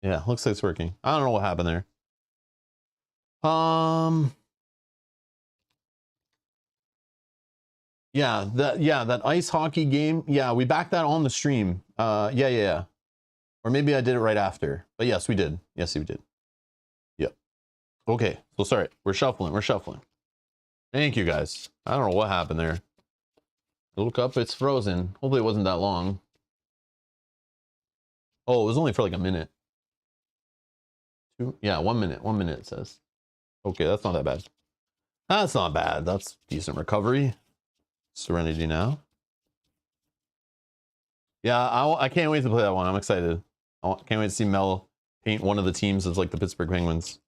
Yeah, looks like it's working. I don't know what happened there. Yeah, that ice hockey game. Yeah, we backed that on the stream. Yeah. Or maybe I did it right after. But yes, we did. Yes, we did. Yep. Okay. So sorry. We're shuffling. Thank you guys. I don't know what happened there. Look up, it's frozen. Hopefully it wasn't that long. Oh, it was only for like a minute. Yeah, 1 minute. 1 minute, it says. Okay, that's not that bad. That's not bad. That's decent recovery. Serenity now. Yeah, I can't wait to play that one. I'm excited. I can't wait to see Mel paint one of the teams as like the Pittsburgh Penguins.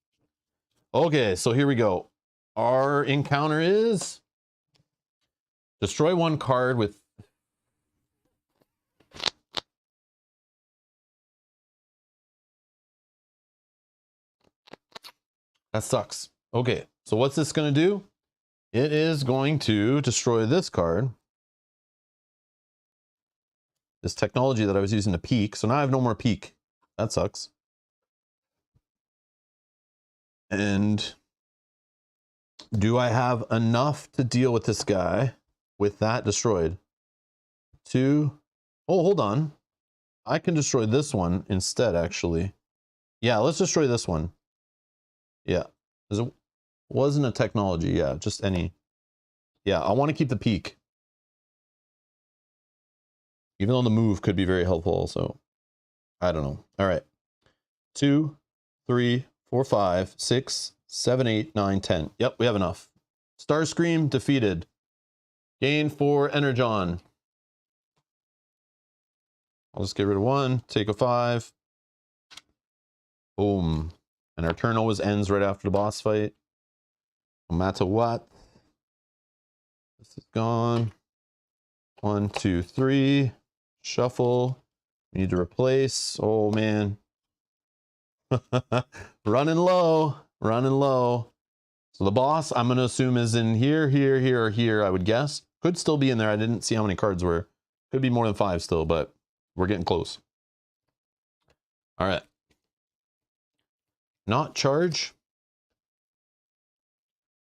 Okay, so here we go. Our encounter is destroy 1 card with that sucks. Okay, so what's this going to do? It is going to destroy this card. This technology that I was using to peek. So now I have no more peek. That sucks. And do I have enough to deal with this guy with that destroyed? 2. Oh, hold on. I can destroy this one instead, actually. Yeah, let's destroy this one. Yeah. It wasn't a technology. Yeah, just any. Yeah, I want to keep the peak. Even though the move could be very helpful also. I don't know. All right. 2, 3, 4, 5, 6, 7, 8, 9, 10. Yep, we have enough. Starscream defeated. Gain 4 Energon. I'll just get rid of 1. Take a 5. Boom. And our turn always ends right after the boss fight. No matter what. This is gone. 1, 2, 3. Shuffle. We need to replace. Oh, man. Running low. Running low. So the boss, I'm going to assume, is in here, here, here, or here, I would guess. Could still be in there. I didn't see how many cards were. Could be more than 5 still, but we're getting close. All right. Not charge.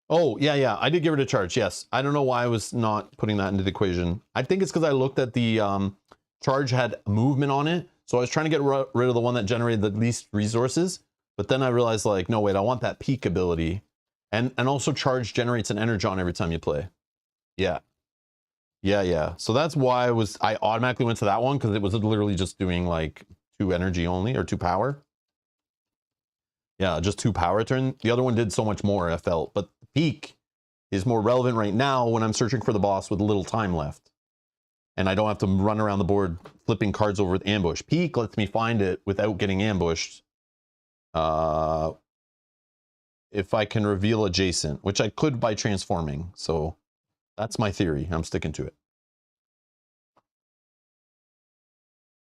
Oh, yeah. I did get rid of charge, yes. I don't know why I was not putting that into the equation. I think it's because I looked at the charge had movement on it. So I was trying to get rid of the one that generated the least resources. But then I realized, like, no, wait, I want that peak ability. And also charge generates an energon every time you play. Yeah. So that's why I automatically went to that one, because it was literally just doing like 2 energy only, or 2 power. Yeah, just 2 power turn. The other one did so much more, I felt. But the peak is more relevant right now when I'm searching for the boss with little time left. And I don't have to run around the board flipping cards over with ambush. Peak lets me find it without getting ambushed. If I can reveal adjacent, which I could by transforming. So that's my theory. I'm sticking to it.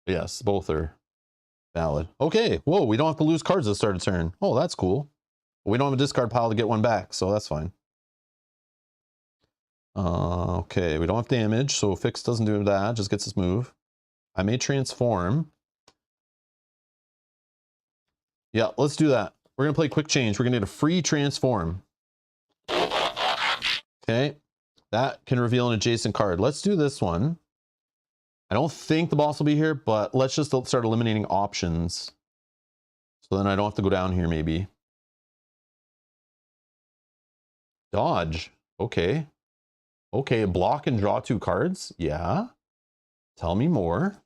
Yes, both are valid. Okay, whoa, we don't have to lose cards at the start of turn. Oh, that's cool. We don't have a discard pile to get one back, so that's fine. Okay, we don't have damage, so Fix doesn't do that, just gets his move. I may transform. Yeah, let's do that. We're going to play quick change. We're going to get a free transform. Okay, that can reveal an adjacent card. Let's do this one. I don't think the boss will be here, but let's just start eliminating options. So then I don't have to go down here, maybe. Dodge. Okay. Okay, block and draw 2 cards. Yeah. Tell me more.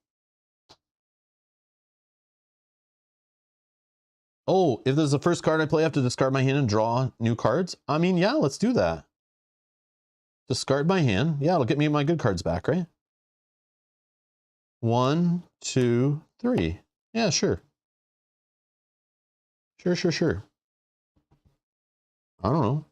Oh, if there's the first card I play, I have to discard my hand and draw new cards? I mean, yeah, let's do that. Discard my hand. Yeah, it'll get me my good cards back, right? 1, 2, 3. Yeah, sure. Sure. I don't know.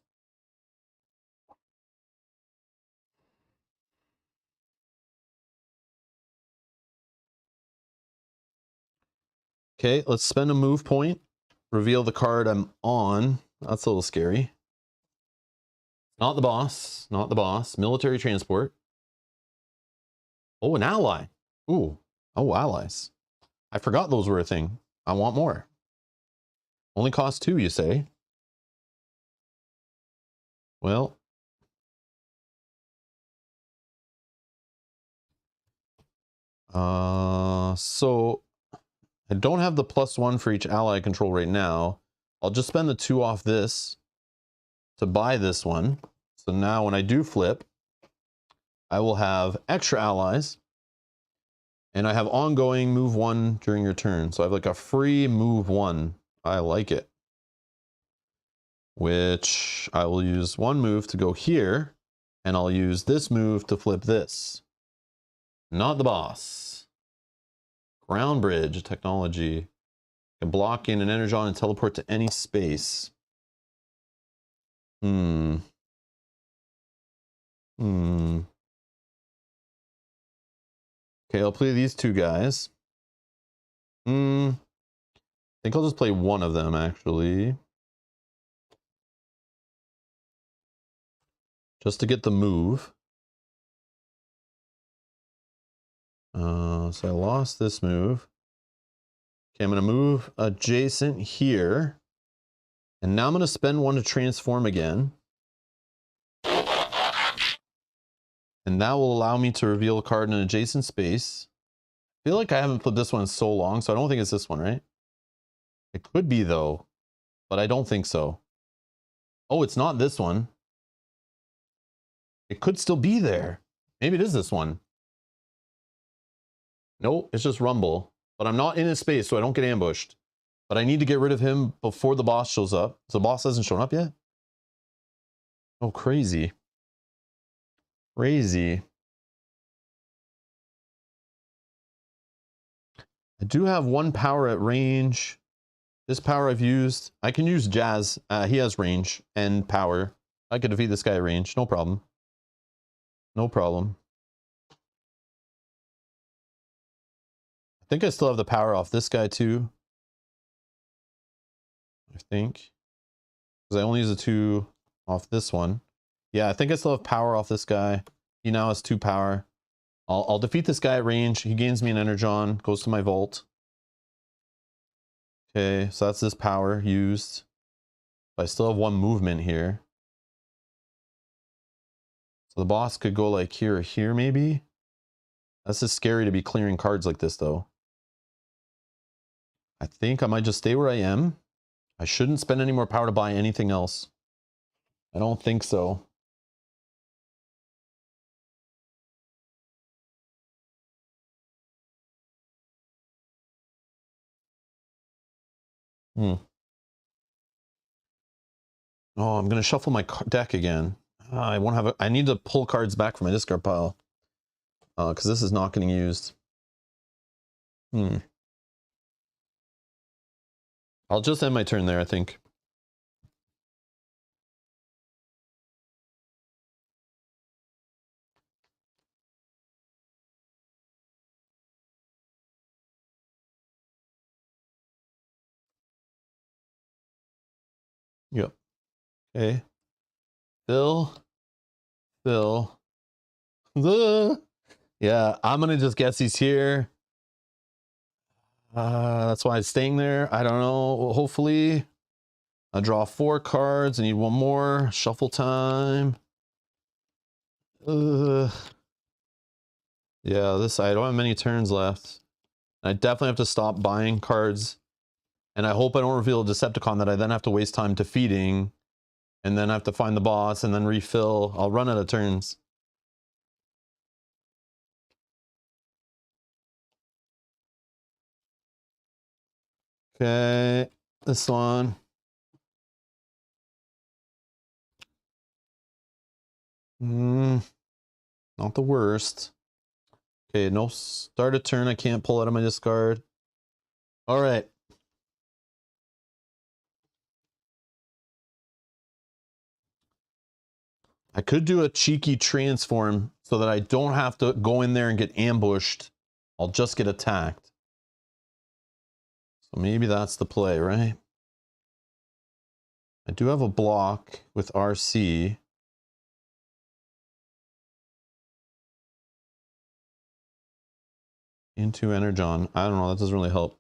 Okay, let's spend a move point. Reveal the card I'm on. That's a little scary. Not the boss. Not the boss. Military transport. Oh, an ally. Ooh. Oh, allies. I forgot those were a thing. I want more. Only cost 2, you say? Well. So I don't have the +1 for each ally I control right now. I'll just spend the 2 off this to buy this one. So now when I do flip, I will have extra allies. And I have ongoing move 1 during your turn. So I have like a free move 1. I like it. Which I will use 1 move to go here. And I'll use this move to flip this. Not the boss. Ground bridge technology. Can block in an energon and teleport to any space. Okay, I'll play these 2 guys. I think I'll just play one of them, actually. Just to get the move. So I lost this move. Okay, I'm going to move adjacent here. And now I'm going to spend 1 to transform again. And that will allow me to reveal a card in an adjacent space. I feel like I haven't put this one in so long, so I don't think it's this one, right? It could be though, but I don't think so. Oh, it's not this one. It could still be there. Maybe it is this one. Nope, it's just Rumble. But I'm not in his space, so I don't get ambushed. But I need to get rid of him before the boss shows up. So the boss hasn't shown up yet? Oh, crazy. Crazy. I do have one power at range. This power I've used. I can use Jazz. He has range and power. I could defeat this guy at range. No problem. No problem. I think I still have the power off this guy too. I think. Because I only use the 2 off this one. Yeah, I think I still have power off this guy. He now has 2 power. I'll defeat this guy at range. He gains me an Energon. Goes to my vault. Okay, so that's this power used. But I still have 1 movement here. So the boss could go like here or here maybe. That's just scary to be clearing cards like this though. I think I might just stay where I am. I shouldn't spend any more power to buy anything else. I don't think so. Oh, I'm gonna shuffle my deck again. I won't have. I need to pull cards back from my discard pile because this is not getting used. I'll just end my turn there, I think. Yep. Okay. Phil. Yeah, I'm gonna just guess he's here. That's why I'm staying there. I don't know. Hopefully, I draw 4 cards. I need 1 more. Shuffle time. Yeah, this I don't have many turns left. I definitely have to stop buying cards. And I hope I don't reveal a Decepticon that I then have to waste time defeating. And then I have to find the boss and then refill. I'll run out of turns. Okay, this one. Not the worst. Okay, no start a turn. I can't pull out of my discard. All right. I could do a cheeky transform so that I don't have to go in there and get ambushed. I'll just get attacked. So maybe that's the play, right? I do have a block with RC. Into Energon. I don't know, that doesn't really help.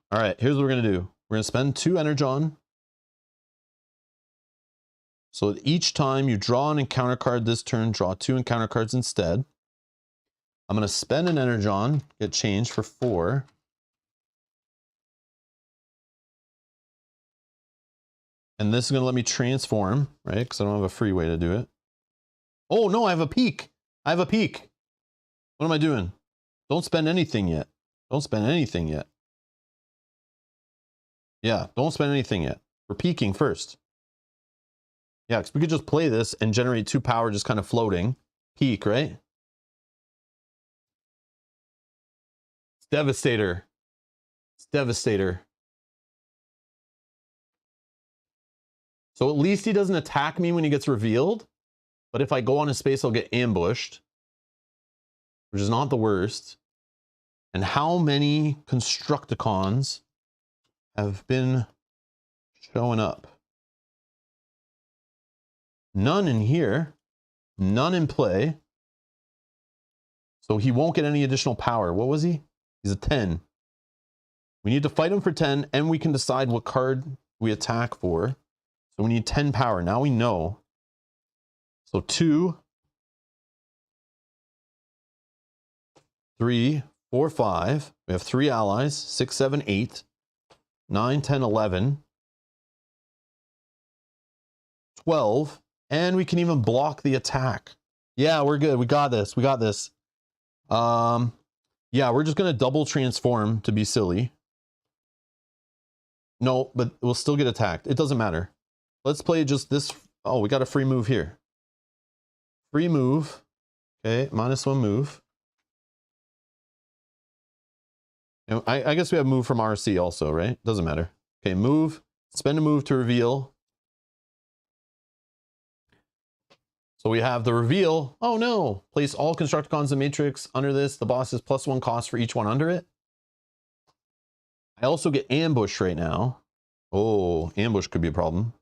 All right, here's what we're gonna do. We're gonna spend 2 Energon. So each time you draw an encounter card this turn, draw 2 encounter cards instead. I'm gonna spend an Energon, get changed for 4. And this is gonna let me transform, right? Because I don't have a free way to do it. Oh no, I have a peak. I have a peak. What am I doing? Don't spend anything yet. Don't spend anything yet. Yeah, don't spend anything yet. We're peaking first. Yeah, because we could just play this and generate 2 power just kind of floating. Peak, right? It's Devastator. It's Devastator. So at least he doesn't attack me when he gets revealed. But if I go on his space, I'll get ambushed. Which is not the worst. And how many Constructicons have been showing up? None in here. None in play. So he won't get any additional power. What was he? He's a 10. We need to fight him for 10, and we can decide what card we attack for. So we need 10 power. Now we know. So 2, 3, 4, 5. We have 3 allies. 6, 7, 8. 9, 10, 11, 12, and we can even block the attack. Yeah, we're good. We got this. We got this. Yeah, we're just going to double transform to be silly. No, but we'll still get attacked. It doesn't matter. Let's play just this. Oh, we got a free move here. Free move. Okay, -1 move. And I guess we have move from RC also, right? Doesn't matter. Okay, move. Spend a move to reveal. So we have the reveal. Oh no! Place all Constructicons in Matrix under this. The boss is +1 cost for each one under it. I also get ambush right now. Oh, ambush could be a problem.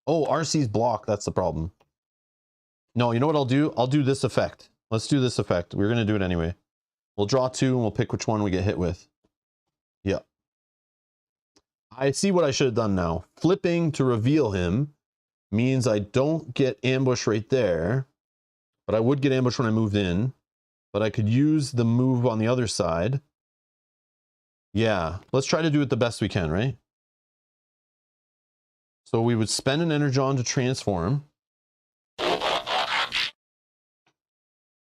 Oh, RC's block. That's the problem. No, you know what I'll do? I'll do this effect. Let's do this effect. We're going to do it anyway. We'll draw 2 and we'll pick which one we get hit with. Yep. I see what I should have done now. Flipping to reveal him means I don't get ambush right there, but I would get ambush when I moved in, but I could use the move on the other side. Yeah, let's try to do it the best we can, right? So we would spend an Energon to transform.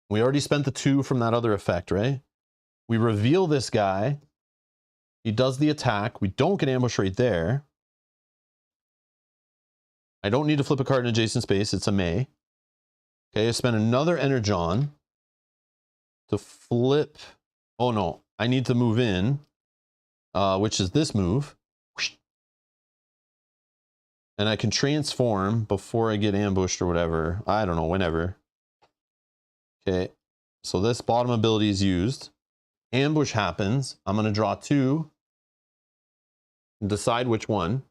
We already spent the 2 from that other effect, right? We reveal this guy. He does the attack. We don't get ambush right there. I don't need to flip a card in adjacent space. It's a May. Okay, I spend another Energon to flip. Oh no, I need to move in, which is this move. And I can transform before I get ambushed or whatever. I don't know, whenever. Okay, so this bottom ability is used. Ambush happens. I'm going to draw 2. Decide which one.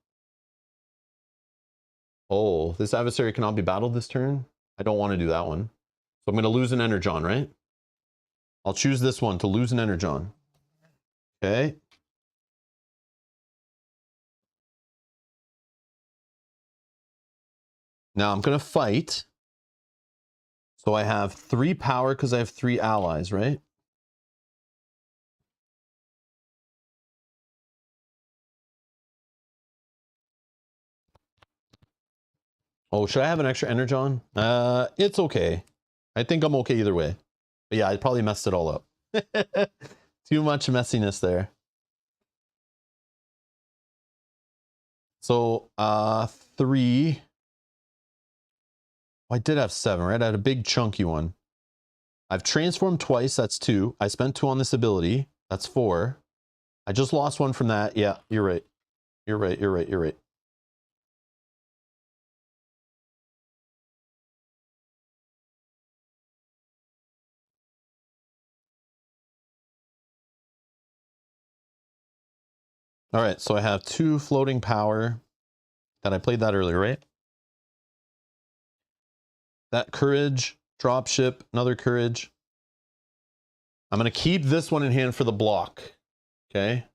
Oh, this adversary cannot be battled this turn. I don't want to do that one. So I'm going to lose an Energon, right? I'll choose this one to lose an Energon. Okay. Now I'm going to fight. So I have 3 power because I have 3 allies, right? Oh, should I have an extra Energon? It's okay. I think I'm okay either way. But yeah, I probably messed it all up. Too much messiness there. So, 3. Oh, I did have 7, right? I had a big chunky one. I've transformed twice. That's 2. I spent 2 on this ability. That's 4. I just lost 1 from that. Yeah, you're right. You're right. You're right. You're right. All right, so I have 2 floating power that I played that earlier, right? That courage, dropship, another courage. I'm going to keep this one in hand for the block. Okay.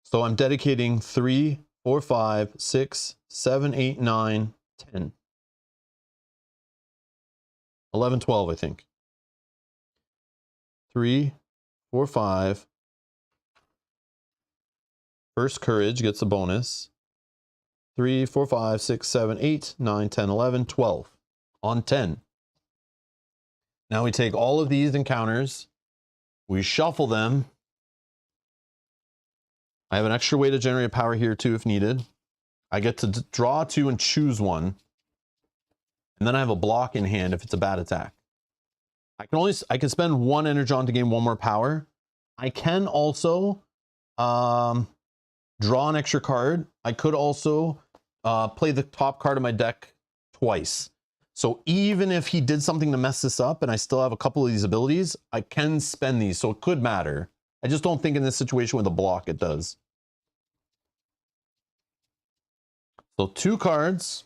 So I'm dedicating 3, 4, 5, 6, 7, 8, 9, 10. 11, 12, I think. 3, 4, 5. First courage gets a bonus. 3, 4, 5, 6, 7, 8, 9, 10, 11, 12. On 10. Now we take all of these encounters. We shuffle them. I have an extra way to generate power here too if needed. I get to draw 2 and choose 1. And then I have a block in hand if it's a bad attack. I can spend 1 Energon to gain 1 more power. I can also draw an extra card. I could also play the top card of my deck twice. So even if he did something to mess this up and I still have a couple of these abilities, I can spend these, so it could matter. I just don't think in this situation with a block it does. So 2 cards,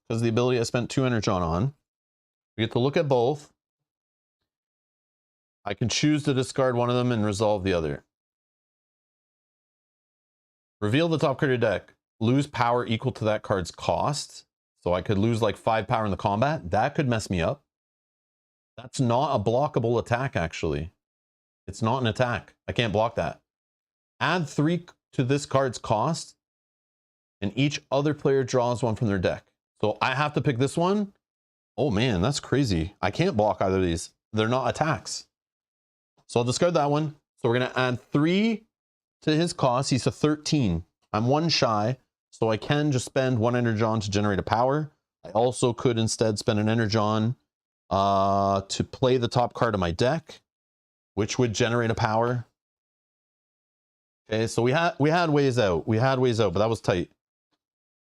because the ability I spent 2 Energon on. We get to look at both. I can choose to discard one of them and resolve the other. Reveal the top card of your deck. Lose power equal to that card's cost. So I could lose like 5 power in the combat. That could mess me up. That's not a blockable attack, actually. It's not an attack. I can't block that. Add 3 to this card's cost, and each other player draws one from their deck. So I have to pick this one. Oh man, that's crazy. I can't block either of these. They're not attacks. So I'll discard that one. So we're going to add 3 to his cost. He's a 13. I'm 1 shy, so I can just spend 1 Energon to generate a power. I also could instead spend an Energon to play the top card of my deck, which would generate a power. Okay, so we had ways out. We had ways out, but that was tight.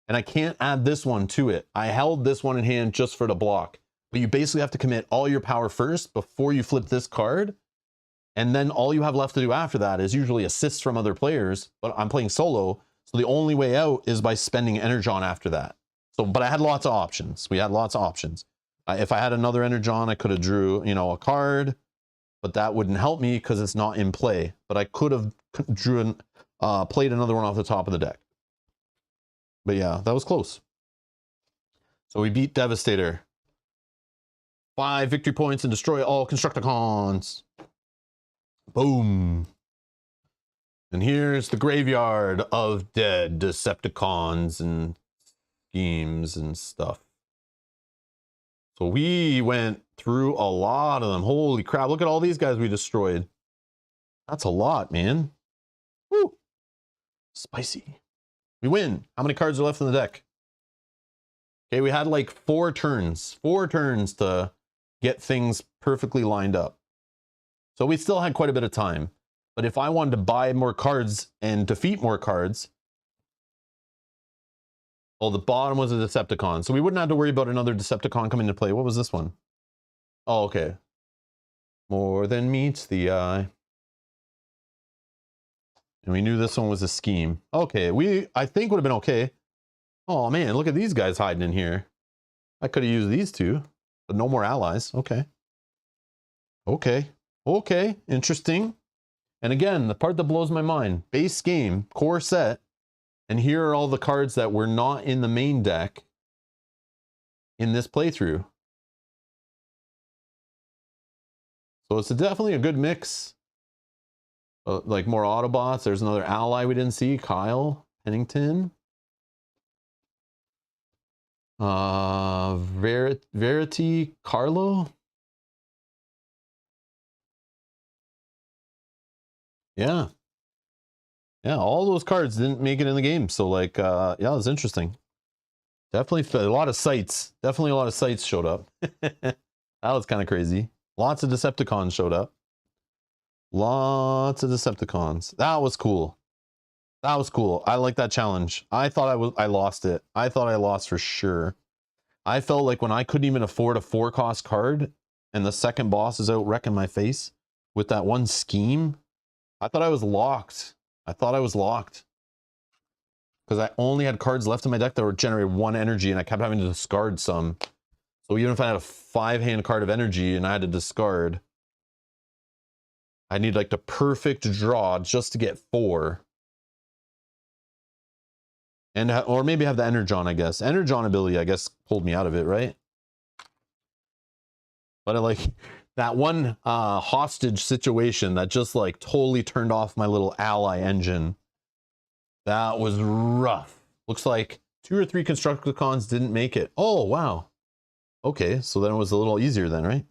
And I can't add this one to it. I held this one in hand just for the block. But you basically have to commit all your power first before you flip this card. And then all you have left to do after that is usually assists from other players. But I'm playing solo, so the only way out is by spending Energon after that. So, but I had lots of options. We had lots of options. If I had another Energon, I could have drew, you know, a card. But that wouldn't help me because it's not in play. But I could have played another one off the top of the deck. But yeah, that was close. So we beat Devastator. 5 victory points and destroy all Constructicons. Boom. And here's the graveyard of dead Decepticons and schemes and stuff. So we went through a lot of them. Holy crap, look at all these guys we destroyed. That's a lot, man. Woo. Spicy. We win. How many cards are left in the deck? Okay, we had like 4 turns. 4 turns to get things perfectly lined up. So we still had quite a bit of time. But if I wanted to buy more cards and defeat more cards... Oh, the bottom was a Decepticon. So we wouldn't have to worry about another Decepticon coming into play. What was this one? Oh, okay. More than meets the eye. And we knew this one was a scheme. Okay, I think would have been okay. Oh man, look at these guys hiding in here. I could have used these 2, but no more allies. Okay. Okay, interesting. And again, the part that blows my mind, base game, core set, and here are all the cards that were not in the main deck in this playthrough. So it's definitely a good mix. Like more Autobots. There's another ally we didn't see, Kyle Pennington. Verity Carlo. Yeah, all those cards didn't make it in the game, so like yeah, it was interesting. Definitely a lot of sites. Definitely a lot of sites showed up. That was kind of crazy. Lots of Decepticons showed up. Lots of Decepticons. That was cool. That was cool. I like that challenge. I thought I lost it. I thought I lost for sure. I felt like when I couldn't even afford a 4-cost card and the second boss is out wrecking my face with that one scheme, I thought I was locked. I thought I was locked. Because I only had cards left in my deck that were generating 1 energy and I kept having to discard some. So even if I had a 5-hand card of energy and I had to discard, I need like the perfect draw just to get 4. And or maybe have the Energon, I guess. Energon ability, I guess, pulled me out of it, right? But I like that one hostage situation that just like totally turned off my little ally engine. That was rough. Looks like 2 or 3 Constructicons didn't make it. Oh, wow. Okay, so then it was a little easier then, right?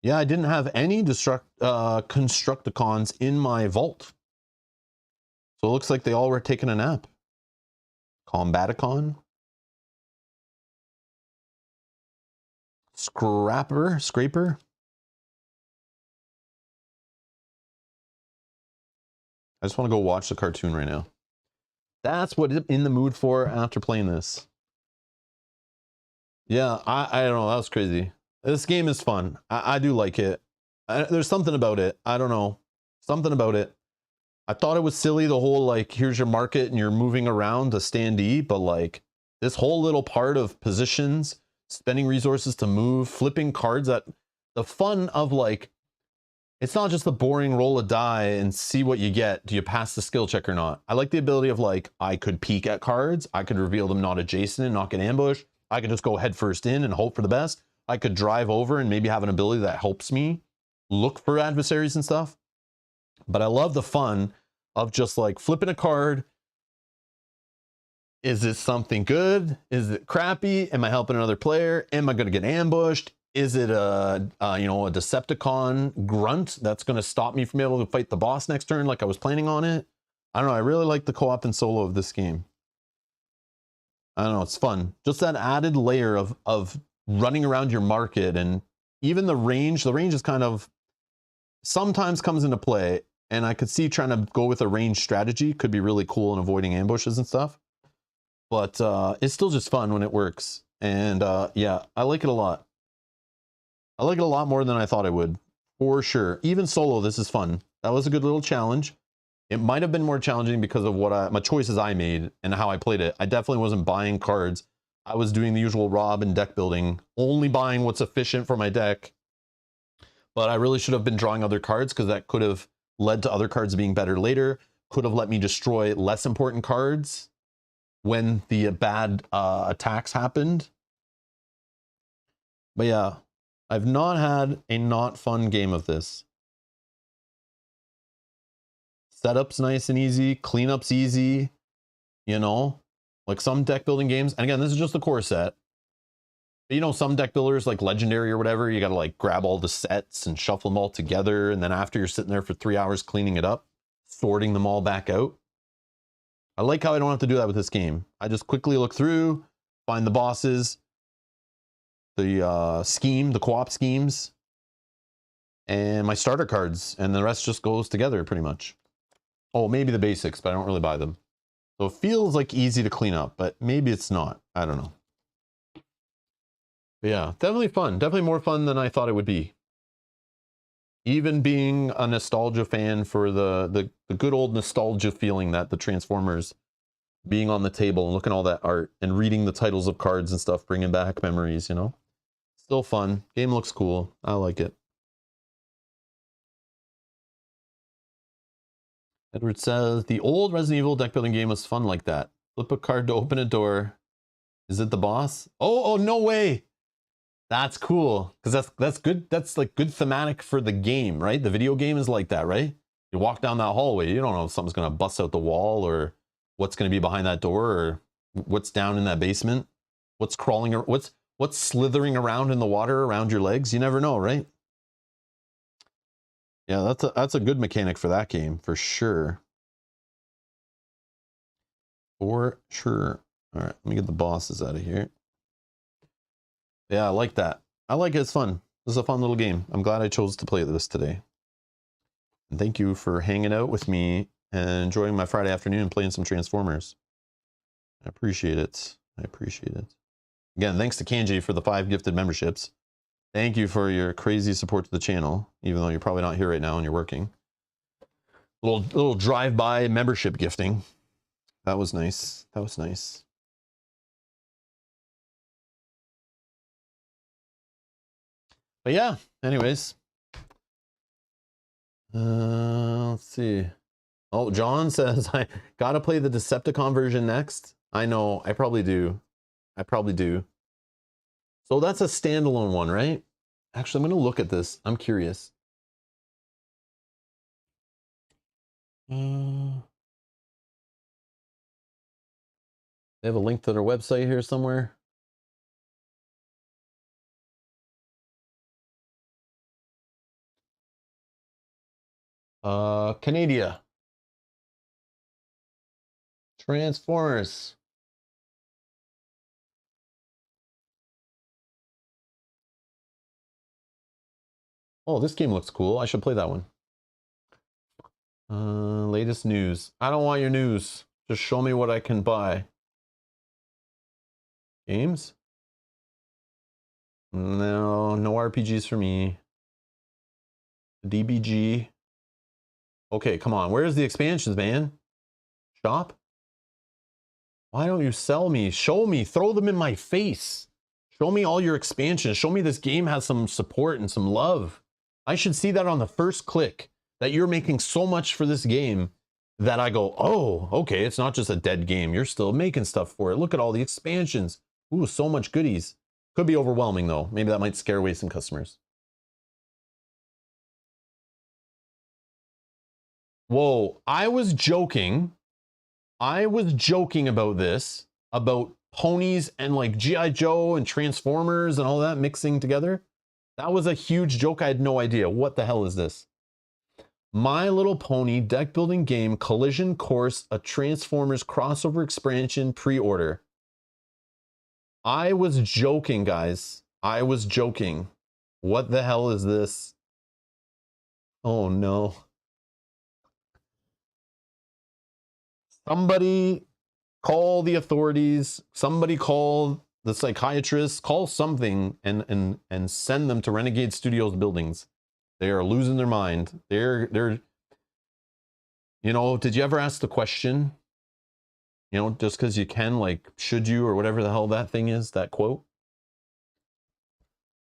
Yeah, I didn't have any Constructicons in my vault. So it looks like they all were taking a nap. Combaticon. Scraper. I just want to go watch the cartoon right now. That's what I'm in the mood for after playing this. Yeah, I don't know. That was crazy. This game is fun. I do like it. There's something about it. I don't know. Something about it. I thought it was silly, the whole, like, here's your market and you're moving around to standee, but, like, this whole little part of positions, spending resources to move, flipping cards, that the fun of, like, it's not just the boring roll a die and see what you get. Do you pass the skill check or not? I like the ability of, like, I could peek at cards. I could reveal them not adjacent and not get ambushed. I could just go head first in and hope for the best. I could drive over and maybe have an ability that helps me look for adversaries and stuff. But I love the fun of just like flipping a card. Is it something good? Is it crappy? Am I helping another player? Am I going to get ambushed? Is it a Decepticon grunt that's going to stop me from being able to fight the boss next turn like I was planning on it? I don't know. I really like the co-op and solo of this game. I don't know. It's fun. Just that added layer of running around your market, and even the range. The range is kind of sometimes comes into play, and I could see trying to go with a range strategy could be really cool in avoiding ambushes and stuff. But it's still just fun when it works. And yeah, I like it a lot. I like it a lot more than I thought I would, for sure. Even solo, this is fun. That was a good little challenge. It might have been more challenging because of what my choices I made and how I played it. I definitely wasn't buying cards. I was doing the usual Rob and deck building, only buying what's efficient for my deck. But I really should have been drawing other cards, because that could have led to other cards being better later. Could have let me destroy less important cards when the bad attacks happened. But yeah, I've not had a not fun game of this. Setup's nice and easy, cleanup's easy, you know, like some deck building games. And again, this is just the core set. But you know, some deck builders like Legendary or whatever, you got to like grab all the sets and shuffle them all together. And then after you're sitting there for 3 hours cleaning it up, sorting them all back out. I like how I don't have to do that with this game. I just quickly look through, find the bosses, the scheme, the co-op schemes, and my starter cards, and the rest just goes together pretty much. Oh, maybe the basics, but I don't really buy them. So it feels like easy to clean up, but maybe it's not. I don't know. But yeah, definitely fun. Definitely more fun than I thought it would be. Even being a nostalgia fan for the good old nostalgia feeling that the Transformers being on the table and looking at all that art and reading the titles of cards and stuff, bringing back memories, you know? Still fun. Game looks cool. I like it. Edward says, the old Resident Evil deck building game was fun like that. Flip a card to open a door. Is it the boss? Oh, no way. That's cool. Because that's good. That's like good thematic for the game, right? The video game is like that, right? You walk down that hallway, you don't know if something's going to bust out the wall, or what's going to be behind that door, or what's down in that basement. What's crawling, or what's slithering around in the water around your legs. You never know, right? Yeah, that's a good mechanic for that game, for sure. For sure. All right, let me get the bosses out of here. Yeah, I like that. I like it. It's fun. This is a fun little game. I'm glad I chose to play this today. And thank you for hanging out with me and enjoying my Friday afternoon and playing some Transformers. I appreciate it. I appreciate it. Again, thanks to Kanji for the 5 gifted memberships. Thank you for your crazy support to the channel, even though you're probably not here right now and you're working. Little drive-by membership gifting. That was nice. That was nice. But yeah, anyways. Let's see. Oh, John says, I gotta play the Decepticon version next. I know, I probably do. I probably do. So that's a standalone one, right? Actually, I'm gonna look at this. I'm curious. They have a link to their website here somewhere. Canada. Transformers. Oh, this game looks cool. I should play that one. Latest news. I don't want your news. Just show me what I can buy. Games? No RPGs for me. DBG. Okay, come on. Where's the expansions, man? Shop? Why don't you sell me? Show me. Throw them in my face. Show me all your expansions. Show me this game has some support and some love. I should see that on the first click, that you're making so much for this game that I go, oh, okay, it's not just a dead game. You're still making stuff for it. Look at all the expansions. Ooh, so much goodies. Could be overwhelming, though. Maybe that might scare away some customers. Whoa, I was joking. I was joking about this, about ponies and like G.I. Joe and Transformers and all that mixing together. That was a huge joke. I had no idea. What the hell is this? My Little Pony deck building game Collision Course, a Transformers crossover expansion pre-order. I was joking, guys. I was joking. What the hell is this? Oh no. Somebody call the authorities. Somebody call the psychiatrist. Call something and send them to Renegade Studios buildings. They are losing their mind. They're you know, did you ever ask the question? You know, just because you can, like, should you, or whatever the hell that thing is, that quote?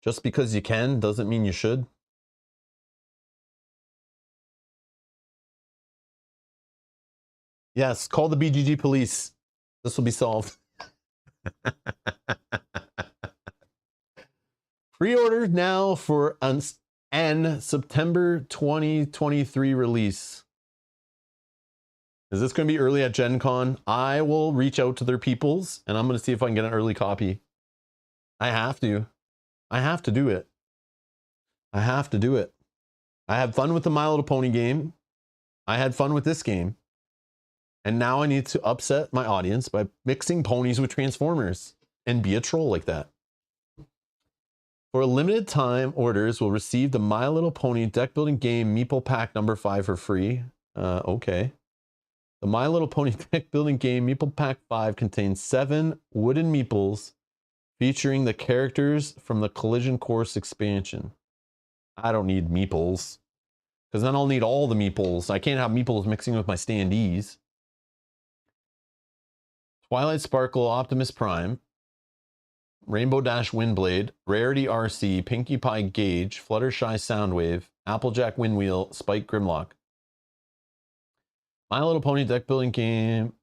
Just because you can doesn't mean you should. Yes, call the BGG police. This will be solved. Pre-order now for an September 2023 release. Is this going to be early at Gen Con? I will reach out to their peoples and I'm going to see if I can get an early copy. I have to. I have to do it. I have to do it. I had fun with the My Little Pony game. I had fun with this game. And now I need to upset my audience by mixing ponies with Transformers and be a troll like that. For a limited time, orders will receive the My Little Pony deck building game Meeple Pack number 5 for free. Okay. The My Little Pony deck building game Meeple Pack 5 contains 7 wooden meeples featuring the characters from the Collision Course expansion. I don't need meeples, because then I'll need all the meeples. I can't have meeples mixing with my standees. Twilight Sparkle Optimus Prime, Rainbow Dash Windblade, Rarity RC, Pinkie Pie Gauge, Fluttershy Soundwave, Applejack Windwheel, Spike Grimlock. My Little Pony deck building game.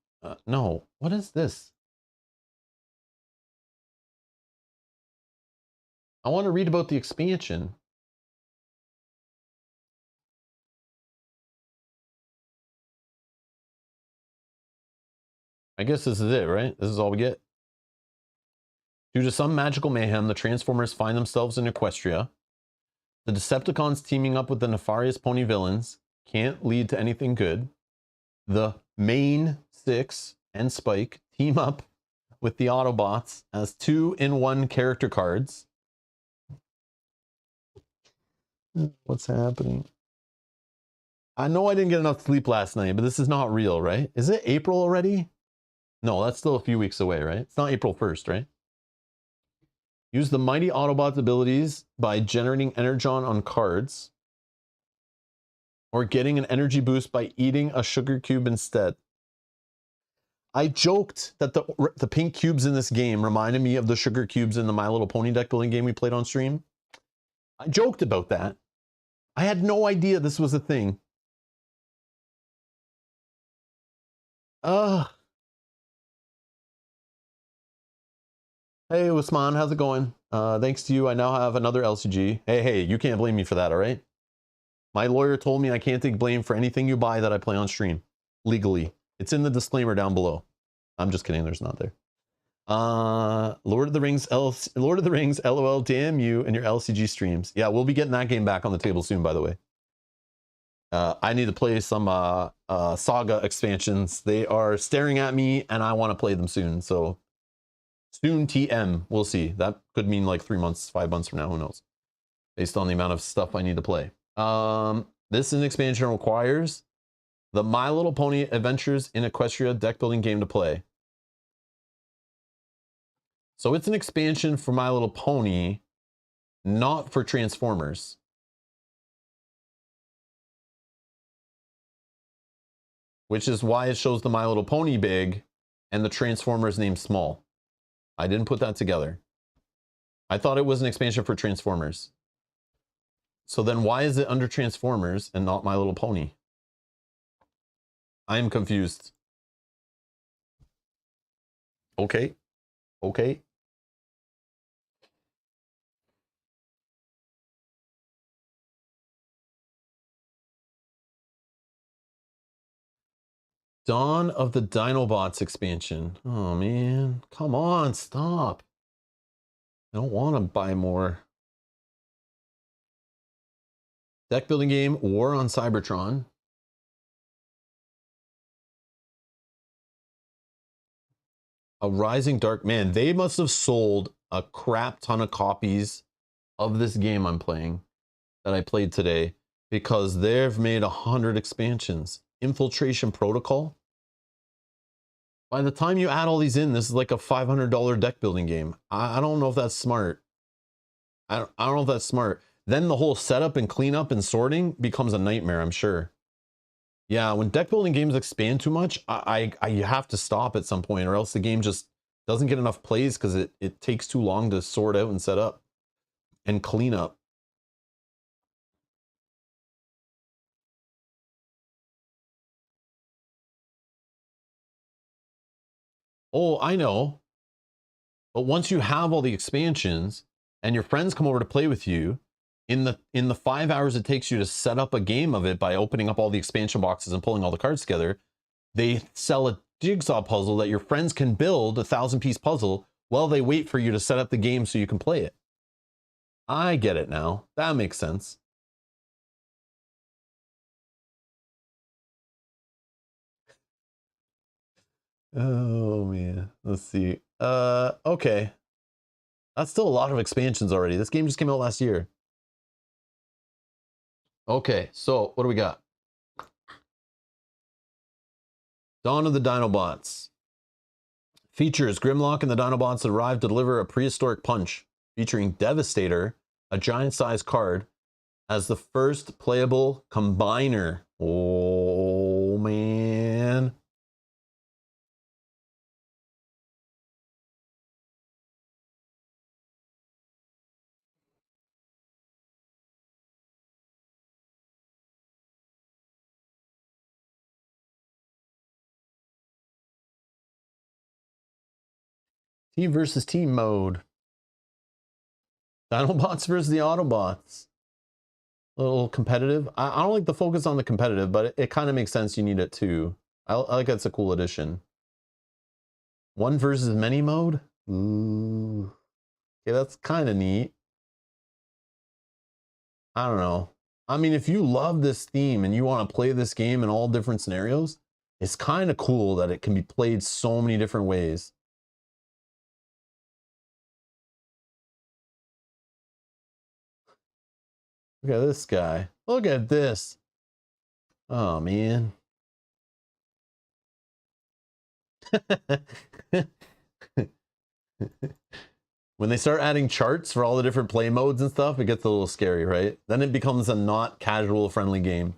No, what is this? I want to read about the expansion. I guess this is it, right? This is all we get. Due to some magical mayhem, the Transformers find themselves in Equestria. The Decepticons teaming up with the nefarious pony villains can't lead to anything good. The main 6 and Spike team up with the Autobots as 2-in-1 character cards. What's happening? I know I didn't get enough sleep last night, but this is not real, right? Is it April already? No, that's still a few weeks away, right? It's not April 1st, right? Use the mighty Autobots abilities by generating Energon on cards, or getting an energy boost by eating a sugar cube instead. I joked that the pink cubes in this game reminded me of the sugar cubes in the My Little Pony deck building game we played on stream. I joked about that. I had no idea this was a thing. Hey, Usman, how's it going? Thanks to you, I now have another LCG. Hey, you can't blame me for that, all right? My lawyer told me I can't take blame for anything you buy that I play on stream, legally. It's in the disclaimer down below. I'm just kidding, there's not there. Lord of the Rings, LOL, damn you and your LCG streams. Yeah, we'll be getting that game back on the table soon, by the way. I need to play some Saga expansions. They are staring at me and I want to play them soon, so soon TM, we'll see. That could mean like 3 months, 5 months from now, who knows? Based on the amount of stuff I need to play. This expansion requires the My Little Pony Adventures in Equestria deck building game to play. So it's an expansion for My Little Pony, not for Transformers. Which is why it shows the My Little Pony big and the Transformers name small. I didn't put that together. I thought it was an expansion for Transformers. So then why is it under Transformers and not My Little Pony? I am confused. Okay. Dawn of the Dinobots expansion. Oh man, come on, stop. I don't want to buy more. Deck building game, War on Cybertron. A Rising Dark. Man, they must have sold a crap ton of copies of this game I'm playing that I played today, because they've made 100 expansions. Infiltration Protocol. By the time you add all these in, this is like a $500 deck building game. I don't know if that's smart. I don't know if that's smart. Then the whole setup and cleanup and sorting becomes a nightmare, I'm sure. Yeah, when deck building games expand too much, I have to stop at some point, or else the game just doesn't get enough plays because it takes too long to sort out and set up and clean up. Oh, I know. But once you have all the expansions and your friends come over to play with you, in the 5 hours it takes you to set up a game of it by opening up all the expansion boxes and pulling all the cards together, they sell a jigsaw puzzle that your friends can build, a 1,000-piece puzzle, while they wait for you to set up the game so you can play it. I get it now. That makes sense. Oh man, let's see. Okay. That's still a lot of expansions already. This game just came out last year. Okay, so what do we got? Dawn of the Dinobots. Features Grimlock and the Dinobots arrive to deliver a prehistoric punch, featuring Devastator, a giant-sized card, as the first playable combiner. Oh man. Team versus team mode. Dinobots versus the Autobots. A little competitive. I don't like the focus on the competitive, but it kind of makes sense you need it too. I like that's a cool addition. One versus many mode? Ooh. Okay, that's kind of neat. I don't know. I mean, if you love this theme and you want to play this game in all different scenarios, it's kind of cool that it can be played so many different ways. Look at this guy. Look at this. Oh, man. When they start adding charts for all the different play modes and stuff, it gets a little scary, right? Then it becomes a not casual friendly game.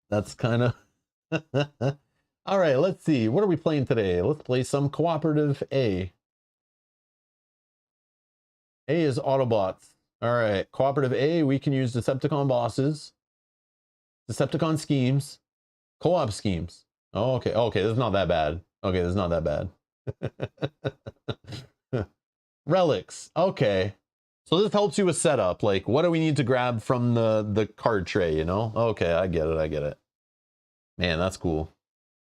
That's kind of... All right, let's see. What are we playing today? Let's play some Cooperative A. A is Autobots. All right, Cooperative A, we can use Decepticon bosses, Decepticon schemes, co-op schemes. Oh, okay, okay, this is not that bad. Okay, this is not that bad. Relics, okay. So this helps you with setup. Like, what do we need to grab from the card tray, you know? Okay, I get it, I get it. Man, that's cool.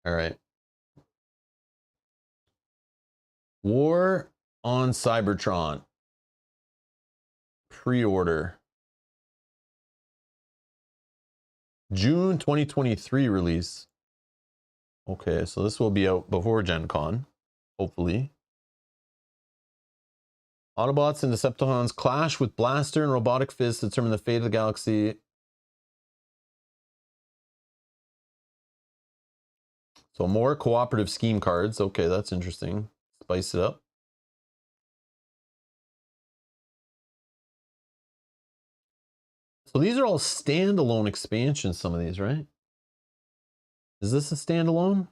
All right. War on Cybertron. Pre-order. June 2023 release. Okay, so this will be out before Gen Con, hopefully. Autobots and Decepticons clash with Blaster and Robotic Fist to determine the fate of the galaxy. So more cooperative scheme cards. Okay, that's interesting. Spice it up. So these are all standalone expansions, some of these, right? Is this a standalone?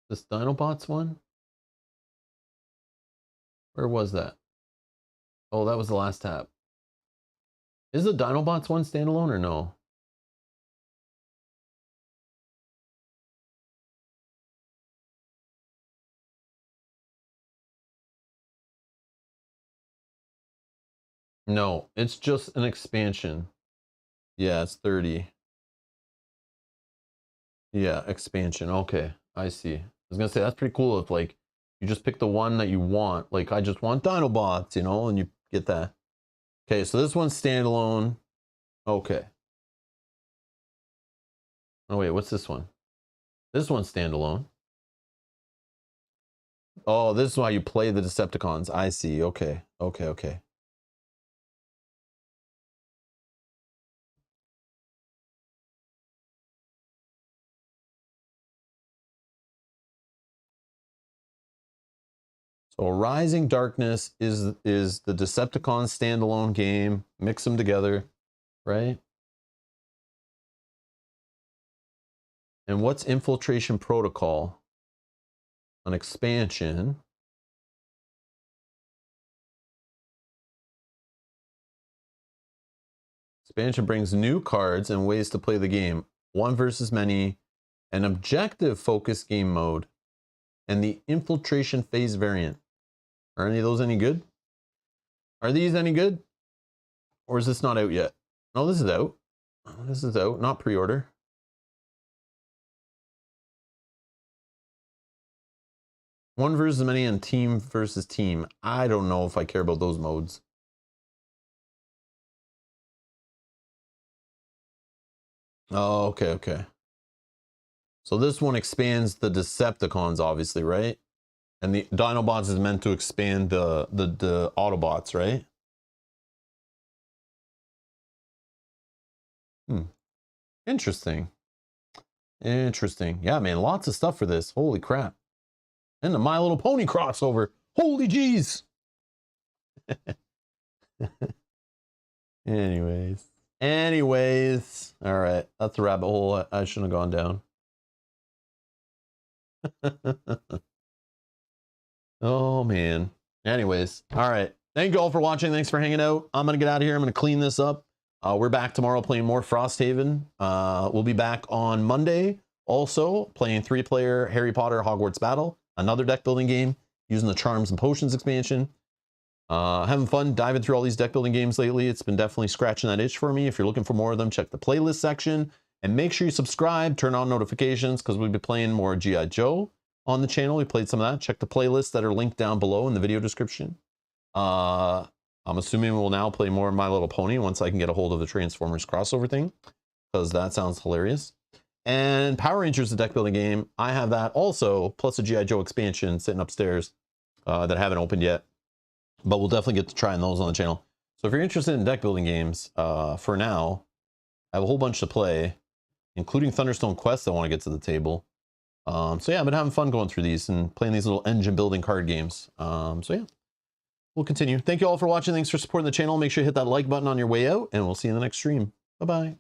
This Dinobots one? Where was that? Oh, that was the last tab. Is the Dinobots one standalone or no? No, it's just an expansion. Yeah, it's 30. Yeah, expansion. Okay, I see. I was gonna say that's pretty cool if like you just pick the one that you want. Like I just want Dinobots, you know, and you get that. Okay, so this one's standalone. Okay. Oh wait, what's this one? This one's standalone. Oh, this is why you play the Decepticons. I see. Okay. Okay, okay. So Rising Darkness is the Decepticon standalone game. Mix them together, right? And what's Infiltration Protocol? An expansion. Expansion brings new cards and ways to play the game. One versus many, an objective focused game mode, and the infiltration phase variant. Are any of those any good? Are these any good? Or is this not out yet? No, this is out. This is out, not pre-order. One versus many and team versus team. I don't know if I care about those modes. Oh, okay, okay. So this one expands the Decepticons, obviously, right? And the Dinobots is meant to expand the Autobots, right? Interesting. Interesting. Yeah, man, lots of stuff for this. Holy crap. And the My Little Pony crossover. Holy jeez. Anyways. All right. That's a rabbit hole I shouldn't have gone down. Oh, man. Anyways. All right. Thank you all for watching. Thanks for hanging out. I'm going to get out of here. I'm going to clean this up. We're back tomorrow playing more Frosthaven. We'll be back on Monday. Also playing 3-player Harry Potter Hogwarts Battle. Another deck building game using the Charms and Potions expansion. Having fun diving through all these deck building games lately. It's been definitely scratching that itch for me. If you're looking for more of them, check the playlist section. And make sure you subscribe, turn on notifications, because we'll be playing more G.I. Joe on the channel. We played some of that. Check the playlists that are linked down below in the video description. I'm assuming we'll now play more My Little Pony once I can get a hold of the Transformers crossover thing, because that sounds hilarious. And Power Rangers, the deck building game, I have that also, plus a G.I. Joe expansion sitting upstairs that I haven't opened yet. But we'll definitely get to trying those on the channel. So if you're interested in deck building games, for now, I have a whole bunch to play, including Thunderstone Quest I want to get to the table. So yeah, I've been having fun going through these and playing these little engine building card games. So yeah, we'll continue. Thank you all for watching. Thanks for supporting the channel. Make sure you hit that like button on your way out, and we'll see you in the next stream. Bye-bye.